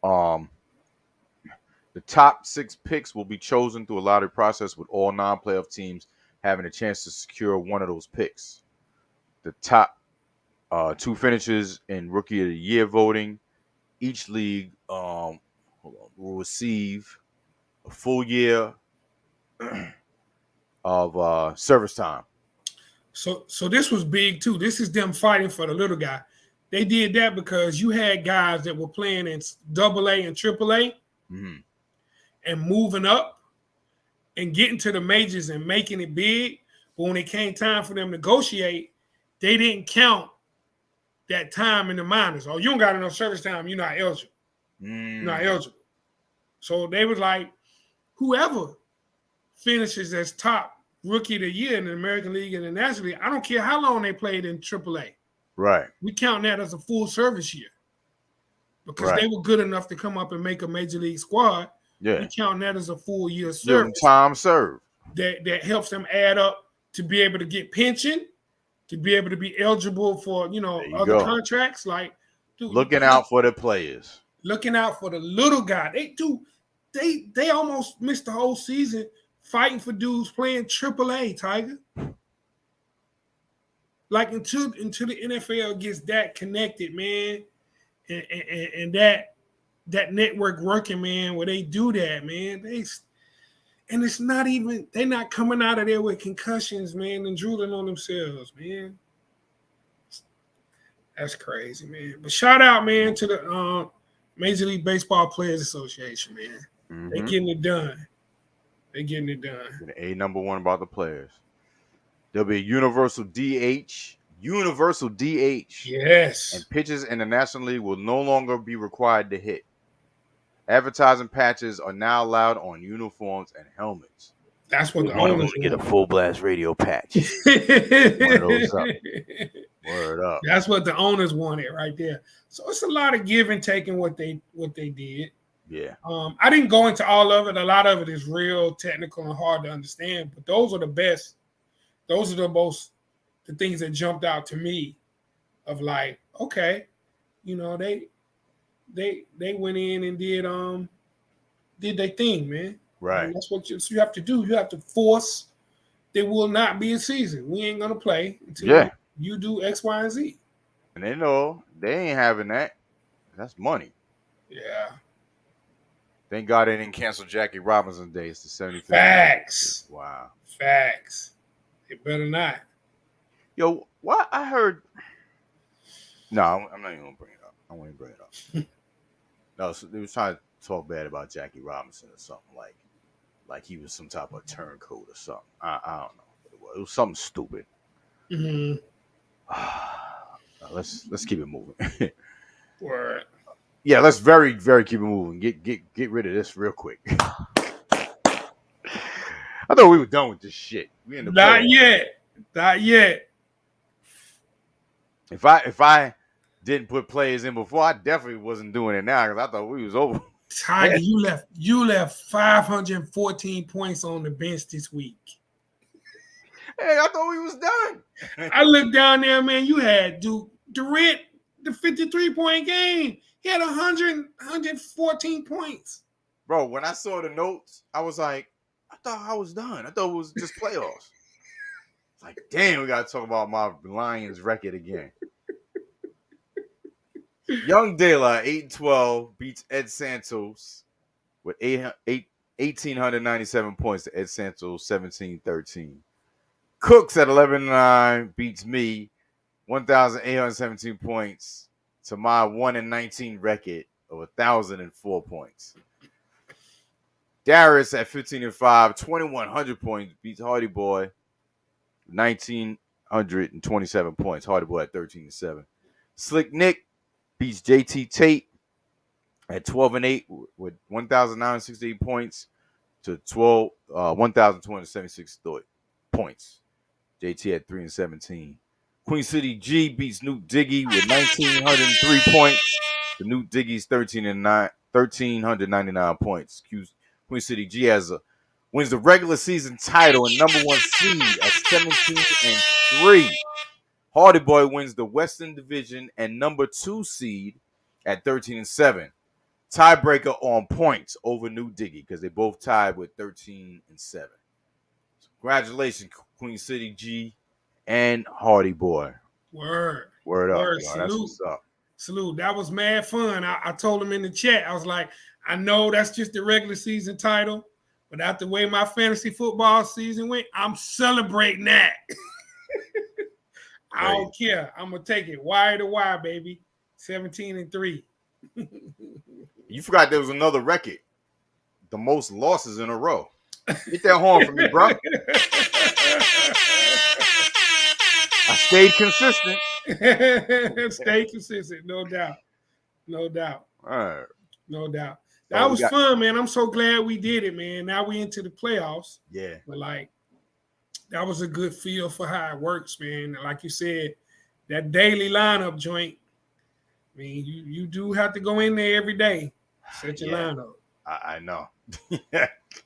The top 6 picks will be chosen through a lottery process, with all non-playoff teams having a chance to secure one of those picks. The top 2 finishes in Rookie of the Year voting. Each league will receive a full year of service time. So this was big too. This is them fighting for the little guy. They did that because you had guys that were playing in AA and AAA and moving up and getting to the majors and making it big. But when it came time for them to negotiate, they didn't count that time in the minors. Oh, you don't got enough service time, you're not eligible. You're not eligible. So they was like, whoever finishes as top Rookie of the Year in the American League and the National League, I don't care how long they played in AAA. Right. We count that as a full service year because they were good enough to come up and make a major league squad. Yeah. We count that as a full year service. Time served. That helps them add up to be able to get pension, to be able to be eligible for, other contracts. Like, dude, looking out for the players. Looking out for the little guy. They almost missed the whole season fighting for dudes playing AAA, Tiger. Like until the NFL gets that connected, man, and that network working, man, where they do that, man. And it's not even, they're not coming out of there with concussions, man, and drooling on themselves, man. That's crazy, man. But shout out, man, to the Major League Baseball Players Association, man. They're getting it done. A number one about the players. There'll be a universal DH. Yes. And pitchers in the National League will no longer be required to hit. Advertising patches are now allowed on uniforms and helmets. That's what the owners get a Fullblast radio patch. One of those up. Word up. That's what the owners wanted right there. So it's a lot of give and taking what they did. Yeah. I didn't go into all of it. A lot of it is real technical and hard to understand, but those are the best. Those are the things that jumped out to me of like, okay, they went in and did their thing, man. Right. And that's what you have to do. You have to force. There will not be a season. We ain't gonna play until you do X, Y, and Z. And they know they ain't having that. That's money. Yeah. Thank God they didn't cancel Jackie Robinson's Day. It's the 75th. Facts. Wow. Facts. It better not. Yo, what I heard. No, I'm not even gonna bring it up. I won't even bring it up. No, so they was trying to talk bad about Jackie Robinson or something like he was some type of turncoat or something. I don't know. It was something stupid. Mm-hmm. Let's keep it moving. Word. Yeah, let's very, very keep it moving. Get rid of this real quick. I thought we were done with this shit. We in the Not playoffs. Not yet. If I didn't put players in before, I definitely wasn't doing it now because I thought we was over. Tiger, you left 514 points on the bench this week. Hey, I thought we was done. I looked down there, man. You had Durant, the 53-point game. He had 114 points. Bro, when I saw the notes, I was like, I thought I was done. I thought it was just playoffs. Like, damn, we gotta talk about my Lions record again. Young De La, 8-12, beats Ed Santos with 1,897 points to Ed Santos 17-13. Cooks at 11-9 beats me 1,817 points to my 1-19 record of 1,004 points. Darius at 15-5, 2,100 points, beats Hardy Boy 1,927 points. Hardy Boy at 13-7. Slick Nick beats JT Tate at 12-8 with 1,968 points to 1,276 points. JT at 3-17. Queen City G beats Newt Diggy with 1,903 points. The Newt Diggy's 1,399 points. Queen City G wins the regular season title and number 1 seed at 17-3. Hardy Boy wins the Western Division and number 2 seed at 13-7. Tiebreaker on points over Newt Diggy because they both tied with 13-7. Congratulations, Queen City G and Hardy Boy. Word up. Salute. That's what's up. Salute. That was mad fun. I told him in the chat, I was like, I know that's just the regular season title, but after the way my fantasy football season went, I'm celebrating that. I don't care. I'm going to take it wire to wire, baby. 17-3. You forgot there was another record. The most losses in a row. Get that horn from me, bro. I stayed consistent. Stay consistent, no doubt. No doubt. All right. No doubt. That was fun, man. I'm so glad we did it, man. Now we into the playoffs. Yeah. But like, that was a good feel for how it works, man. Like you said, that daily lineup joint, I mean, you do have to go in there every day, set your lineup. I know.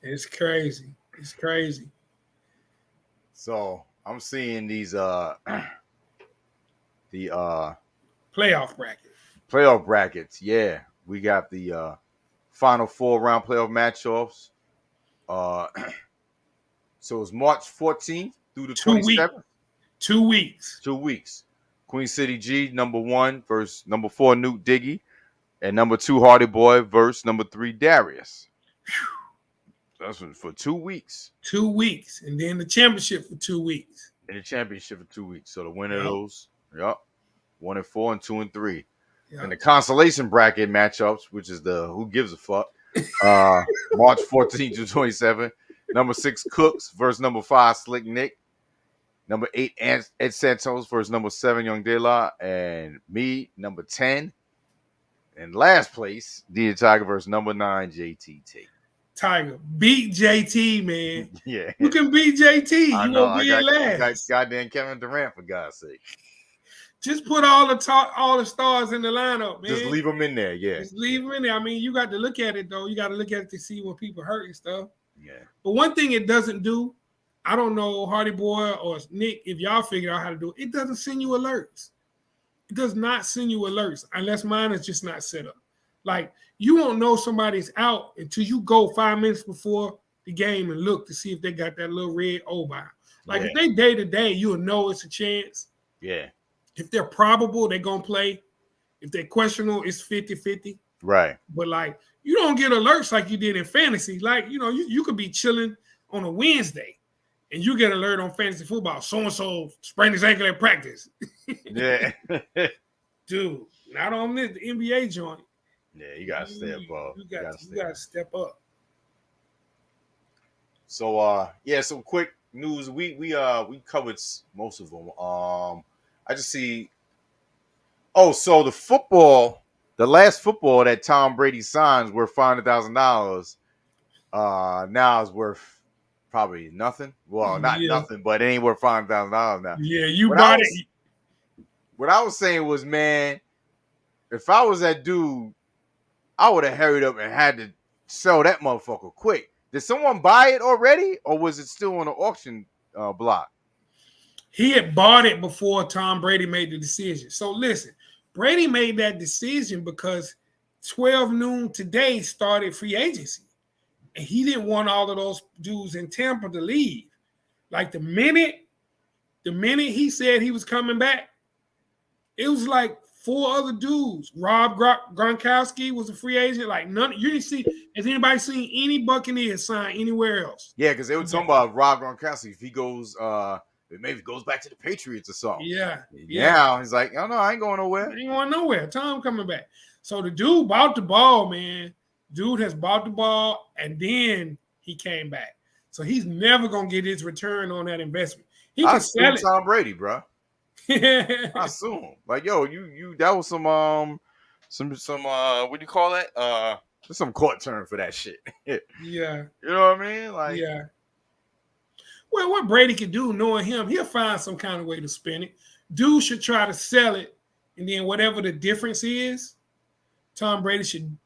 It's crazy. It's crazy. So I'm seeing these the playoff bracket. Playoff brackets, yeah. We got the final 4-round playoff matchups. So it's March 14th through the 27th. 2 weeks. 2 weeks. Queen City G, number 1 versus number 4, Newt Diggy. And number 2, Hardy Boy versus number 3, Darius. That's for 2 weeks. 2 weeks. And then the championship for 2 weeks. And the championship for 2 weeks. So the winner of those, 1 and 4 and 2 and 3. Yep. And the consolation bracket matchups, which is the who gives a fuck, March 14th to 27th. Number 6, Cooks versus number 5, Slick Nick. Number 8, Ed Santos versus number 7, Young De La. And me, number 10. And last place, D Tiger versus number 9, JT Tate. Tiger, beat JT, man. Yeah. You can beat JT. You won't be in last. I got goddamn Kevin Durant, for God's sake. Just put all the stars in the lineup, man. Just leave them in there, yeah. Just leave them in there. I mean, you got to look at it, though. You got to look at it to see when people hurt and stuff. Yeah. But one thing it doesn't do, I don't know, Hardy Boy or Nick, if y'all figure out how to do it, it doesn't send you alerts. It does not send you alerts unless mine is just not set up. Like, you won't know somebody's out until you go 5 minutes before the game and look to see if they got that little red O by. Like, if they day-to-day, you'll know it's a chance. Yeah. If they're probable, they're going to play. If they're questionable, it's 50-50. Right. But, like, you don't get alerts like you did in fantasy. Like, you know, you could be chilling on a Wednesday and you get an alert on fantasy football. So-and-so sprained his ankle at practice. Yeah. Dude, not on the NBA joint. Yeah, you got to step up. You got to step up. So, some quick news. We covered most of them. I just see. Oh, so the last football that Tom Brady signs worth $500,000. Now is worth probably nothing. Well, not nothing, but it ain't worth $500,000 now. Yeah, you bought it. What I was saying was, man, if I was that dude, I would have hurried up and had to sell that motherfucker quick. Did someone buy it already, or was it still on the auction block? He had bought it before Tom Brady made the decision. So listen, Brady made that decision because 12 noon today started free agency. And he didn't want all of those dudes in Tampa to leave. Like the minute The minute he said he was coming back, it was like 4 other dudes. Rob Gronkowski was a free agent. Like none. You didn't see. Has anybody seen any Buccaneers sign anywhere else? Yeah, because they were talking about Rob Gronkowski. If he goes, maybe goes back to the Patriots or something. Yeah. Now he's like, oh no, I ain't going nowhere. I ain't going nowhere. Tom coming back. So the dude bought the ball, man. Dude has bought the ball, and then he came back. So he's never gonna get his return on that investment. He can sell it. Tom Brady, bro. I assume. Like, yo, you that was some what do you call that? There's some court term for that shit. Yeah. You know what I mean? Like, yeah. Well, what Brady could do, knowing him, he'll find some kind of way to spin it. Dude should try to sell it, and then whatever the difference is, Tom Brady should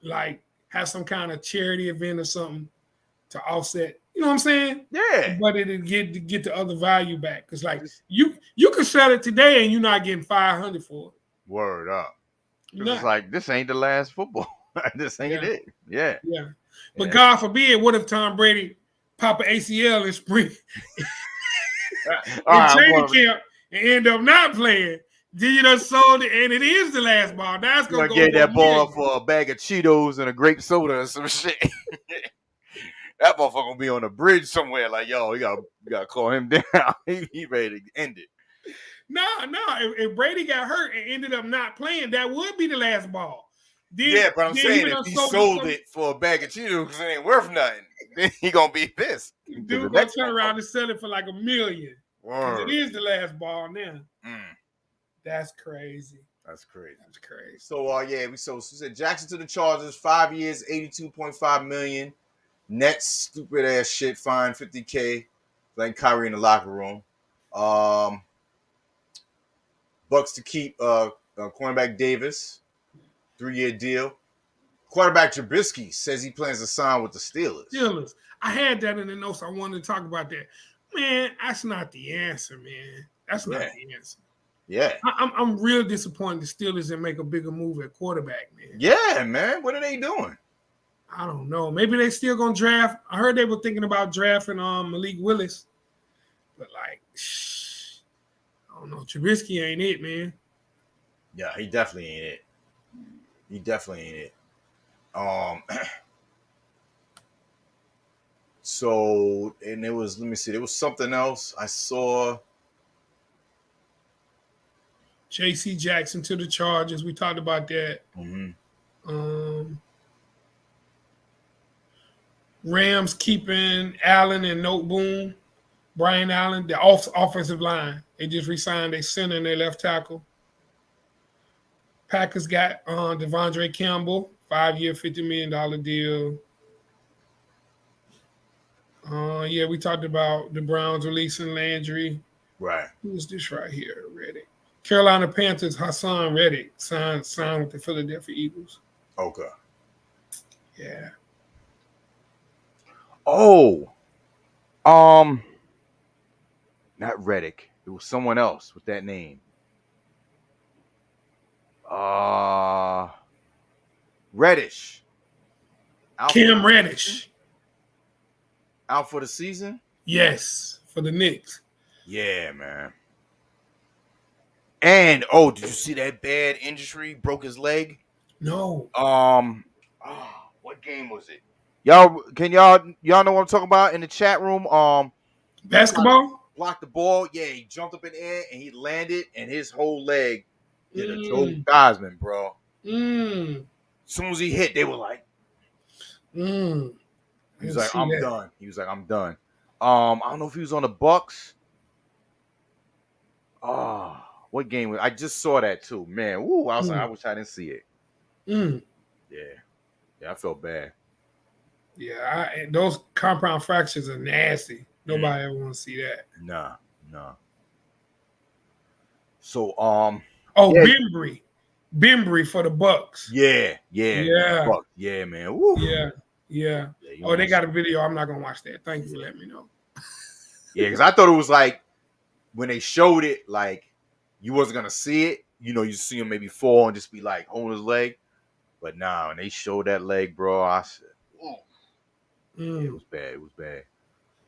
like have some kind of charity event or something to offset. You know what I'm saying? Yeah. But it'll get the other value back. Because like you can sell it today and you're not getting $500 for it. Word up. It's like, this ain't the last football. This ain't it. Yeah. Yeah. But God forbid, what if Tom Brady pop an ACL in spring in training camp and end up not playing? Then you done sold it, and it is the last ball. Now it's gonna go get that ball for a bag of Cheetos and a grape soda or some shit. That motherfucker gonna be on a bridge somewhere. Like, yo, you gotta call him down. He ready to end it. No. If Brady got hurt and ended up not playing, that would be the last ball. But I'm saying if he sold it for a bag of Cheetos because it ain't worth nothing, then he gonna be pissed. Dude gonna turn around and sell it for like $1 million. It is the last ball now. That's crazy. That's crazy. So we said Jackson to the Chargers, 5 years, $82.5 million. Nets, stupid ass shit, fine, $50K. Playing Kyrie in the locker room. Bucks to keep cornerback Davis, 3-year deal. Quarterback Trubisky says he plans to sign with the Steelers. I had that in the notes. I wanted to talk about that. Man, that's not the answer, man. That's not the answer. Yeah. I'm real disappointed the Steelers didn't make a bigger move at quarterback, man. Yeah, man. What are they doing? I don't know. Maybe they still gonna draft. I heard they were thinking about drafting Malik Willis, but like, I don't know. Trubisky ain't it, man. Yeah, he definitely ain't it. So, and it was, let me see, there was something else I saw. J.C. Jackson to the Chargers. We talked about that. Rams keeping Allen and Noteboom. Brian Allen, the offensive line. They just re-signed their center and their left tackle. Packers got Devondre Campbell, 5-year, $50 million deal. We talked about the Browns releasing Landry. Right. Who's this right here? Reddick. Carolina Panthers, Hassan Reddick, signed with the Philadelphia Eagles. Okay. Yeah. Oh. Not Reddick. It was someone else with that name. Reddish. Cam Reddish. Out for the season? Yes, for the Knicks. Yeah, man. And did you see that bad injury? Broke his leg? No. What game was it? Y'all know what I'm talking about in the chat room? Basketball? Blocked the ball. Yeah, he jumped up in the air and he landed and his whole leg did a Joe Theismann, bro. As soon as he hit, they were like, He was like, I'm done. I don't know if he was on the Bucks. What game was I just saw that too, man. I was like, I wish I didn't see it. Yeah, I felt bad. Yeah, those compound fractures are nasty. Nobody ever want to see that. Nah. So, Bembry for the Bucks. Yeah. Bucks. Yeah, man. Woo. Yeah. They got a video. I'm not gonna watch that. Thank you for letting me know. Yeah, because I thought it was like when they showed it, like you wasn't gonna see it. You see him maybe fall and just be like holding his leg. But nah, when they showed that leg, bro, I said, it was bad.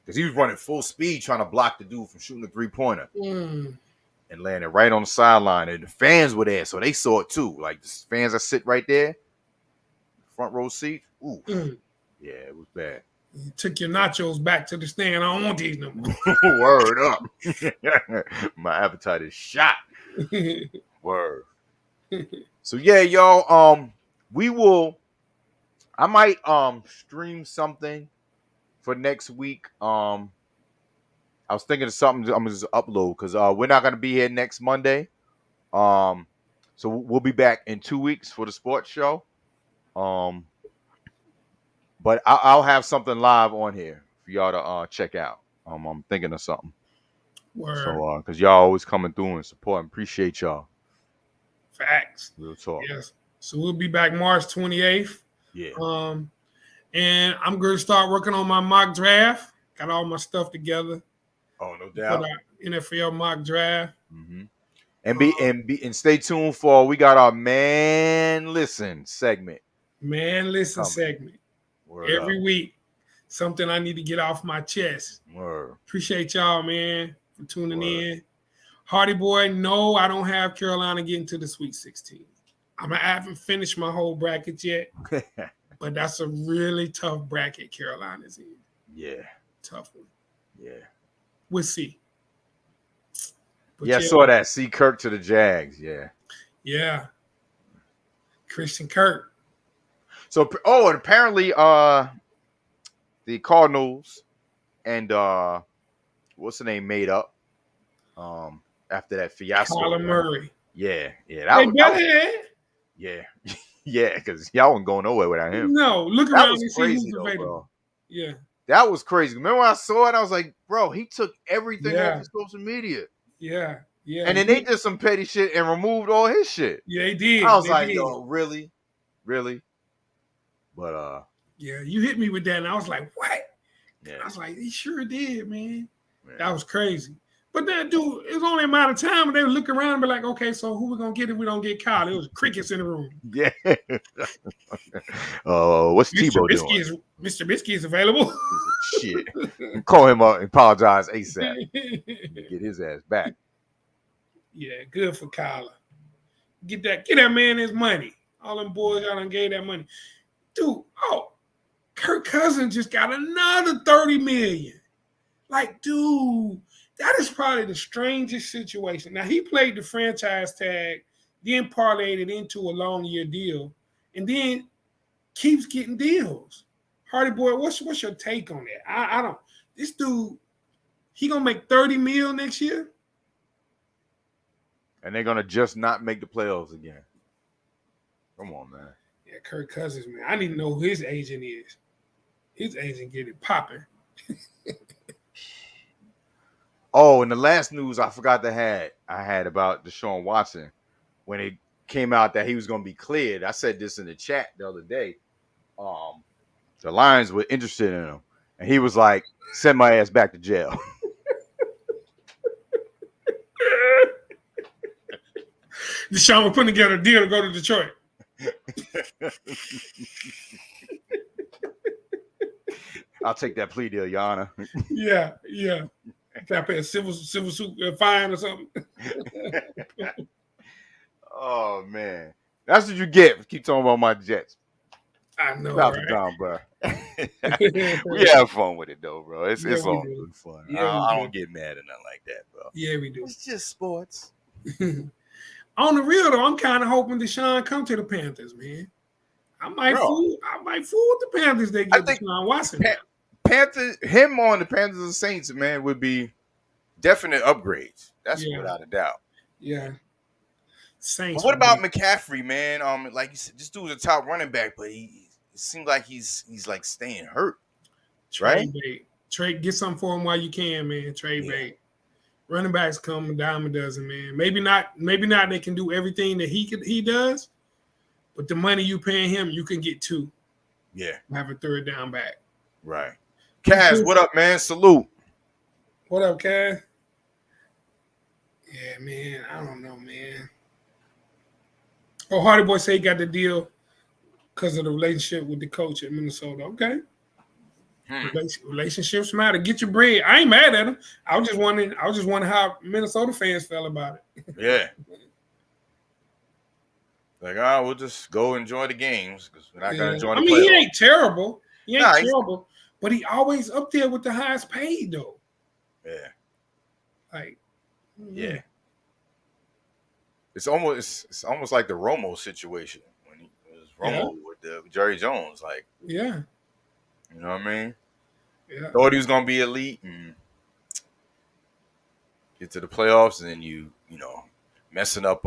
because he was running full speed trying to block the dude from shooting the 3-pointer. Mm. And landed right on the sideline. And the fans were there, so they saw it too. Like the fans that sit right there, front row seat. Ooh. Mm. Yeah, it was bad. You took your nachos back to the stand. I don't want these no more. Word up. My appetite is shot. Word. So yeah, y'all. I might stream something for next week. I was thinking of something I'm gonna just upload because we're not gonna be here next Monday. So we'll be back in 2 weeks for the sports show. But I'll have something live on here for y'all to check out. I'm thinking of something. Word. So because y'all always coming through and supporting, appreciate y'all. Facts. Real talk. Yes. So we'll be back March 28th. Yeah. And I'm going to start working on my mock draft. Got all my stuff together. Oh, no doubt. NFL mock draft. Mm-hmm. And stay tuned for we got our Man Listen segment. Man Listen segment. Word every up. week. Something I need to get off my chest. Word. Appreciate y'all, man, for tuning in. Hardy boy, no, I don't have Carolina getting to the Sweet 16. I haven't finished my whole bracket yet, but that's a really tough bracket Carolina's in. Yeah. Tough one. Yeah. We'll see. But yeah, I saw that. See Kirk to the Jags. Yeah. Yeah. Christian Kirk. So, and apparently the Cardinals and what's the name made up after that fiasco. Kyler Murray. Yeah. Yeah. Yeah, because y'all wasn't going nowhere without him. No, look that around was and crazy, see who's available. Bro. Yeah. That was crazy. Remember when I saw it, I was like, bro, he took everything off of social media. Yeah. Yeah. And then they did some petty shit and removed all his shit. Yeah, they did. I was yo, really? Really? But yeah, you hit me with that, and I was like, what? Yeah. I was like, he sure did, man. That was crazy. But that dude, it was only a matter of time when they would look around and be like, okay, so who we gonna get if we don't get Kyle? It was crickets in the room. Yeah. What's Tebow doing? Mr. Bisky is available. Shit. Call him up and apologize ASAP. Get his ass back. Yeah, good for Kyler. Get that man his money. All them boys y'all done gave that money. Dude, Kirk Cousins just got another $30 million. Like, dude, that is probably the strangest situation. Now, he played the franchise tag, then parlayed it into a long year deal, and then keeps getting deals. Hardy boy, what's your take on that? I don't. This dude, he gonna make $30 million next year, and they're gonna just not make the playoffs again. Come on, man. Yeah, Kirk Cousins, man. I need to know who his agent is. His agent get it popping. Oh, and the last news I forgot I had about Deshaun Watson when it came out that he was going to be cleared. I said this in the chat the other day. The Lions were interested in him, and he was like, "Send my ass back to jail." Deshaun was putting together a deal to go to Detroit. I'll take that plea deal, Your Honor. Yeah. Got to pay a civil suit fine or something. Oh man, that's what you get. Keep talking about my Jets. I know, right? Down, bro. We have fun with it though, bro. It's all good fun. Yeah, I don't get mad or nothing like that, bro. Yeah, we do. It's just sports. On the real though, I'm kind of hoping Deshaun come to the Panthers, man. I might fool with the Panthers. They get Deshaun Watson. Him on the Panthers and Saints, man, would be definite upgrades. That's without a doubt. Yeah. Saints. But what about McCaffrey, man? Like you said, this dude's a top running back, but it seems like he's like staying hurt. Trade bait. Get something for him while you can, man. Trade bait. Running backs come a dime a dozen, man. Maybe not. They can do everything that he does, but the money you paying him, you can get two. Yeah. Have a third down back. Right. Kaz, what up, man? Salute. What up, Kaz? Yeah, man. I don't know, man. Oh, Hardy Boy say he got the deal because of the relationship with the coach at Minnesota. Okay. Relationships matter. Get your bread. I ain't mad at him. I was just wondering how Minnesota fans felt about it. Yeah. Like, we'll just go enjoy the games because we're not gonna join the playoffs. He ain't terrible. Terrible, but he always up there with the highest paid though. Yeah. Like, yeah. It's almost like the Romo situation when he was Romo with Jerry Jones. Like, you know what I mean? Yeah. Thought he was gonna be elite and get to the playoffs, and then you know, messing up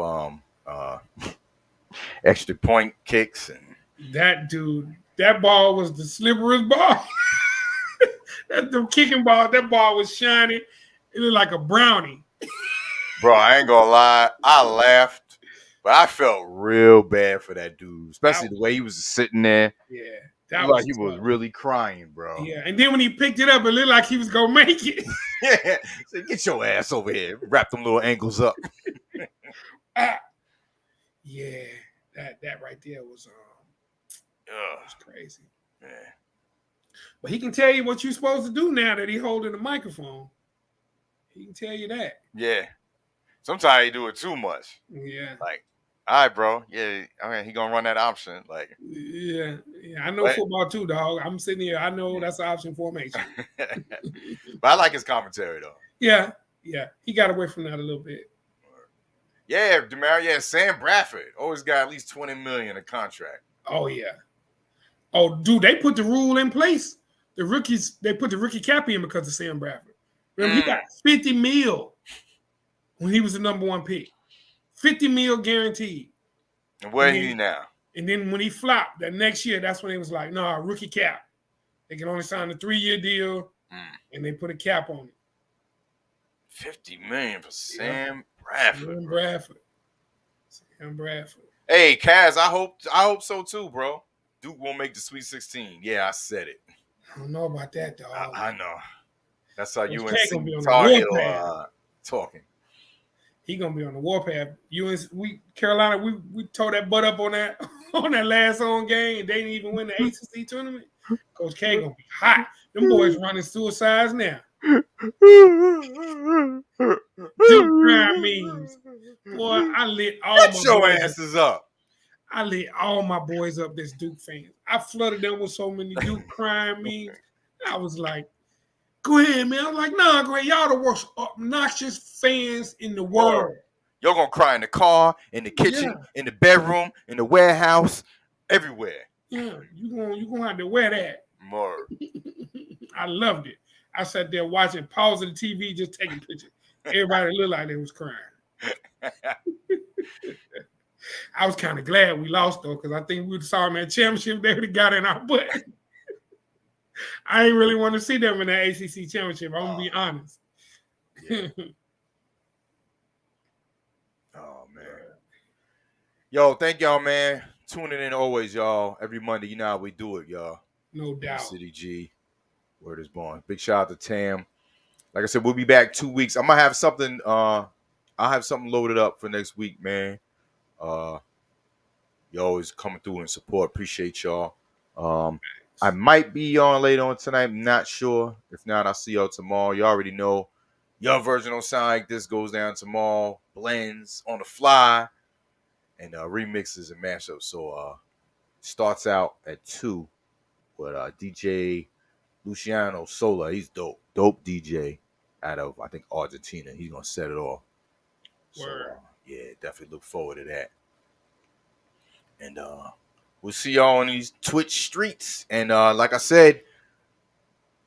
extra point kicks and that dude. That ball was the slipperiest ball. The kicking ball. That ball was shiny. It looked like a brownie. Bro, I ain't gonna lie. I laughed, but I felt real bad for that dude, especially the way he was sitting there. Yeah, that was like he was really crying, bro. Yeah, and then when he picked it up, it looked like he was gonna make it. Yeah, so get your ass over here. Wrap them little ankles up. Yeah, that right there was crazy. Yeah. But he can tell you what you're supposed to do now that he's holding the microphone. He can tell you that. Yeah. Sometimes he do it too much. Yeah. Like, all right, bro. Yeah, I mean, he gonna run that option. Like, yeah. I know football too, dog. I'm sitting here. I know that's an option formation. But I like his commentary though. Yeah. He got away from that a little bit. Yeah, DeMar. Yeah, Sam Bradford always got at least $20 million a contract. Oh yeah. Oh, dude, they put the rule in place. The rookies, they put the rookie cap in because of Sam Bradford. Remember, he got $50 million when he was the number one pick. $50 million guaranteed. And where are you now? And then when he flopped that next year, that's when it was like, nah, rookie cap. They can only sign a 3-year deal, and they put a cap on it. $50 million for Sam Bradford. Sam Bradford. Hey, Kaz, I hope so too, bro. Duke won't make the Sweet 16. Yeah, I said it. I don't know about that, dog. I know. That's how UNC talking. He gonna be on the warpath. Carolina, we tore that butt up on that last home game, and they didn't even win the ACC tournament. Coach K gonna be hot. Them boys running suicides now. Duke crime memes. Boy, I lit all my boys. Your asses up. I lit all my boys up that's Duke fans. I flooded them with so many Duke crime memes. I was like, go ahead, man. I was like, nah, go ahead. Y'all the worst obnoxious fans in the world. You're gonna cry in the car, in the kitchen, in the bedroom, in the warehouse, everywhere. Yeah, you gonna have to wear that. More. I loved it. I sat there watching, pausing the TV, just taking pictures. Everybody looked like they was crying. I was kind of glad we lost though, because I think we saw them at championship. They would have got in our butt. I ain't really want to see them in the ACC championship. I'm gonna be honest. Yeah. Oh man, yo, thank y'all, man. Tuning in always, y'all. Every Monday, you know how we do it, y'all. No doubt. City G, word is born. Big shout out to Tam. Like I said, we'll be back 2 weeks. I might have something. I'll have something loaded up for next week, man. You always coming through and support. Appreciate y'all. I might be on later on tonight. I'm not sure. If not, I'll see y'all tomorrow. You already know. Your version don't sound like this. Goes down tomorrow. Blends on the fly. And remixes and mashups. So starts out at 2 with DJ Luciano Sola. He's dope. Dope DJ out of, I think, Argentina. He's going to set it off. So, yeah, definitely look forward to that. And we'll see y'all on these Twitch streets. And like I said,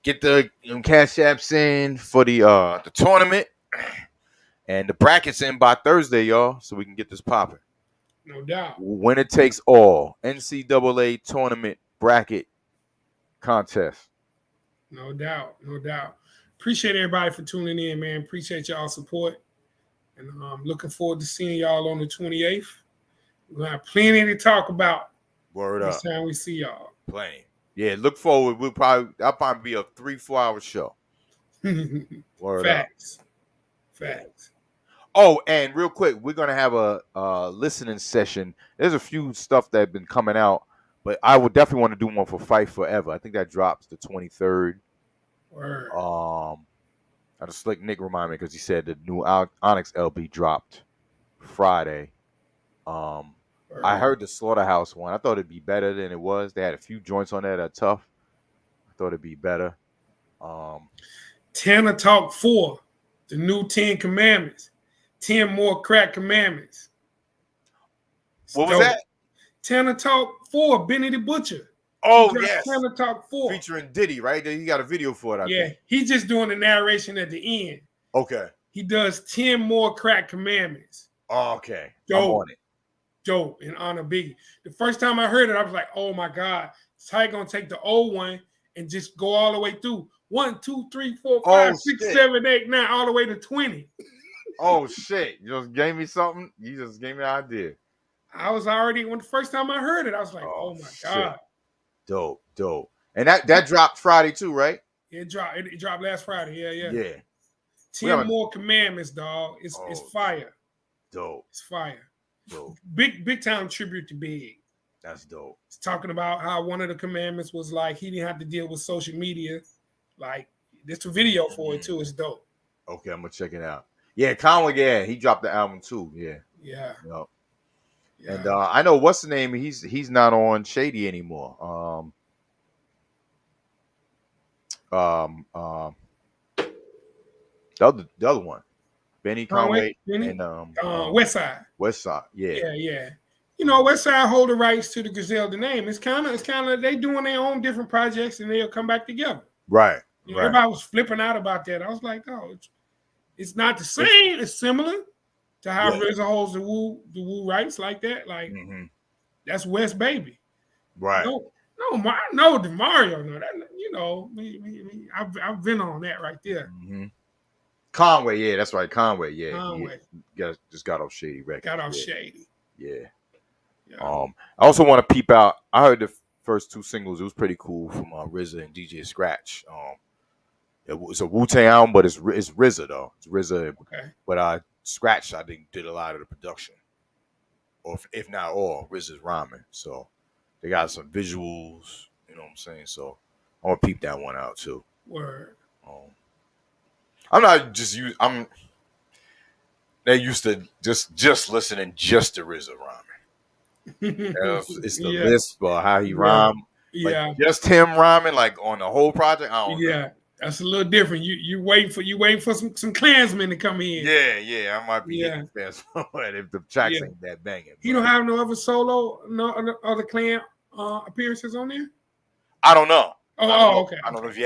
get the cash apps in for the tournament. And the brackets in by Thursday, y'all, so we can get this popping. No doubt. Winner takes all. NCAA tournament bracket contest. No doubt. Appreciate everybody for tuning in, man. Appreciate y'all support. And I'm looking forward to seeing y'all on the 28th. We're going to have plenty to talk about. Word up. This time we see y'all. Plenty. Yeah, look forward. That'll probably be a 3-4 hour show. Word Facts. up. Facts. Oh, and real quick, we're going to have a listening session. There's a few stuff that have been coming out, But I would definitely want to do one for Fight Forever. I think that drops the 23rd. Word. A slick Nick remind me because he said the new Onyx LB dropped Friday. I heard the Slaughterhouse one. I thought it'd be better than it was. They had a few joints on there that are tough. I thought it'd be better. Tanner Talk 4, the new 10 commandments. 10 more crack commandments. What was that? Tanner Talk 4, Benny the Butcher. Oh, yes. Tanner Talk 4. Featuring Diddy, right? He got a video for it, I think. He's just doing the narration at the end. Okay. He does 10 more crack commandments. Oh, okay. Dope. I'm on it. Dope, in honor of Biggie. The first time I heard it, I was like, oh my God. So how gonna take the old one and just go all the way through 1, 2, 3, 4, 5, 6, 7, 8, 9, all the way to 20. Oh shit. You just gave me something. You just gave me an idea. I was already, when the first time I heard it, I was like, oh my God. Dope. And that dropped Friday too, right? It dropped last Friday. Yeah. 10 more commandments, dog. It's fire. Dope. It's fire. Dope. Big time tribute to Big. That's dope. It's talking about how one of the commandments was like he didn't have to deal with social media. Like, there's a video for it too. It's dope. Okay, I'm gonna check it out. Yeah, Conway, he dropped the album too. Yeah. Yep. Yeah. And I know what's the name. He's not on Shady anymore. The other one, Benny Conway and Westside. Westside, yeah. You know, Westside hold the rights to the Griselda name. It's kind of they doing their own different projects and they'll come back together. Right. You know, everybody was flipping out about that. I was like, oh, it's not the same. It's similar to how RZA holds the Woo rights like that. Like that's West baby. Right. No, the Mario. No, that, you know, I've been on that right there. Conway, that's right. Conway, just got off Shady Records. Shady. Yeah. I also want to peep out. I heard the first 2 singles. It was pretty cool from RZA and DJ Scratch. It was a Wu-Tang album, but it's RZA though. It's RZA. Okay. But Scratch, I think, did a lot of the production, or if not all, RZA's rhyming. So they got some visuals. You know what I'm saying? So I want to peep that one out too. Word. I'm not just used. They used to just listening just to RZA rhyming. It's the list for how he rhymed. Yeah. Like just him rhyming like on the whole project. I don't know. That's a little different. You waiting for some Klansmen to come in. Yeah. I might be hitting fast forward if the tracks ain't that banging. He don't have no other solo, no other Klan appearances on there. I don't know. Okay. I don't know if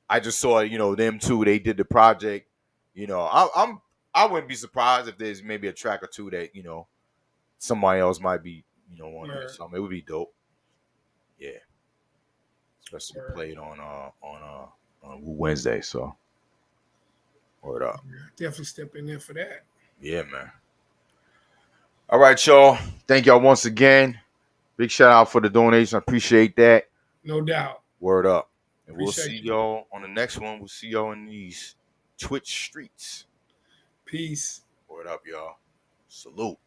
I just saw them two. They did the project. I wouldn't be surprised if there's maybe a track or two that somebody else might be on or something. It would be dope. Yeah. Especially played on Wednesday, so word up. Definitely step in there for that. Yeah, man. All right, y'all. Thank y'all once again. Big shout out for the donation. I appreciate that. No doubt. Word up. And we'll see y'all on the next one. We'll see y'all in these Twitch streets. Peace. Word up, y'all. Salute.